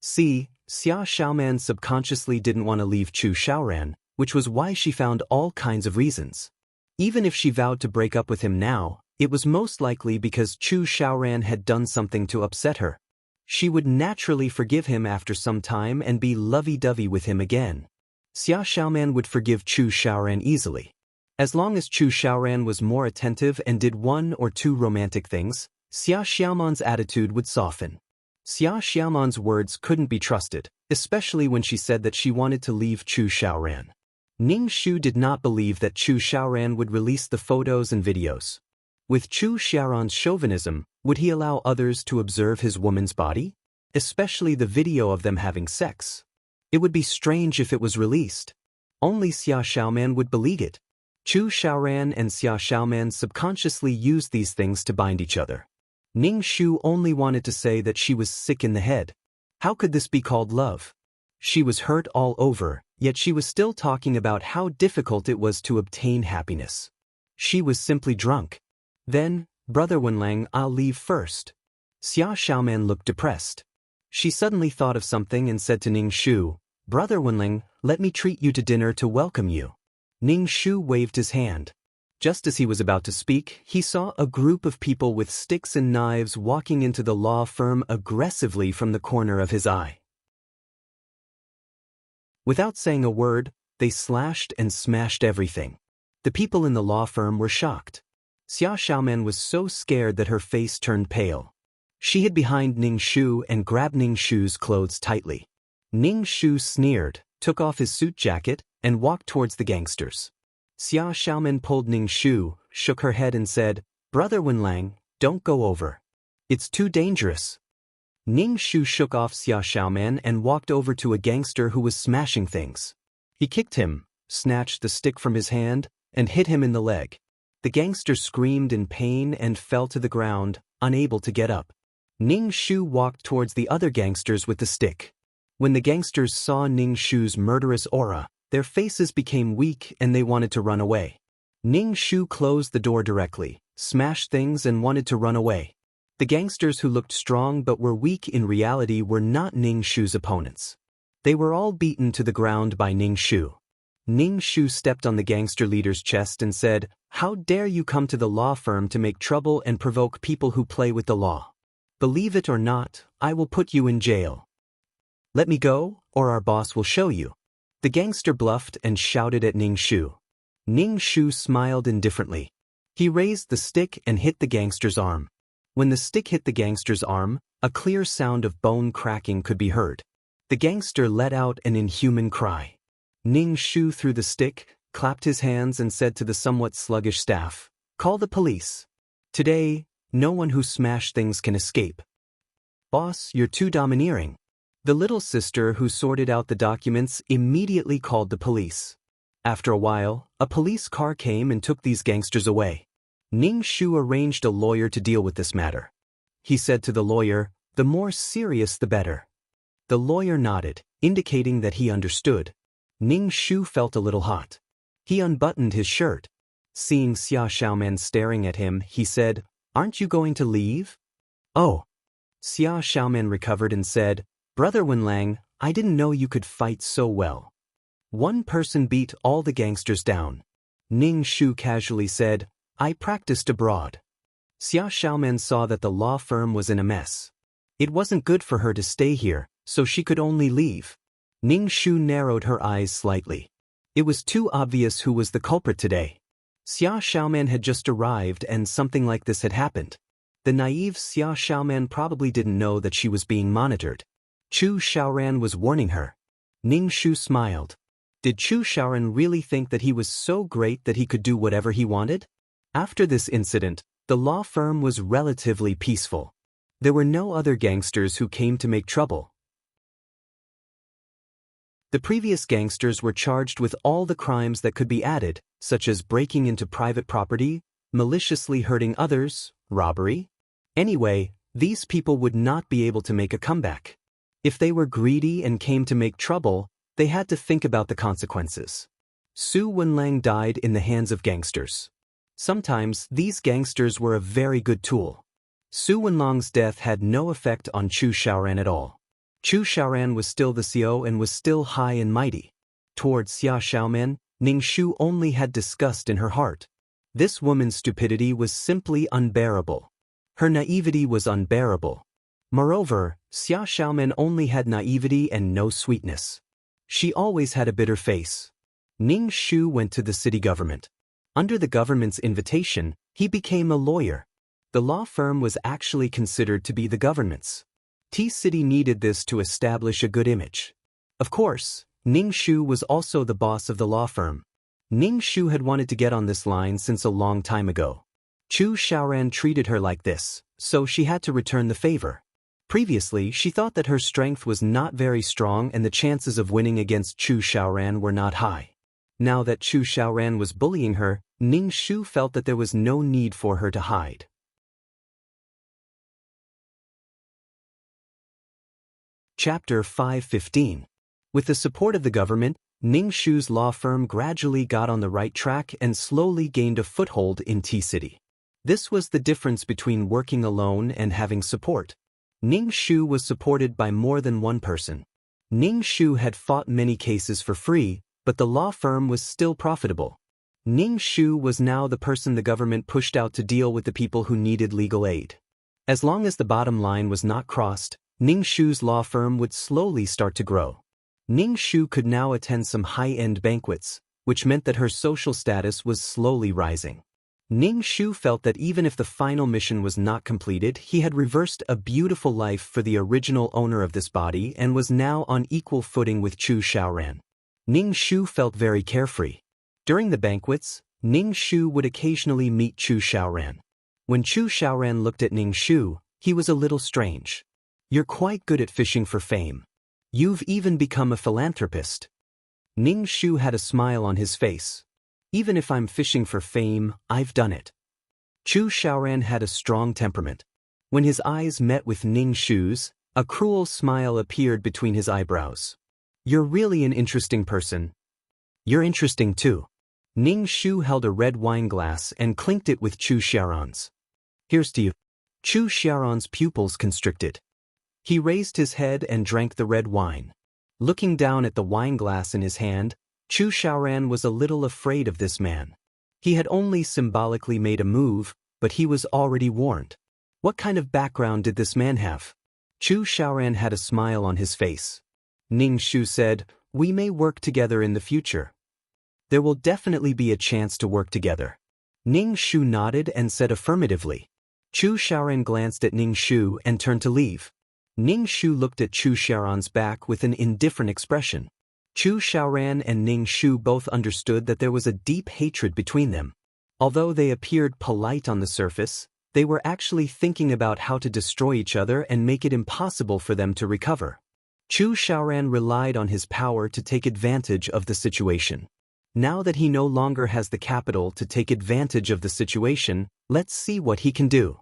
See, Xia Xiaoman subconsciously didn't want to leave Chu Xiaoran, which was why she found all kinds of reasons. Even if she vowed to break up with him now, it was most likely because Chu Xiaoran had done something to upset her. She would naturally forgive him after some time and be lovey-dovey with him again. Xia Xiaoman would forgive Chu Xiaoran easily. As long as Chu Xiaoran was more attentive and did 1 or 2 romantic things, Xia Xiaoman's attitude would soften. Xia Xiaoman's words couldn't be trusted, especially when she said that she wanted to leave Chu Xiaoran. Ning Shu did not believe that Chu Xiaoran would release the photos and videos. With Chu Xiaoran's chauvinism, would he allow others to observe his woman's body? Especially the video of them having sex. It would be strange if it was released. Only Xia Xiaoman would believe it. Chu Xiaoran and Xia Xiaoman subconsciously used these things to bind each other. Ning Shu only wanted to say that she was sick in the head. How could this be called love? She was hurt all over, yet she was still talking about how difficult it was to obtain happiness. She was simply drunk. Then, Brother Wenlang, I'll leave first. Xia Xiaoman looked depressed. She suddenly thought of something and said to Ning Shu, Brother Wenlang, let me treat you to dinner to welcome you. Ning Shu waved his hand. Just as he was about to speak, he saw a group of people with sticks and knives walking into the law firm aggressively from the corner of his eye. Without saying a word, they slashed and smashed everything. The people in the law firm were shocked. Xia Xiaoman was so scared that her face turned pale. She hid behind Ning Shu and grabbed Ning Shu's clothes tightly. Ning Shu sneered, took off his suit jacket, and walked towards the gangsters. Xia Xiaoman pulled Ning Shu, shook her head and said, Brother Wenlang, don't go over. It's too dangerous. Ning Shu shook off Xia Xiaoman and walked over to a gangster who was smashing things. He kicked him, snatched the stick from his hand, and hit him in the leg. The gangster screamed in pain and fell to the ground, unable to get up. Ning Shu walked towards the other gangsters with the stick. When the gangsters saw Ning Shu's murderous aura, their faces became weak and they wanted to run away. Ning Shu closed the door directly, smashed things and wanted to run away. The gangsters who looked strong but were weak in reality were not Ning Shu's opponents. They were all beaten to the ground by Ning Shu. Ning Shu stepped on the gangster leader's chest and said, How dare you come to the law firm to make trouble and provoke people who play with the law? Believe it or not, I will put you in jail. Let me go, or our boss will show you. The gangster bluffed and shouted at Ning Shu. Ning Shu smiled indifferently. He raised the stick and hit the gangster's arm. When the stick hit the gangster's arm, a clear sound of bone cracking could be heard. The gangster let out an inhuman cry. Ning Shu threw the stick, clapped his hands and said to the somewhat sluggish staff, Call the police. Today, no one who smashed things can escape. Boss, you're too domineering. The little sister who sorted out the documents immediately called the police. After a while, a police car came and took these gangsters away. Ning Shu arranged a lawyer to deal with this matter. He said to the lawyer, The more serious the better. The lawyer nodded, indicating that he understood. Ning Shu felt a little hot. He unbuttoned his shirt. Seeing Xia Xiaoman staring at him, he said, Aren't you going to leave? Oh. Xia Xiaoman recovered and said, Brother Wenlang, I didn't know you could fight so well. One person beat all the gangsters down. Ning Shu casually said, I practiced abroad. Xia Xiaoman saw that the law firm was in a mess. It wasn't good for her to stay here, so she could only leave. Ning Shu narrowed her eyes slightly. It was too obvious who was the culprit today. Xia Xiaoman had just arrived and something like this had happened. The naive Xia Xiaoman probably didn't know that she was being monitored. Chu Xiaoran was warning her. Ning Shu smiled. Did Chu Xiaoran really think that he was so great that he could do whatever he wanted? After this incident, the law firm was relatively peaceful. There were no other gangsters who came to make trouble. The previous gangsters were charged with all the crimes that could be added, such as breaking into private property, maliciously hurting others, robbery. Anyway, these people would not be able to make a comeback. If they were greedy and came to make trouble, they had to think about the consequences. Su Wenlang died in the hands of gangsters. Sometimes, these gangsters were a very good tool. Su Wenlang's death had no effect on Chu Xiaoran at all. Chu Xiaoran was still the CEO and was still high and mighty. Towards Xia Xiaoman, Ning Shu only had disgust in her heart. This woman's stupidity was simply unbearable. Her naivety was unbearable. Moreover, Xia Xiaoman only had naivety and no sweetness. She always had a bitter face. Ning Shu went to the city government. Under the government's invitation, he became a lawyer. The law firm was actually considered to be the government's. T-City needed this to establish a good image. Of course, Ning Shu was also the boss of the law firm. Ning Shu had wanted to get on this line since a long time ago. Chu Xiaoran treated her like this, so she had to return the favor. Previously, she thought that her strength was not very strong and the chances of winning against Chu Xiaoran were not high. Now that Chu Xiaoran was bullying her, Ning Shu felt that there was no need for her to hide. Chapter 5:15. With the support of the government, Ning Shu's law firm gradually got on the right track and slowly gained a foothold in T-City. This was the difference between working alone and having support. Ning Shu was supported by more than one person. Ning Shu had fought many cases for free, but the law firm was still profitable. Ning Shu was now the person the government pushed out to deal with the people who needed legal aid. As long as the bottom line was not crossed, Ning Shu's law firm would slowly start to grow. Ning Shu could now attend some high-end banquets, which meant that her social status was slowly rising. Ning Shu felt that even if the final mission was not completed, he had reversed a beautiful life for the original owner of this body and was now on equal footing with Chu Xiaoran. Ning Shu felt very carefree. During the banquets, Ning Shu would occasionally meet Chu Xiaoran. When Chu Xiaoran looked at Ning Shu, he was a little strange. "You're quite good at fishing for fame. You've even become a philanthropist." Ning Shu had a smile on his face. "Even if I'm fishing for fame, I've done it." Chu Xiaoran had a strong temperament. When his eyes met with Ning Shu's, a cruel smile appeared between his eyebrows. "You're really an interesting person." "You're interesting too." Ning Shu held a red wine glass and clinked it with Chu Xiaoran's. "Here's to you." Chu Xiaoran's pupils constricted. He raised his head and drank the red wine. Looking down at the wine glass in his hand, Chu Xiaoran was a little afraid of this man. He had only symbolically made a move, but he was already warned. What kind of background did this man have? Chu Xiaoran had a smile on his face. Ning Shu said, "We may work together in the future." "There will definitely be a chance to work together." Ning Shu nodded and said affirmatively. Chu Xiaoran glanced at Ning Shu and turned to leave. Ning Shu looked at Chu Xiaoran's back with an indifferent expression. Chu Xiaoran and Ning Shu both understood that there was a deep hatred between them. Although they appeared polite on the surface, they were actually thinking about how to destroy each other and make it impossible for them to recover. Chu Xiaoran relied on his power to take advantage of the situation. Now that he no longer has the capital to take advantage of the situation, let's see what he can do.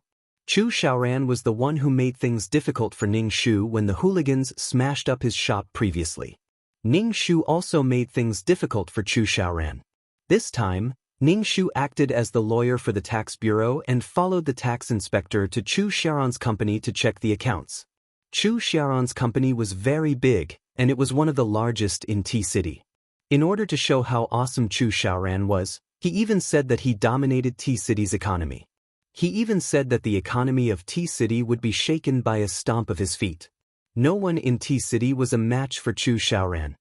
Chu Xiaoran was the one who made things difficult for Ning Shu when the hooligans smashed up his shop previously. Ning Shu also made things difficult for Chu Xiaoran. This time, Ning Shu acted as the lawyer for the tax bureau and followed the tax inspector to Chu Xiaoran's company to check the accounts. Chu Xiaoran's company was very big, and it was one of the largest in T-City. In order to show how awesome Chu Xiaoran was, he even said that he dominated T-City's economy. He even said that the economy of T-City would be shaken by a stomp of his feet. No one in T-City was a match for Chu Xiaoran.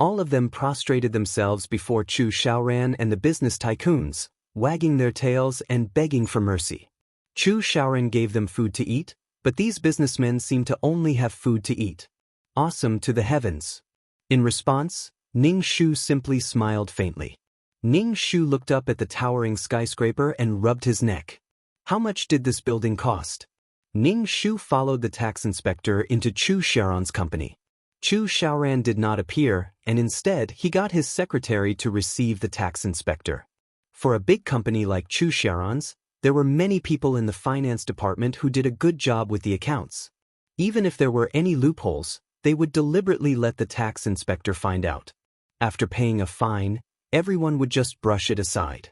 All of them prostrated themselves before Chu Xiaoran and the business tycoons, wagging their tails and begging for mercy. Chu Xiaoran gave them food to eat, but these businessmen seemed to only have food to eat. Awesome to the heavens. In response, Ning Shu simply smiled faintly. Ning Shu looked up at the towering skyscraper and rubbed his neck. How much did this building cost? Ning Shu followed the tax inspector into Chu Xiaoran's company. Chu Xiaoran did not appear, and instead he got his secretary to receive the tax inspector. For a big company like Chu Xiaoran's, there were many people in the finance department who did a good job with the accounts. Even if there were any loopholes, they would deliberately let the tax inspector find out. After paying a fine, everyone would just brush it aside.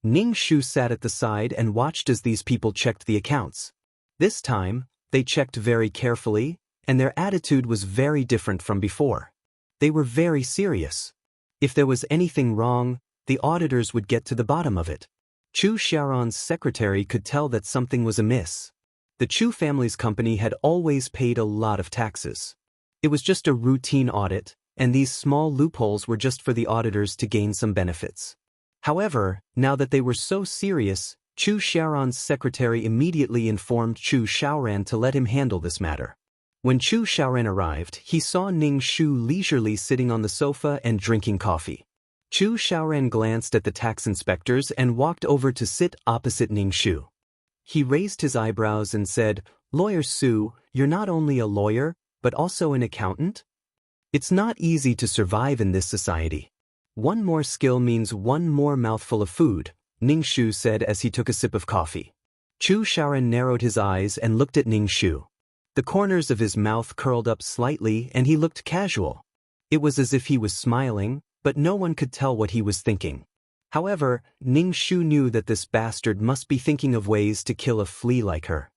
Ning Shu sat at the side and watched as these people checked the accounts. This time, they checked very carefully, and their attitude was very different from before. They were very serious. If there was anything wrong, the auditors would get to the bottom of it. Chu Xiaoran's secretary could tell that something was amiss. The Chu family's company had always paid a lot of taxes. It was just a routine audit, and these small loopholes were just for the auditors to gain some benefits. However, now that they were so serious, Chu Xiaoran's secretary immediately informed Chu Xiaoran to let him handle this matter. When Chu Xiaoran arrived, he saw Ning Shu leisurely sitting on the sofa and drinking coffee. Chu Xiaoran glanced at the tax inspectors and walked over to sit opposite Ning Shu. He raised his eyebrows and said, "Lawyer Su, you're not only a lawyer, but also an accountant? It's not easy to survive in this society. One more skill means one more mouthful of food," Ning Shu said as he took a sip of coffee. Chu Xiaoran narrowed his eyes and looked at Ning Shu. The corners of his mouth curled up slightly and he looked casual. It was as if he was smiling, but no one could tell what he was thinking. However, Ning Shu knew that this bastard must be thinking of ways to kill a flea like her.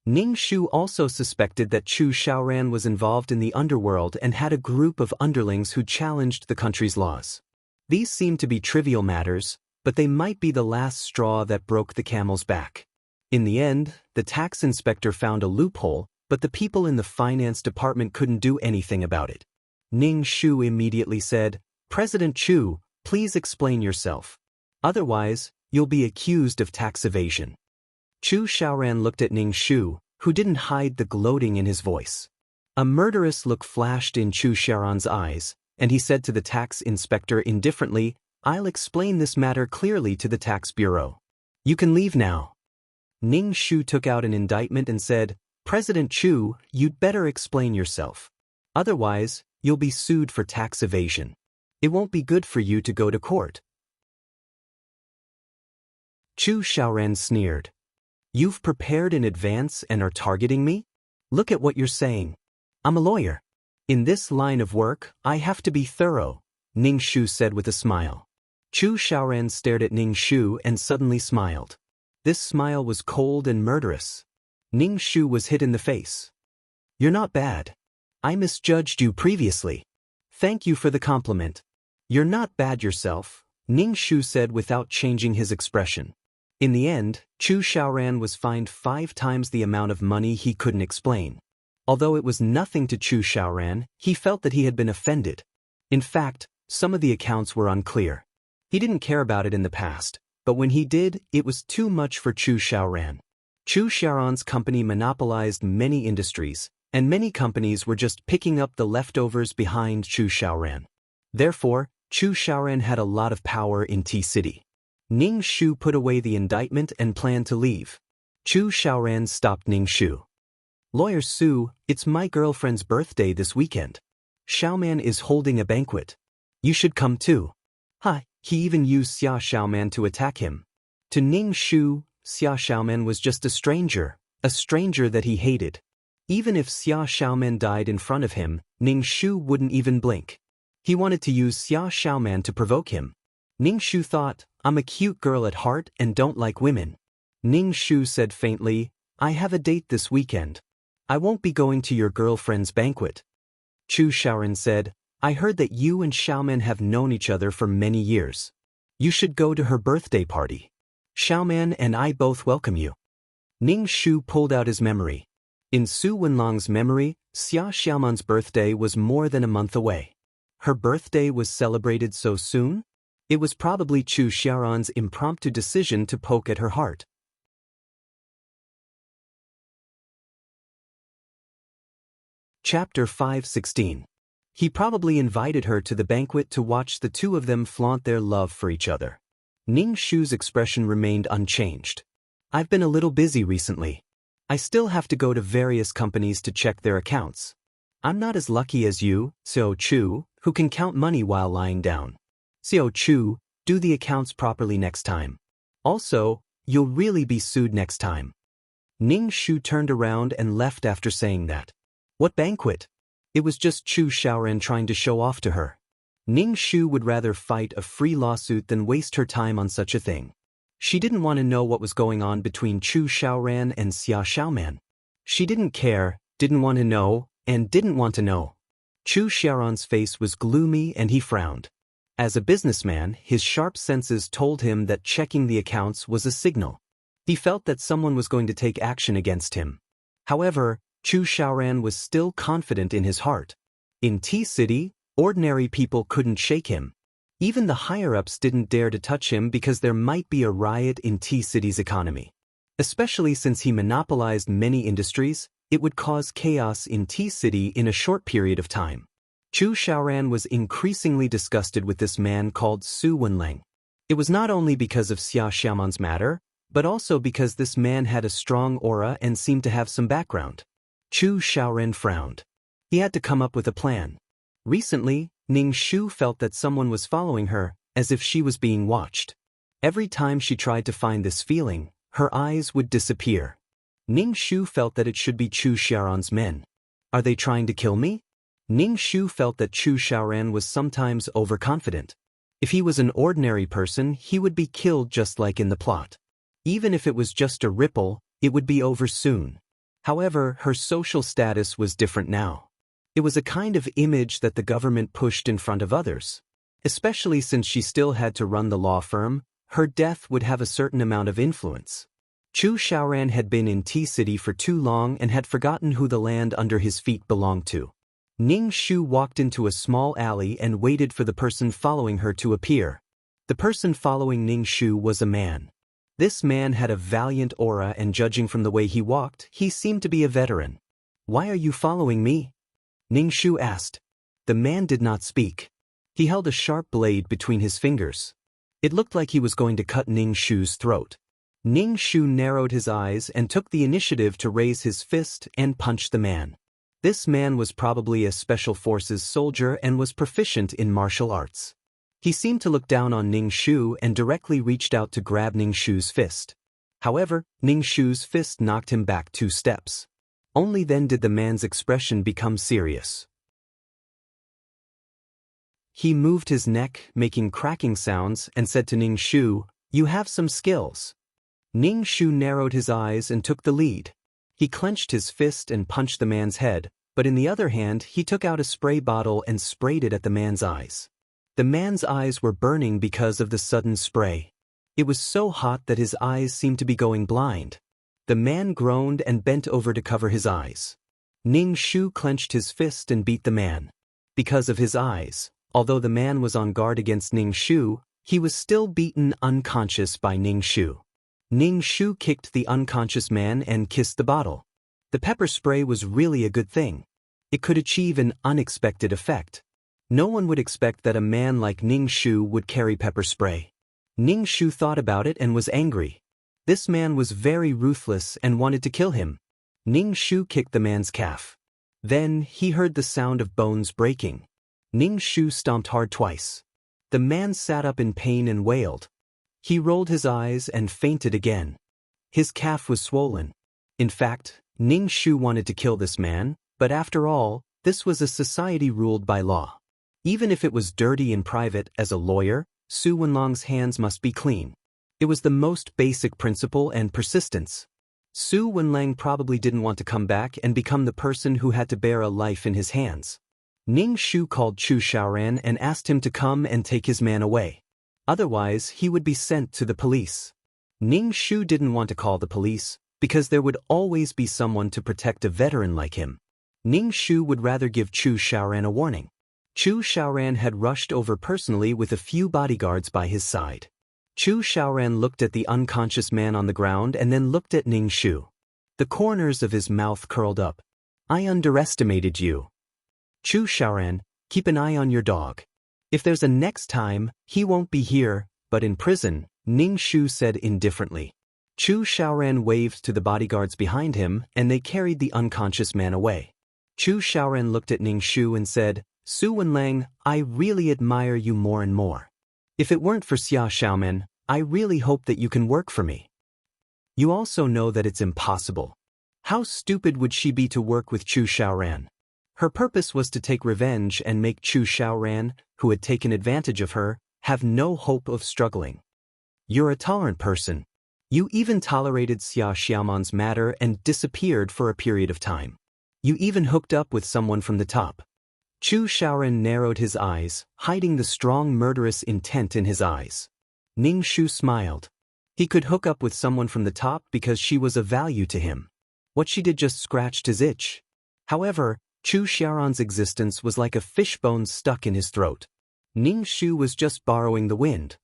Ning Shu also suspected that Chu Xiaoran was involved in the underworld and had a group of underlings who challenged the country's laws. These seemed to be trivial matters, but they might be the last straw that broke the camel's back. In the end, the tax inspector found a loophole, but the people in the finance department couldn't do anything about it. Ning Shu immediately said, "President Chu, please explain yourself. Otherwise, you'll be accused of tax evasion." Chu Xiaoran looked at Ning Shu, who didn't hide the gloating in his voice. A murderous look flashed in Chu Xiaoran's eyes, and he said to the tax inspector indifferently, "I'll explain this matter clearly to the tax bureau. You can leave now." Ning Shu took out an indictment and said, "President Chu, you'd better explain yourself. Otherwise, you'll be sued for tax evasion. It won't be good for you to go to court." Chu Xiaoran sneered. "You've prepared in advance and are targeting me? Look at what you're saying. I'm a lawyer. In this line of work, I have to be thorough," Ning Shu said with a smile. Chu Xiaoran stared at Ning Shu and suddenly smiled. This smile was cold and murderous. Ning Shu was hit in the face. "You're not bad. I misjudged you previously. Thank you for the compliment. You're not bad yourself," Ning Shu said without changing his expression. In the end, Chu Xiaoran was fined 5 times the amount of money he couldn't explain. Although it was nothing to Chu Xiaoran, he felt that he had been offended. In fact, some of the accounts were unclear. He didn't care about it in the past, but when he did, it was too much for Chu Xiaoran. Chu Xiaoran's company monopolized many industries, and many companies were just picking up the leftovers behind Chu Xiaoran. Therefore, Chu Xiaoran had a lot of power in T-City. Ning Shu put away the indictment and planned to leave. Chu Xiaoran stopped Ning Shu. "Lawyer Su, it's my girlfriend's birthday this weekend. Xiaoman is holding a banquet. You should come too." He even used Xia Xiaoman to attack him. To Ning Shu, Xia Xiaoman was just a stranger that he hated. Even if Xia Xiaoman died in front of him, Ning Shu wouldn't even blink. He wanted to use Xia Xiaoman to provoke him. Ning Shu thought, "I'm a cute girl at heart and don't like women." Ning Shu said faintly, "I have a date this weekend. I won't be going to your girlfriend's banquet." Chu Xiaoran said, "I heard that you and Xiaoman have known each other for many years. You should go to her birthday party. Xiaoman and I both welcome you." Ning Shu pulled out his memory. In Su Wenlong's memory, Xia Xiaoman's birthday was more than a month away. Her birthday was celebrated so soon? It was probably Chu Xiaoran's impromptu decision to poke at her heart. Chapter 5:16. He probably invited her to the banquet to watch the two of them flaunt their love for each other. Ning Shu's expression remained unchanged. I've been a little busy recently. I still have to go to various companies to check their accounts. I'm not as lucky as you, Xiao Chu, who can count money while lying down. Xiao Chu, do the accounts properly next time. Also, you'll really be sued next time. Ning Shu turned around and left after saying that. What banquet? It was just Chu Xiaoran trying to show off to her. Ning Shu would rather fight a free lawsuit than waste her time on such a thing. She didn't want to know what was going on between Chu Xiaoran and Xia Xiaoman. She didn't care, didn't want to know, and didn't want to know. Chu Xiaoran's face was gloomy and he frowned. As a businessman, his sharp senses told him that checking the accounts was a signal. He felt that someone was going to take action against him. However, Chu Xiaoran was still confident in his heart. In T-City, ordinary people couldn't shake him. Even the higher-ups didn't dare to touch him because there might be a riot in T-City's economy. Especially since he monopolized many industries, it would cause chaos in T-City in a short period of time. Chu Xiaoran was increasingly disgusted with this man called Su Wenlang. It was not only because of Xia Xiaoman's matter, but also because this man had a strong aura and seemed to have some background. Chu Xiaoran frowned. He had to come up with a plan. Recently, Ning Shu felt that someone was following her, as if she was being watched. Every time she tried to find this feeling, her eyes would disappear. Ning Shu felt that it should be Chu Xiaoran's men. Are they trying to kill me? Ning Shu felt that Chu Xiaoran was sometimes overconfident. If he was an ordinary person, he would be killed just like in the plot. Even if it was just a ripple, it would be over soon. However, her social status was different now. It was a kind of image that the government pushed in front of others. Especially since she still had to run the law firm, her death would have a certain amount of influence. Chu Xiaoran had been in T-City for too long and had forgotten who the land under his feet belonged to. Ning Shu walked into a small alley and waited for the person following her to appear. The person following Ning Shu was a man. This man had a valiant aura and judging from the way he walked, he seemed to be a veteran. Why are you following me? Ning Shu asked. The man did not speak. He held a sharp blade between his fingers. It looked like he was going to cut Ning Shu's throat. Ning Shu narrowed his eyes and took the initiative to raise his fist and punch the man. This man was probably a special forces soldier and was proficient in martial arts. He seemed to look down on Ning Shu and directly reached out to grab Ning Shu's fist. However, Ning Shu's fist knocked him back 2 steps. Only then did the man's expression become serious. He moved his neck, making cracking sounds, and said to Ning Shu, "You have some skills." Ning Shu narrowed his eyes and took the lead. He clenched his fist and punched the man's head, but in the other hand he took out a spray bottle and sprayed it at the man's eyes. The man's eyes were burning because of the sudden spray. It was so hot that his eyes seemed to be going blind. The man groaned and bent over to cover his eyes. Ning Shu clenched his fist and beat the man. Because of his eyes, although the man was on guard against Ning Shu, he was still beaten unconscious by Ning Shu. Ning Shu kicked the unconscious man and kissed the bottle. The pepper spray was really a good thing. It could achieve an unexpected effect. No one would expect that a man like Ning Shu would carry pepper spray. Ning Shu thought about it and was angry. This man was very ruthless and wanted to kill him. Ning Shu kicked the man's calf. Then he heard the sound of bones breaking. Ning Shu stomped hard twice. The man sat up in pain and wailed. He rolled his eyes and fainted again. His calf was swollen. In fact, Ning Shu wanted to kill this man, but after all, this was a society ruled by law. Even if it was dirty in private, as a lawyer, Su Wenlong's hands must be clean. It was the most basic principle and persistence. Su Wenlang probably didn't want to come back and become the person who had to bear a life in his hands. Ning Shu called Chu Xiaoran and asked him to come and take his man away. Otherwise, he would be sent to the police. Ning Shu didn't want to call the police, because there would always be someone to protect a veteran like him. Ning Shu would rather give Chu Xiaoran a warning. Chu Xiaoran had rushed over personally with a few bodyguards by his side. Chu Xiaoran looked at the unconscious man on the ground and then looked at Ning Shu. The corners of his mouth curled up. I underestimated you. Chu Xiaoran, keep an eye on your dog. If there's a next time, he won't be here, but in prison, Ning Shu said indifferently. Chu Xiaoran waved to the bodyguards behind him and they carried the unconscious man away. Chu Xiaoran looked at Ning Shu and said, Su Wenlang, I really admire you more and more. If it weren't for Xia Xiaoman, I really hope that you can work for me. You also know that it's impossible. How stupid would she be to work with Chu Xiaoran? Her purpose was to take revenge and make Chu Xiaoran, who had taken advantage of her, have no hope of struggling. You're a tolerant person. You even tolerated Xia Xiaoman's matter and disappeared for a period of time. You even hooked up with someone from the top. Chu Xiaoran narrowed his eyes, hiding the strong murderous intent in his eyes. Ning Shu smiled. He could hook up with someone from the top because she was of value to him. What she did just scratched his itch. However, Chu Xiaoran's existence was like a fishbone stuck in his throat. Ning Shu was just borrowing the wind.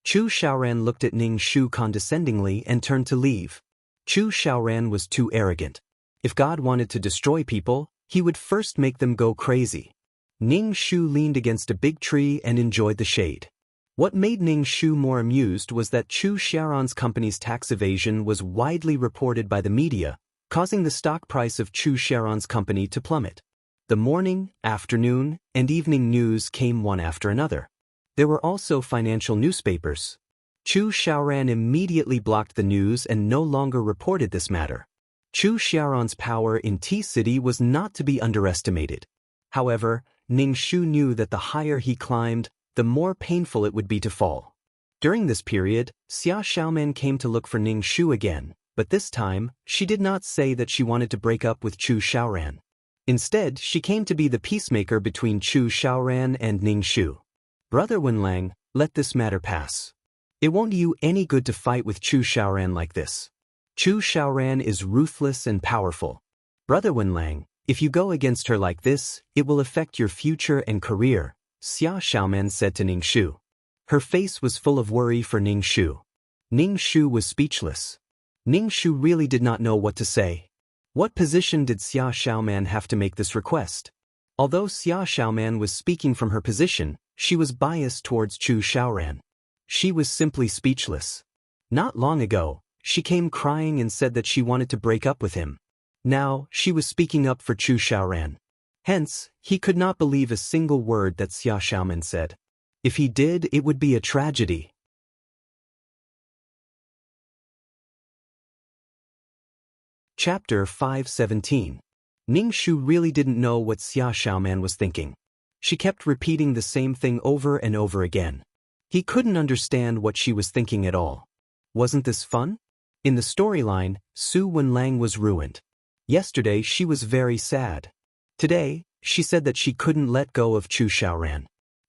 Chu Xiaoran looked at Ning Shu condescendingly and turned to leave. Chu Xiaoran was too arrogant. If God wanted to destroy people, he would first make them go crazy. Ning Shu leaned against a big tree and enjoyed the shade. What made Ning Shu more amused was that Chu Xiaoran's company's tax evasion was widely reported by the media, causing the stock price of Chu Xiaoran's company to plummet. The morning, afternoon, and evening news came one after another. There were also financial newspapers. Chu Xiaoran immediately blocked the news and no longer reported this matter. Chu Xiaoran's power in T-City was not to be underestimated. However, Ning Shu knew that the higher he climbed, the more painful it would be to fall. During this period, Xia Xiaoman came to look for Ning Shu again, but this time, she did not say that she wanted to break up with Chu Xiaoran. Instead, she came to be the peacemaker between Chu Xiaoran and Ning Shu. Brother Wenlang, let this matter pass. It won't do you any good to fight with Chu Xiaoran like this. Chu Xiaoran is ruthless and powerful. Brother Wenlang, if you go against her like this, it will affect your future and career, Xia Xiaoman said to Ning Shu. Her face was full of worry for Ning Shu. Ning Shu was speechless. Ning Shu really did not know what to say. What position did Xia Xiaoman have to make this request? Although Xia Xiaoman was speaking from her position, she was biased towards Chu Xiaoran. She was simply speechless. Not long ago, she came crying and said that she wanted to break up with him. Now, she was speaking up for Chu Xiaoran. Hence, he could not believe a single word that Xia Xiaoman said. If he did, it would be a tragedy. Chapter 517. Ning Shu really didn't know what Xia Xiaoman was thinking. She kept repeating the same thing over and over again. He couldn't understand what she was thinking at all. Wasn't this fun? In the storyline, Su Wenlang was ruined. Yesterday she was very sad. Today, she said that she couldn't let go of Chu Xiaoran.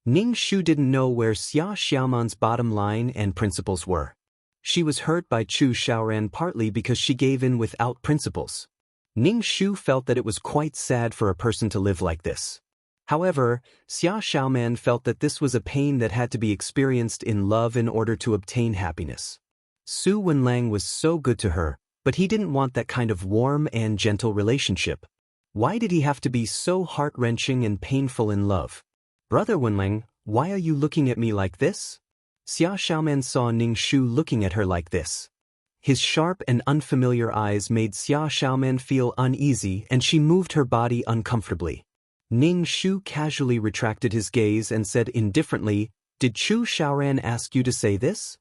Ning Shu didn't know where Xia Xiaoman's bottom line and principles were. She was hurt by Chu Xiaoran partly because she gave in without principles. Ning Shu felt that it was quite sad for a person to live like this. However, Xia Xiaoman felt that this was a pain that had to be experienced in love in order to obtain happiness. Su Wenlang was so good to her, but he didn't want that kind of warm and gentle relationship. Why did he have to be so heart-wrenching and painful in love? Brother Wenlang, why are you looking at me like this? Xia Xiaoman saw Ning Shu looking at her like this. His sharp and unfamiliar eyes made Xia Xiaoman feel uneasy and she moved her body uncomfortably. Ning Shu casually retracted his gaze and said indifferently, "Did Chu Xiaoran ask you to say this?"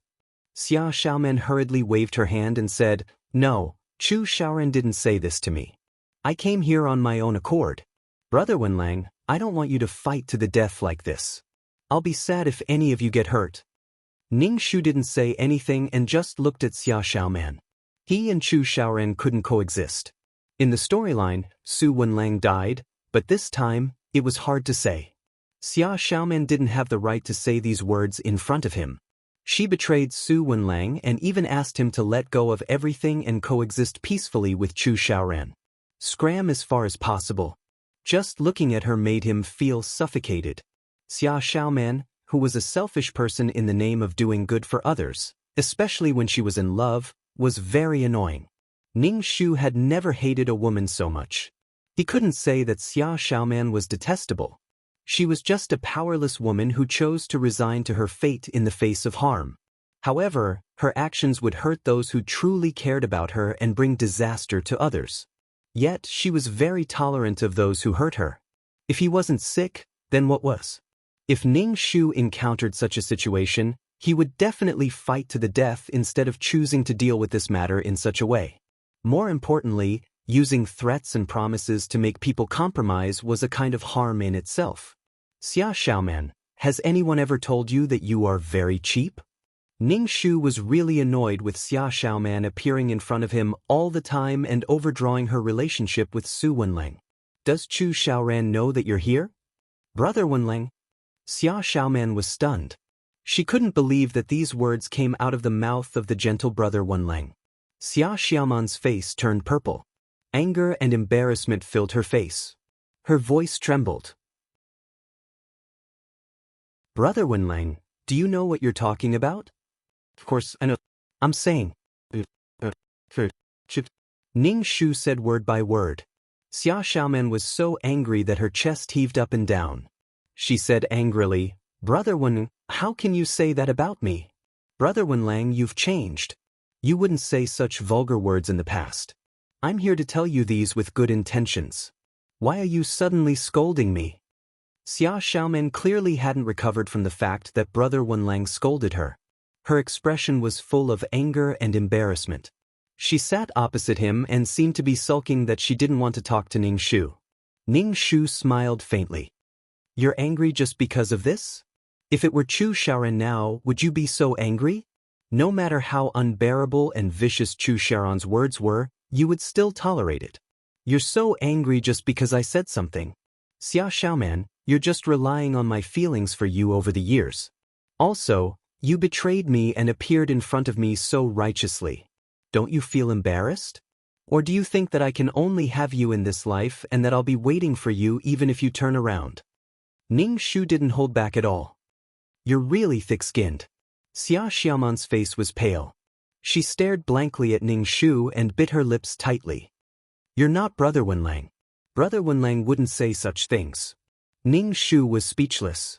Xia Xiaoman hurriedly waved her hand and said, "No, Chu Xiaoran didn't say this to me. I came here on my own accord. Brother Wenlang, I don't want you to fight to the death like this. I'll be sad if any of you get hurt." Ning Shu didn't say anything and just looked at Xia Xiaoman. He and Chu Xiaoran couldn't coexist. In the storyline, Su Wenlang died, but this time, it was hard to say. Xia Xiaoman didn't have the right to say these words in front of him. She betrayed Su Wenlang and even asked him to let go of everything and coexist peacefully with Chu Xiaoran. Scram as far as possible. Just looking at her made him feel suffocated. Xia Xiaoman, who was a selfish person in the name of doing good for others, especially when she was in love, was very annoying. Ning Shu had never hated a woman so much. He couldn't say that Xia Xiaoman was detestable. She was just a powerless woman who chose to resign to her fate in the face of harm. However, her actions would hurt those who truly cared about her and bring disaster to others. Yet, she was very tolerant of those who hurt her. If he wasn't sick, then what was? If Ning Shu encountered such a situation, he would definitely fight to the death instead of choosing to deal with this matter in such a way. More importantly, using threats and promises to make people compromise was a kind of harm in itself. Xia Xiaoman, has anyone ever told you that you are very cheap? Ning Shu was really annoyed with Xia Xiaoman appearing in front of him all the time and overdrawing her relationship with Su Wenlang. Does Chu Xiaoran know that you're here? Brother Wenlang? Xia Xiaoman was stunned. She couldn't believe that these words came out of the mouth of the gentle brother Wenlang. Xia Xiaoman's face turned purple. Anger and embarrassment filled her face. Her voice trembled. Brother Wenlang, do you know what you're talking about? Of course, I know. I'm saying. Ning Shu said word by word. Xia Xiaoman was so angry that her chest heaved up and down. She said angrily, Brother Wenlang, how can you say that about me? Brother Wenlang, you've changed. You wouldn't say such vulgar words in the past. I'm here to tell you these with good intentions. Why are you suddenly scolding me? Xia Xiaoman clearly hadn't recovered from the fact that Brother Wenlang scolded her. Her expression was full of anger and embarrassment. She sat opposite him and seemed to be sulking that she didn't want to talk to Ning Shu. Ning Shu smiled faintly. You're angry just because of this? If it were Chu Xiaoran now, would you be so angry? No matter how unbearable and vicious Chu Xiaoran's words were, you would still tolerate it. You're so angry just because I said something. Xia Xiaoman, you're just relying on my feelings for you over the years. Also, you betrayed me and appeared in front of me so righteously. Don't you feel embarrassed? Or do you think that I can only have you in this life and that I'll be waiting for you even if you turn around? Ning Shu didn't hold back at all. You're really thick-skinned. Xia Xiaoman's face was pale. She stared blankly at Ning Shu and bit her lips tightly. You're not Brother Wenlang. Brother Wenlang wouldn't say such things. Ning Shu was speechless.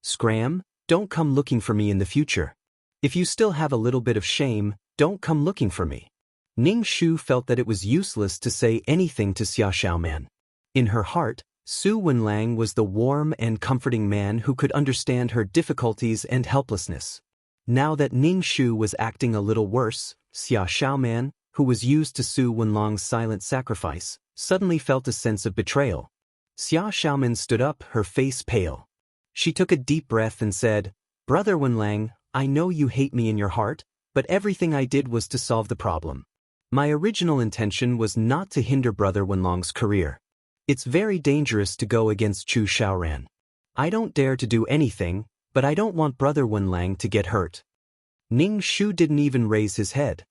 Scram, don't come looking for me in the future. If you still have a little bit of shame, don't come looking for me. Ning Shu felt that it was useless to say anything to Xia Xiaoman. In her heart, Su Wenlang was the warm and comforting man who could understand her difficulties and helplessness. Now that Ning Shu was acting a little worse, Xia Xiaoman, who was used to Su Wenlang's silent sacrifice, suddenly felt a sense of betrayal. Xia Xiaoman stood up, her face pale. She took a deep breath and said, Brother Wenlang, I know you hate me in your heart, but everything I did was to solve the problem. My original intention was not to hinder Brother Wenlang's career. It's very dangerous to go against Chu Xiaoran. I don't dare to do anything, but I don't want Brother Wenlang to get hurt. Ning Shu didn't even raise his head.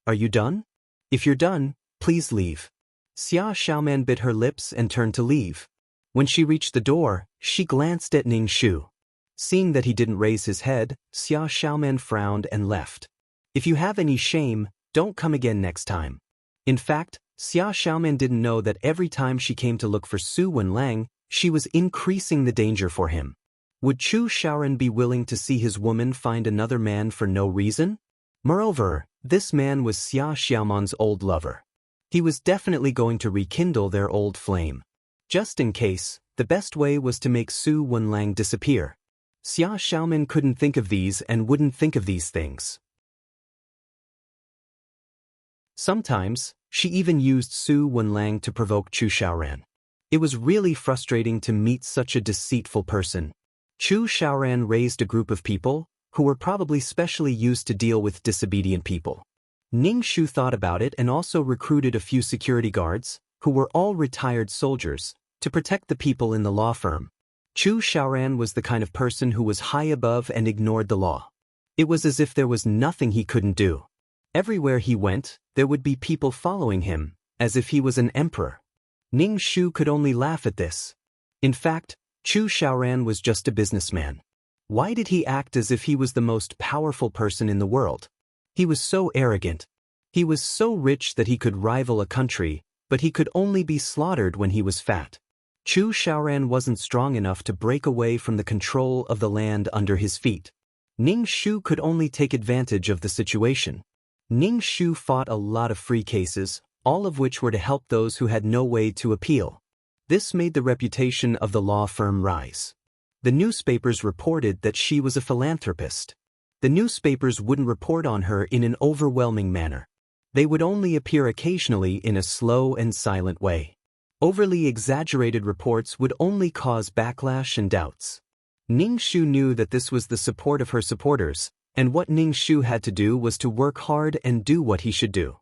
Are you done? If you're done, please leave. Xia Xiaoman bit her lips and turned to leave. When she reached the door, she glanced at Ning Shu. Seeing that he didn't raise his head, Xia Xiaoman frowned and left. If you have any shame, don't come again next time. In fact, Xia Xiaoman didn't know that every time she came to look for Su Wenlang, she was increasing the danger for him. Would Chu Xiaoran be willing to see his woman find another man for no reason? Moreover, this man was Xia Xiaoman's old lover. He was definitely going to rekindle their old flame. Just in case, the best way was to make Su Wenlang disappear. Xia Xiaoman couldn't think of these and wouldn't think of these things. Sometimes, she even used Su Wenlang to provoke Chu Xiaoran. It was really frustrating to meet such a deceitful person. Chu Xiaoran raised a group of people, who were probably specially used to deal with disobedient people. Ning Shu thought about it and also recruited a few security guards, who were all retired soldiers, to protect the people in the law firm. Chu Xiaoran was the kind of person who was high above and ignored the law. It was as if there was nothing he couldn't do. Everywhere he went, there would be people following him, as if he was an emperor. Ning Shu could only laugh at this. In fact, Chu Xiaoran was just a businessman. Why did he act as if he was the most powerful person in the world? He was so arrogant. He was so rich that he could rival a country, but he could only be slaughtered when he was fat. Chu Xiaoran wasn't strong enough to break away from the control of the land under his feet. Ning Shu could only take advantage of the situation. Ning Shu fought a lot of free cases, all of which were to help those who had no way to appeal. This made the reputation of the law firm rise. The newspapers reported that she was a philanthropist. The newspapers wouldn't report on her in an overwhelming manner. They would only appear occasionally in a slow and silent way. Overly exaggerated reports would only cause backlash and doubts. Ning Shu knew that this was the support of her supporters, and what Ning Shu had to do was to work hard and do what he should do.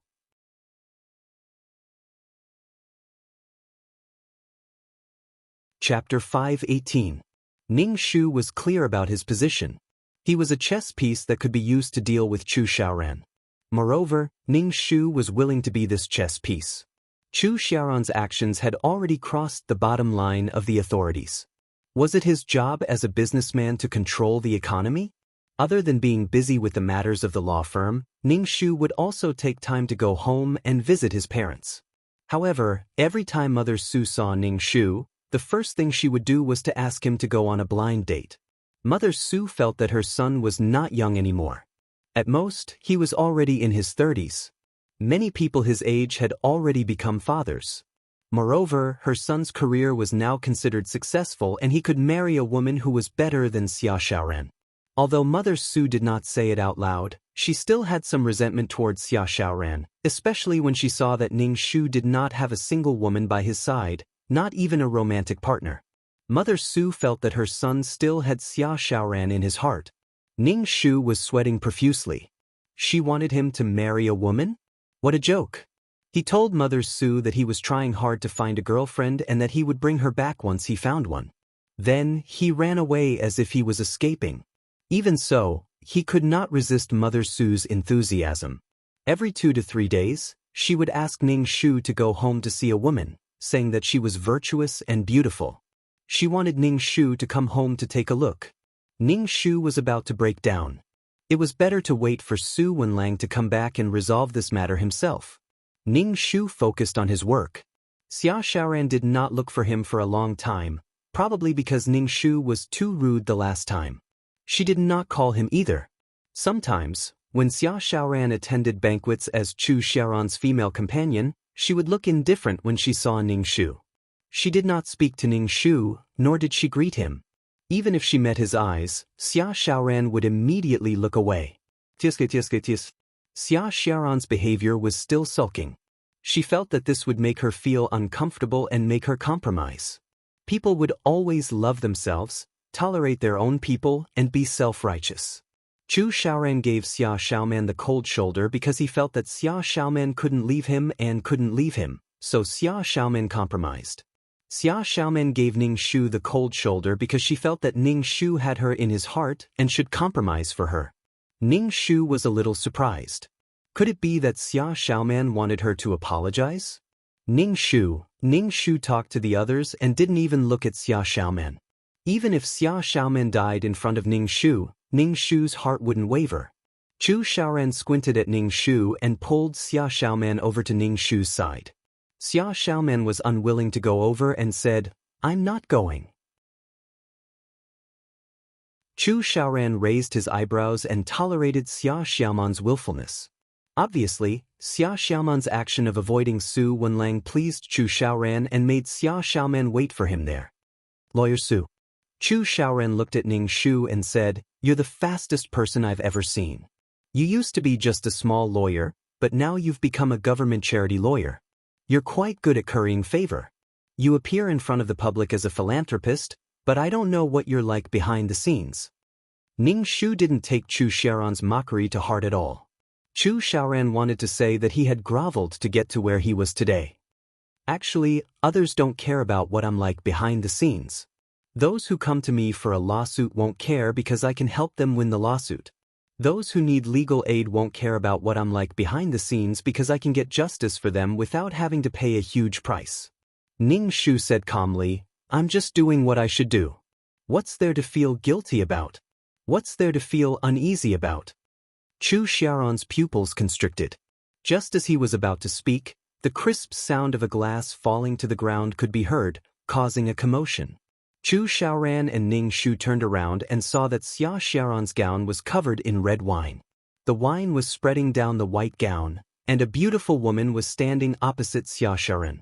Chapter 5:18. Ning Shu was clear about his position. He was a chess piece that could be used to deal with Chu Xiaoran. Moreover, Ning Shu was willing to be this chess piece. Chu Xiaoran's actions had already crossed the bottom line of the authorities. Was it his job as a businessman to control the economy? Other than being busy with the matters of the law firm, Ning Shu would also take time to go home and visit his parents. However, every time Mother Su saw Ning Shu, the first thing she would do was to ask him to go on a blind date. Mother Su felt that her son was not young anymore. At most, he was already in his 30s. Many people his age had already become fathers. Moreover, her son's career was now considered successful and he could marry a woman who was better than Xia Xiaoran. Although Mother Su did not say it out loud, she still had some resentment towards Xia Xiaoran, especially when she saw that Ning Shu did not have a single woman by his side, not even a romantic partner. Mother Su felt that her son still had Xia Xiaoran in his heart. Ning Shu was sweating profusely. She wanted him to marry a woman? What a joke. He told Mother Su that he was trying hard to find a girlfriend and that he would bring her back once he found one. Then, he ran away as if he was escaping. Even so, he could not resist Mother Su's enthusiasm. Every 2 to 3 days, she would ask Ning Shu to go home to see a woman, saying that she was virtuous and beautiful. She wanted Ning Shu to come home to take a look. Ning Shu was about to break down. It was better to wait for Su Wenlang to come back and resolve this matter himself. Ning Shu focused on his work. Xia Xiaoran did not look for him for a long time, probably because Ning Shu was too rude the last time. She did not call him either. Sometimes, when Xia Xiaoran attended banquets as Chu Xiaoran's female companion, she would look indifferent when she saw Ning Shu. She did not speak to Ning Shu, nor did she greet him. Even if she met his eyes, Xia Xiaoran would immediately look away. Xia Xiaoran's behavior was still sulking. She felt that this would make her feel uncomfortable and make her compromise. People would always love themselves, tolerate their own people, and be self-righteous. Chu Xiaoran gave Xia Xiaoman the cold shoulder because he felt that Xia Xiaoman couldn't leave him and couldn't leave him, so Xia Xiaoman compromised. Xia Xiaoman gave Ning Shu the cold shoulder because she felt that Ning Shu had her in his heart and should compromise for her. Ning Shu was a little surprised. Could it be that Xia Xiaoman wanted her to apologize? Ning Shu talked to the others and didn't even look at Xia Xiaoman. Even if Xia Xiaoman died in front of Ning Shu's heart wouldn't waver. Chu Xiaoran squinted at Ning Shu and pulled Xia Xiaoman over to Ning Shu's side. Xia Xiaoman was unwilling to go over and said, "I'm not going." Chu Xiaoran raised his eyebrows and tolerated Xia Xiaoman's willfulness. Obviously, Xia Xiaoman's action of avoiding Su Wenlang pleased Chu Xiaoran and made Xia Xiaoman wait for him there. "Lawyer Su." Chu Xiaoran looked at Ning Shu and said, "You're the fastest person I've ever seen. You used to be just a small lawyer, but now you've become a government charity lawyer. You're quite good at currying favor. You appear in front of the public as a philanthropist, but I don't know what you're like behind the scenes." Ning Shu didn't take Chu Xiaoran's mockery to heart at all. Chu Xiaoran wanted to say that he had groveled to get to where he was today. Actually, others don't care about what I'm like behind the scenes. Those who come to me for a lawsuit won't care because I can help them win the lawsuit. Those who need legal aid won't care about what I'm like behind the scenes because I can get justice for them without having to pay a huge price. Ning Shu said calmly, I'm just doing what I should do. What's there to feel guilty about? What's there to feel uneasy about? Chu Xiaoran's pupils constricted. Just as he was about to speak, the crisp sound of a glass falling to the ground could be heard, causing a commotion. Chu Xiaoran and Ning Shu turned around and saw that Xia Xiaoran's gown was covered in red wine. The wine was spreading down the white gown, and a beautiful woman was standing opposite Xia Xiaoran.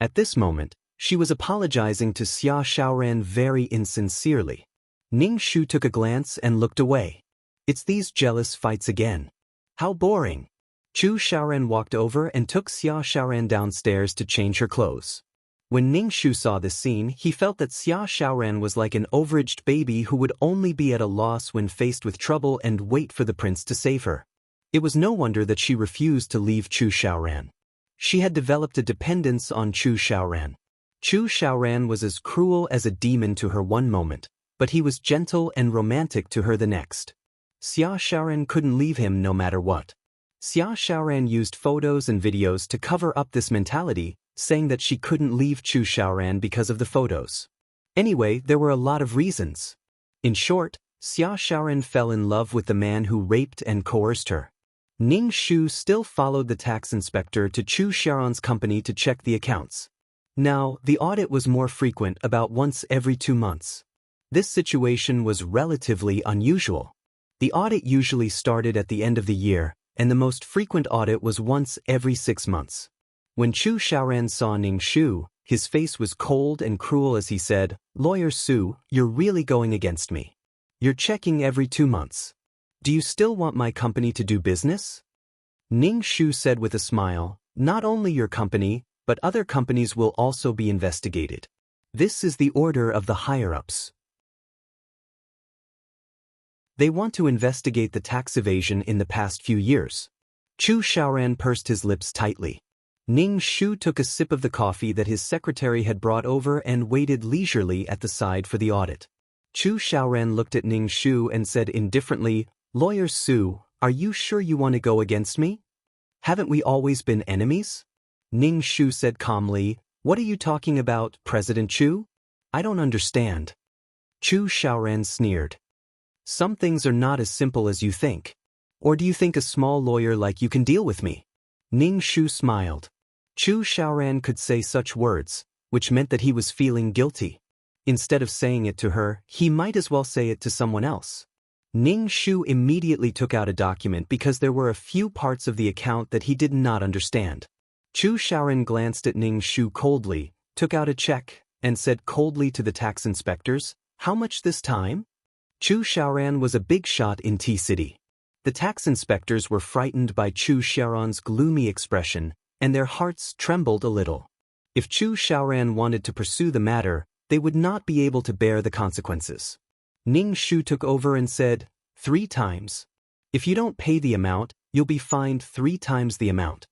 At this moment, she was apologizing to Xia Xiaoran very insincerely. Ning Shu took a glance and looked away. It's these jealous fights again. How boring. Chu Xiaoran walked over and took Xia Xiaoran downstairs to change her clothes. When Ning Shu saw this scene, he felt that Xia Xiaoran was like an overaged baby who would only be at a loss when faced with trouble and wait for the prince to save her. It was no wonder that she refused to leave Chu Xiaoran. She had developed a dependence on Chu Xiaoran. Chu Xiaoran was as cruel as a demon to her one moment, but he was gentle and romantic to her the next. Xia Xiaoran couldn't leave him no matter what. Xia Xiaoran used photos and videos to cover up this mentality, saying that she couldn't leave Chu Xiaoran because of the photos. Anyway, there were a lot of reasons. In short, Xia Xiaoran fell in love with the man who raped and coerced her. Ning Shu still followed the tax inspector to Chu Xiaoran's company to check the accounts. Now, the audit was more frequent, about once every 2 months. This situation was relatively unusual. The audit usually started at the end of the year, and the most frequent audit was once every 6 months. When Chu Xiaoran saw Ning Shu, his face was cold and cruel as he said, Lawyer Su, you're really going against me. You're checking every 2 months. Do you still want my company to do business? Ning Shu said with a smile, not only your company, but other companies will also be investigated. This is the order of the higher-ups. They want to investigate the tax evasion in the past few years. Chu Xiaoran pursed his lips tightly. Ning Shu took a sip of the coffee that his secretary had brought over and waited leisurely at the side for the audit. Chu Xiaoran looked at Ning Shu and said indifferently, Lawyer Su, are you sure you want to go against me? Haven't we always been enemies? Ning Shu said calmly, what are you talking about, President Chu? I don't understand. Chu Xiaoran sneered. Some things are not as simple as you think. Or do you think a small lawyer like you can deal with me? Ning Shu smiled. Chu Xiaoran could say such words, which meant that he was feeling guilty. Instead of saying it to her, he might as well say it to someone else. Ning Shu immediately took out a document because there were a few parts of the account that he did not understand. Chu Xiaoran glanced at Ning Shu coldly, took out a check, and said coldly to the tax inspectors, how much this time? Chu Xiaoran was a big shot in T-City. The tax inspectors were frightened by Chu Xiaoran's gloomy expression, and their hearts trembled a little. If Chu Xiaoran wanted to pursue the matter, they would not be able to bear the consequences. Ning Shu took over and said, 3 times. If you don't pay the amount, you'll be fined 3 times the amount.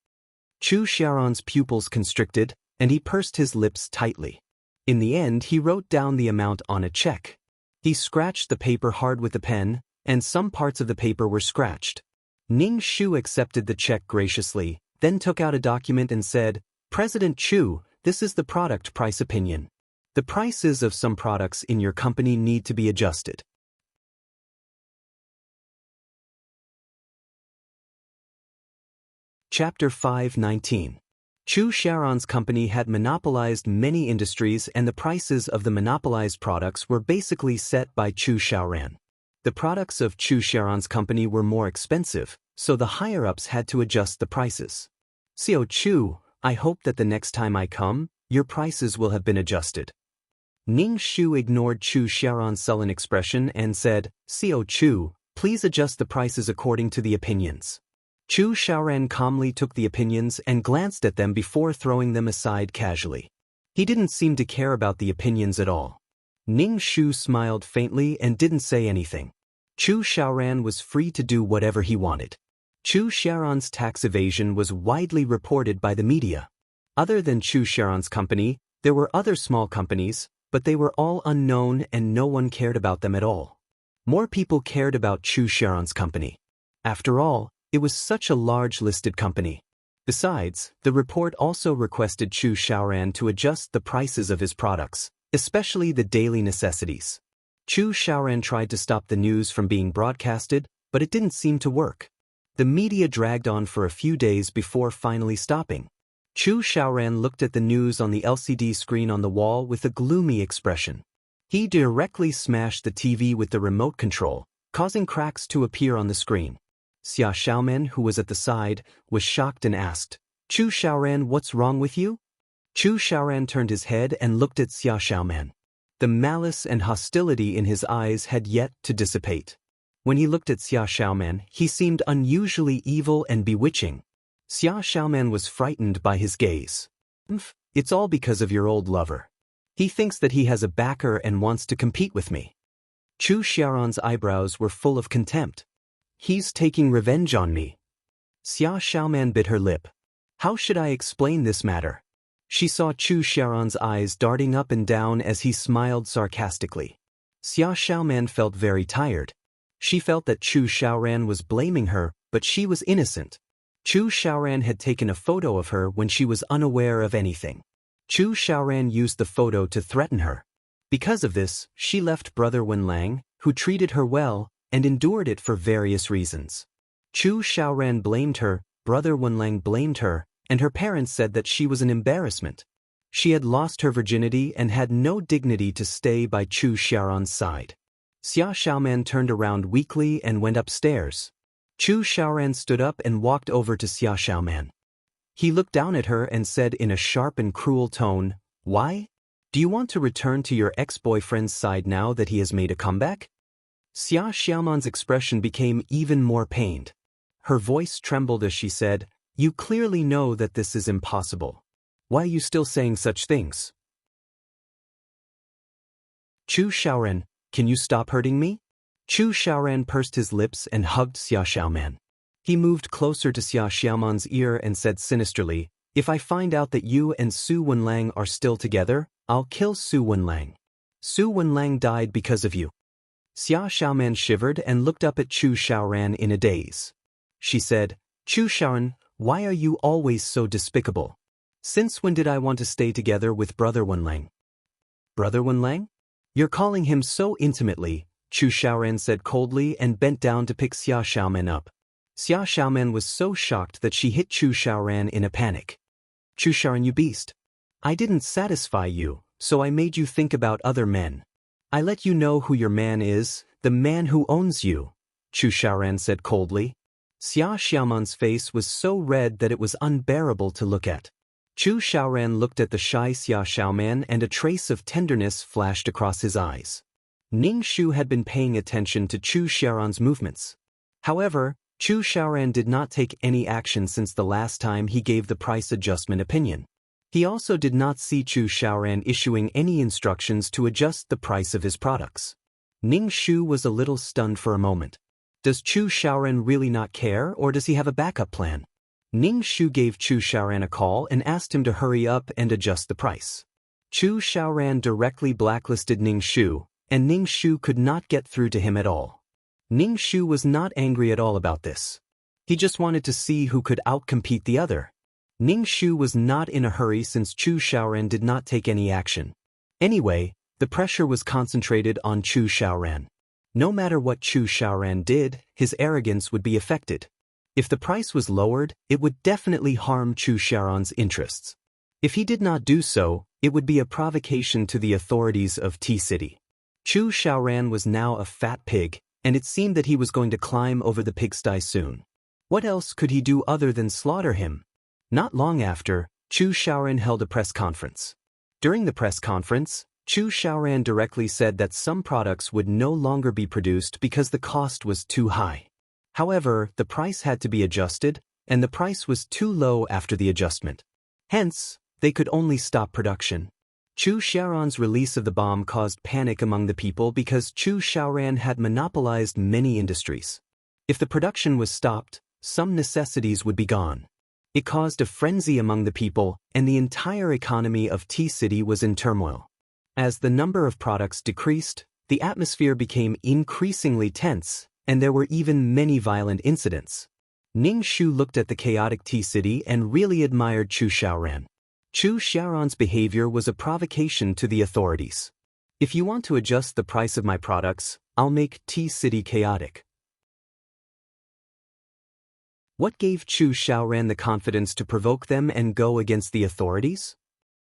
Chu Xiaoran's pupils constricted, and he pursed his lips tightly. In the end, he wrote down the amount on a check. He scratched the paper hard with the pen, and some parts of the paper were scratched. Ning Shu accepted the check graciously, then took out a document and said, President Chu, this is the product price opinion. The prices of some products in your company need to be adjusted. Chapter 5:19. Chu Xiaoran's company had monopolized many industries and the prices of the monopolized products were basically set by Chu Xiaoran. The products of Chu Xiaoran's company were more expensive, so the higher-ups had to adjust the prices. Xiao Chu, I hope that the next time I come, your prices will have been adjusted. Ning Shu ignored Chu Xiaoran's sullen expression and said, Xiao Chu, please adjust the prices according to the opinions. Chu Xiaoran calmly took the opinions and glanced at them before throwing them aside casually. He didn't seem to care about the opinions at all. Ning Shu smiled faintly and didn't say anything. Chu Xiaoran was free to do whatever he wanted. Chu Xiaoran's tax evasion was widely reported by the media. Other than Chu Xiaoran's company, there were other small companies, but they were all unknown and no one cared about them at all. More people cared about Chu Xiaoran's company. After all, it was such a large listed company. Besides, the report also requested Chu Xiaoran to adjust the prices of his products, especially the daily necessities. Chu Xiaoran tried to stop the news from being broadcasted, but it didn't seem to work. The media dragged on for a few days before finally stopping. Chu Xiaoran looked at the news on the LCD screen on the wall with a gloomy expression. He directly smashed the TV with the remote control, causing cracks to appear on the screen. Xia Xiaoman, who was at the side, was shocked and asked, "Chu Xiaoran, what's wrong with you?" Chu Xiaoran turned his head and looked at Xia Xiaoman. The malice and hostility in his eyes had yet to dissipate. When he looked at Xia Xiaoman, he seemed unusually evil and bewitching. Xia Xiaoman was frightened by his gaze. "It's all because of your old lover. He thinks that he has a backer and wants to compete with me." Chu Xiaoran's eyebrows were full of contempt. "He's taking revenge on me." Xia Xiaoman bit her lip. How should I explain this matter? She saw Chu Xiaoran's eyes darting up and down as he smiled sarcastically. Xia Xiaoman felt very tired. She felt that Chu Xiaoran was blaming her, but she was innocent. Chu Xiaoran had taken a photo of her when she was unaware of anything. Chu Xiaoran used the photo to threaten her. Because of this, she left brother Wenlang, who treated her well, and endured it for various reasons. Chu Xiaoran blamed her, brother Wenlang blamed her, and her parents said that she was an embarrassment. She had lost her virginity and had no dignity to stay by Chu Xiaoran's side. Xia Xiaoman turned around weakly and went upstairs. Chu Xiaoran stood up and walked over to Xia Xiaoman. He looked down at her and said in a sharp and cruel tone, "Why? Do you want to return to your ex-boyfriend's side now that he has made a comeback?" Xia Xiaoman's expression became even more pained. Her voice trembled as she said, "You clearly know that this is impossible. Why are you still saying such things?" "Chu Xiaoran, can you stop hurting me?" Chu Xiaoran pursed his lips and hugged Xia Xiaoman. He moved closer to Xia Xiaoman's ear and said sinisterly, "If I find out that you and Su Wenlang are still together, I'll kill Su Wenlang. Su Wenlang died because of you." Xia Xiaoman shivered and looked up at Chu Xiaoran in a daze. She said, "Chu Xiaoran, why are you always so despicable? Since when did I want to stay together with brother Wenlang?" "Brother Wenlang? You're calling him so intimately," Chu Xiaoran said coldly and bent down to pick Xia Xiaoman up. Xia Xiaoman was so shocked that she hit Chu Xiaoran in a panic. "Chu Xiaoran, you beast. I didn't satisfy you, so I made you think about other men. I let you know who your man is, the man who owns you," Chu Xiaoran said coldly. Xia Xiaoman's face was so red that it was unbearable to look at. Chu Xiaoran looked at the shy Xia Xiaoman and a trace of tenderness flashed across his eyes. Ning Shu had been paying attention to Chu Xiaoran's movements. However, Chu Xiaoran did not take any action since the last time he gave the price adjustment opinion. He also did not see Chu Xiaoran issuing any instructions to adjust the price of his products. Ning Shu was a little stunned for a moment. Does Chu Xiaoran really not care, or does he have a backup plan? Ning Shu gave Chu Xiaoran a call and asked him to hurry up and adjust the price. Chu Xiaoran directly blacklisted Ning Shu, and Ning Shu could not get through to him at all. Ning Shu was not angry at all about this. He just wanted to see who could outcompete the other. Ning Shu was not in a hurry since Chu Xiaoran did not take any action. Anyway, the pressure was concentrated on Chu Xiaoran. No matter what Chu Xiaoran did, his arrogance would be affected. If the price was lowered, it would definitely harm Chu Xiaoran's interests. If he did not do so, it would be a provocation to the authorities of T-City. Chu Xiaoran was now a fat pig, and it seemed that he was going to climb over the pigsty soon. What else could he do other than slaughter him? Not long after, Chu Xiaoran held a press conference. During the press conference, Chu Xiaoran directly said that some products would no longer be produced because the cost was too high. However, the price had to be adjusted, and the price was too low after the adjustment. Hence, they could only stop production. Chu Xiaoran's release of the bomb caused panic among the people because Chu Xiaoran had monopolized many industries. If the production was stopped, some necessities would be gone. It caused a frenzy among the people, and the entire economy of T-City was in turmoil. As the number of products decreased, the atmosphere became increasingly tense, and there were even many violent incidents. Ning Shu looked at the chaotic tea city and really admired Chu Xiaoran. Chu Xiaoran's behavior was a provocation to the authorities. If you want to adjust the price of my products, I'll make tea city chaotic. What gave Chu Xiaoran the confidence to provoke them and go against the authorities?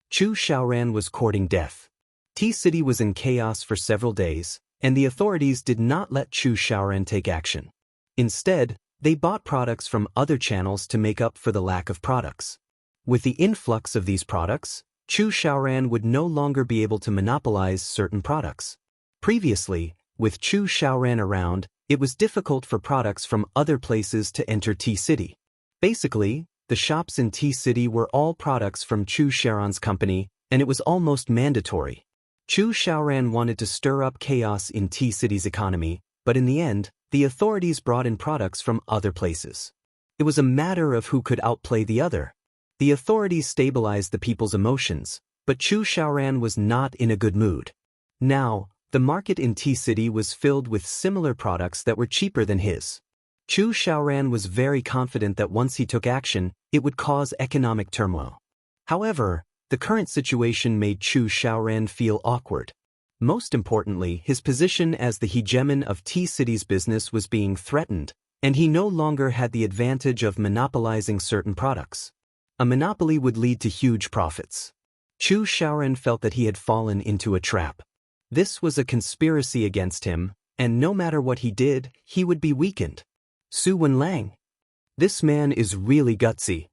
Chu Xiaoran was courting death. Tea City was in chaos for several days, and the authorities did not let Chu Xiaoran take action. Instead, they bought products from other channels to make up for the lack of products. With the influx of these products, Chu Xiaoran would no longer be able to monopolize certain products. Previously, with Chu Xiaoran around, it was difficult for products from other places to enter Tea City. Basically, the shops in Tea City were all products from Chu Xiaoran's company, and it was almost mandatory. Chu Xiaoran wanted to stir up chaos in Tea City's economy, but in the end, the authorities brought in products from other places. It was a matter of who could outplay the other. The authorities stabilized the people's emotions, but Chu Xiaoran was not in a good mood. Now, the market in Tea City was filled with similar products that were cheaper than his. Chu Xiaoran was very confident that once he took action, it would cause economic turmoil. However, the current situation made Chu Xiaoran feel awkward. Most importantly, his position as the hegemon of Tea City's business was being threatened, and he no longer had the advantage of monopolizing certain products. A monopoly would lead to huge profits. Chu Xiaoran felt that he had fallen into a trap. This was a conspiracy against him, and no matter what he did, he would be weakened. Su Wenlang. This man is really gutsy.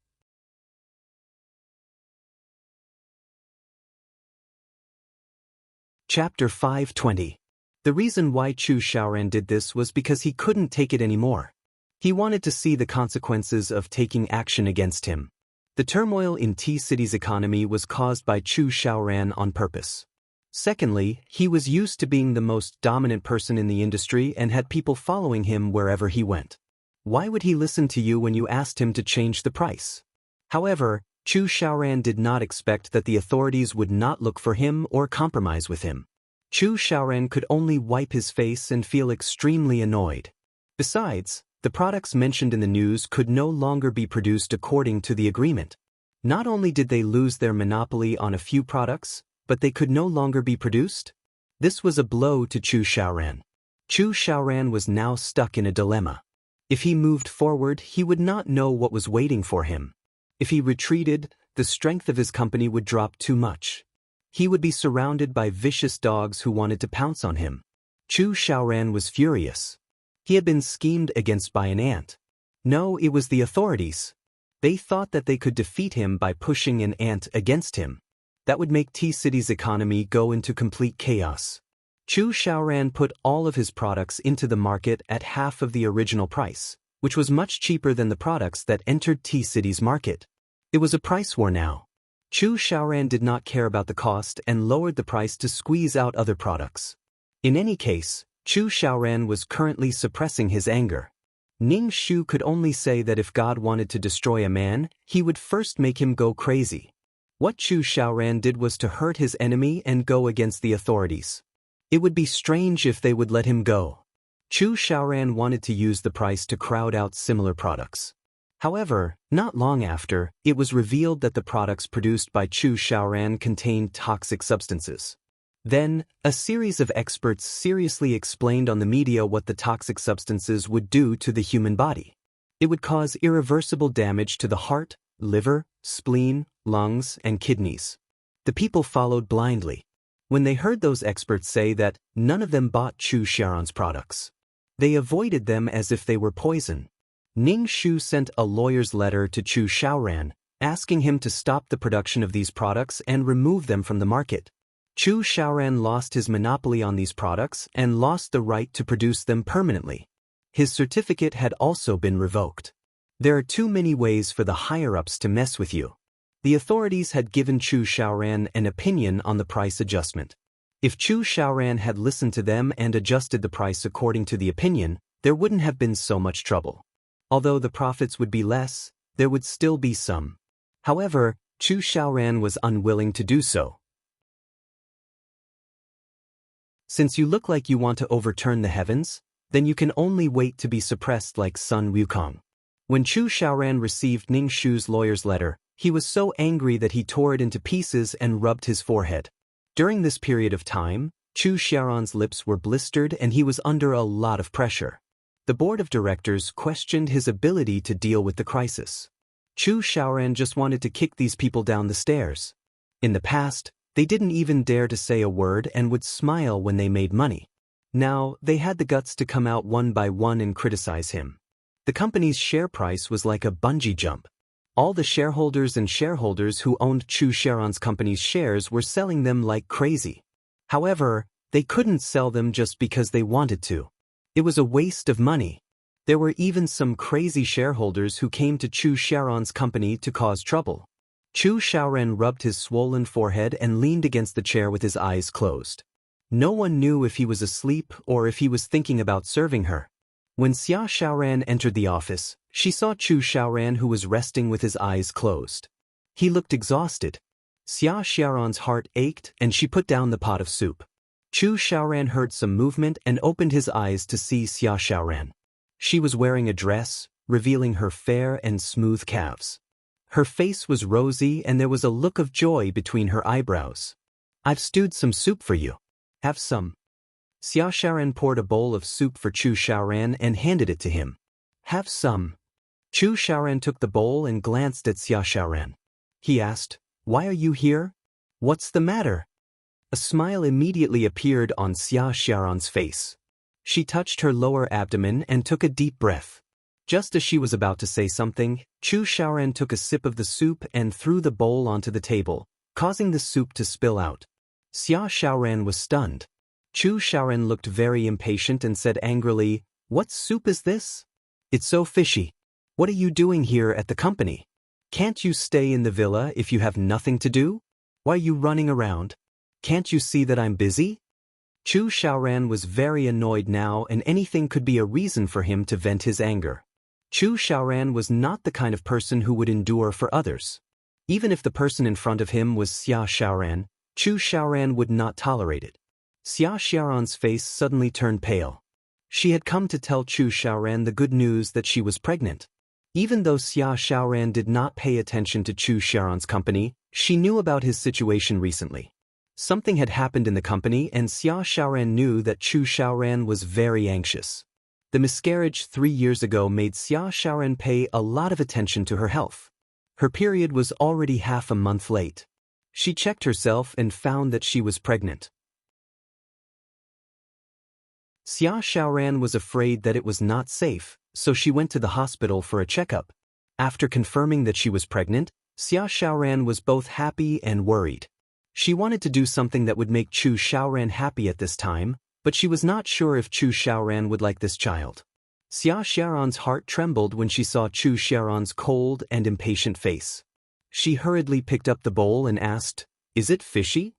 Chapter 520. The reason why Chu Xiaoran did this was because he couldn't take it anymore. He wanted to see the consequences of taking action against him. The turmoil in Tea City's economy was caused by Chu Xiaoran on purpose. Secondly, he was used to being the most dominant person in the industry and had people following him wherever he went. Why would he listen to you when you asked him to change the price? However, Chu Xiaoran did not expect that the authorities would not look for him or compromise with him. Chu Xiaoran could only wipe his face and feel extremely annoyed. Besides, the products mentioned in the news could no longer be produced according to the agreement. Not only did they lose their monopoly on a few products, but they could no longer be produced? This was a blow to Chu Xiaoran. Chu Xiaoran was now stuck in a dilemma. If he moved forward, he would not know what was waiting for him. If he retreated, the strength of his company would drop too much. He would be surrounded by vicious dogs who wanted to pounce on him. Chu Xiaoran was furious. He had been schemed against by an ant. No, it was the authorities. They thought that they could defeat him by pushing an ant against him. That would make Tea City's economy go into complete chaos. Chu Xiaoran put all of his products into the market at half of the original price, which was much cheaper than the products that entered Tea City's market. It was a price war now. Chu Xiaoran did not care about the cost and lowered the price to squeeze out other products. In any case, Chu Xiaoran was currently suppressing his anger. Ning Shu could only say that if God wanted to destroy a man, he would first make him go crazy. What Chu Xiaoran did was to hurt his enemy and go against the authorities. It would be strange if they would let him go. Chu Xiaoran wanted to use the price to crowd out similar products. However, not long after, it was revealed that the products produced by Chu Xiaoran contained toxic substances. Then, a series of experts seriously explained on the media what the toxic substances would do to the human body. It would cause irreversible damage to the heart, liver, spleen, lungs, and kidneys. The people followed blindly. When they heard those experts say that, none of them bought Chu Xiaoran's products. They avoided them as if they were poison. Ning Shu sent a lawyer's letter to Chu Xiaoran, asking him to stop the production of these products and remove them from the market. Chu Xiaoran lost his monopoly on these products and lost the right to produce them permanently. His certificate had also been revoked. There are too many ways for the higher-ups to mess with you. The authorities had given Chu Xiaoran an opinion on the price adjustment. If Chu Xiaoran had listened to them and adjusted the price according to the opinion, there wouldn't have been so much trouble. Although the profits would be less, there would still be some. However, Chu Xiaoran was unwilling to do so. Since you look like you want to overturn the heavens, then you can only wait to be suppressed like Sun Wukong. When Chu Xiaoran received Ning Shu's lawyer's letter, he was so angry that he tore it into pieces and rubbed his forehead. During this period of time, Chu Xiaoran's lips were blistered and he was under a lot of pressure. The board of directors questioned his ability to deal with the crisis. Chu Xiaoran just wanted to kick these people down the stairs. In the past, they didn't even dare to say a word and would smile when they made money. Now, they had the guts to come out one by one and criticize him. The company's share price was like a bungee jump. All the shareholders who owned Chu Xiaoran's company's shares were selling them like crazy. However, they couldn't sell them just because they wanted to. It was a waste of money. There were even some crazy shareholders who came to Chu Xiaoran's company to cause trouble. Chu Xiaoran rubbed his swollen forehead and leaned against the chair with his eyes closed. No one knew if he was asleep or if he was thinking about serving her. When Xia Xiaoran entered the office, she saw Chu Xiaoran who was resting with his eyes closed. He looked exhausted. Xia Xiaoran's heart ached and she put down the pot of soup. Chu Xiaoran heard some movement and opened his eyes to see Xia Xiaoran. She was wearing a dress, revealing her fair and smooth calves. Her face was rosy and there was a look of joy between her eyebrows. "I've stewed some soup for you. Have some." Xia Xiaoran poured a bowl of soup for Chu Xiaoran and handed it to him. "Have some." Chu Xiaoran took the bowl and glanced at Xia Xiaoran. He asked, "Why are you here? What's the matter?" A smile immediately appeared on Xia Xiaoran's face. She touched her lower abdomen and took a deep breath. Just as she was about to say something, Chu Xiaoran took a sip of the soup and threw the bowl onto the table, causing the soup to spill out. Xia Xiaoran was stunned. Chu Xiaoran looked very impatient and said angrily, "What soup is this? It's so fishy. What are you doing here at the company? Can't you stay in the villa if you have nothing to do? Why are you running around? Can't you see that I'm busy?" Chu Xiaoran was very annoyed now and anything could be a reason for him to vent his anger. Chu Xiaoran was not the kind of person who would endure for others. Even if the person in front of him was Xia Xiaoran, Chu Xiaoran would not tolerate it. Xia Xiaoran's face suddenly turned pale. She had come to tell Chu Xiaoran the good news that she was pregnant. Even though Xia Xiaoran did not pay attention to Chu Xiaoran's company, she knew about his situation recently. Something had happened in the company and Xia Xiaoran knew that Chu Xiaoran was very anxious. The miscarriage 3 years ago made Xia Xiaoran pay a lot of attention to her health. Her period was already half a month late. She checked herself and found that she was pregnant. Xia Xiaoran was afraid that it was not safe, so she went to the hospital for a checkup. After confirming that she was pregnant, Xia Xiaoran was both happy and worried. She wanted to do something that would make Chu Xiaoran happy at this time, but she was not sure if Chu Xiaoran would like this child. Xia Xiaoran's heart trembled when she saw Chu Xiaoran's cold and impatient face. She hurriedly picked up the bowl and asked, "Is it fishy?"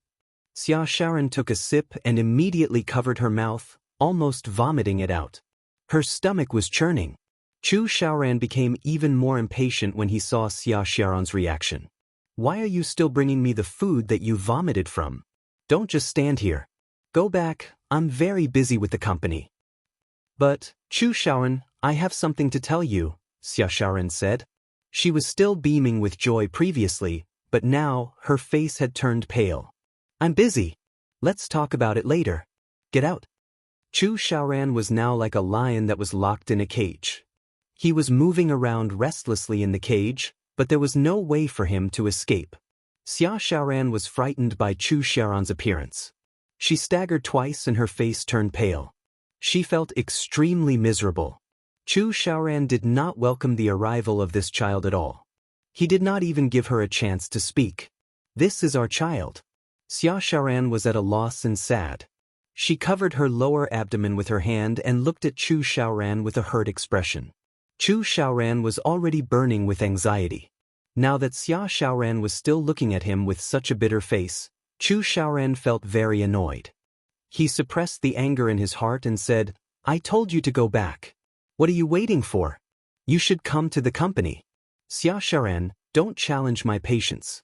Xia Xiaoran took a sip and immediately covered her mouth, almost vomiting it out. Her stomach was churning. Chu Xiaoran became even more impatient when he saw Xia Xiaoran's reaction. "Why are you still bringing me the food that you vomited from? Don't just stand here. Go back, I'm very busy with the company." "But, Chu Xiaoran, I have something to tell you," Xia Xiaoran said. She was still beaming with joy previously, but now her face had turned pale. "I'm busy. Let's talk about it later. Get out." Chu Xiaoran was now like a lion that was locked in a cage. He was moving around restlessly in the cage, but there was no way for him to escape. Xia Xiaoran was frightened by Chu Xiaoran's appearance. She staggered twice and her face turned pale. She felt extremely miserable. Chu Xiaoran did not welcome the arrival of this child at all. He did not even give her a chance to speak. "This is our child." Xia Xiaoran was at a loss and sad. She covered her lower abdomen with her hand and looked at Chu Xiaoran with a hurt expression. Chu Xiaoran was already burning with anxiety. Now that Xia Xiaoran was still looking at him with such a bitter face, Chu Xiaoran felt very annoyed. He suppressed the anger in his heart and said, "I told you to go back. What are you waiting for? You should come to the company. Xia Xiaoran, don't challenge my patience."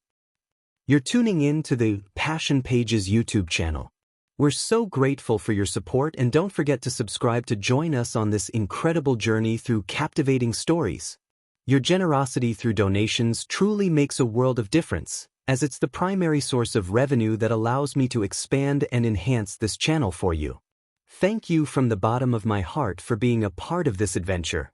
You're tuning in to the Passion Pages YouTube channel. We're so grateful for your support and don't forget to subscribe to join us on this incredible journey through captivating stories. Your generosity through donations truly makes a world of difference, as it's the primary source of revenue that allows me to expand and enhance this channel for you. Thank you from the bottom of my heart for being a part of this adventure.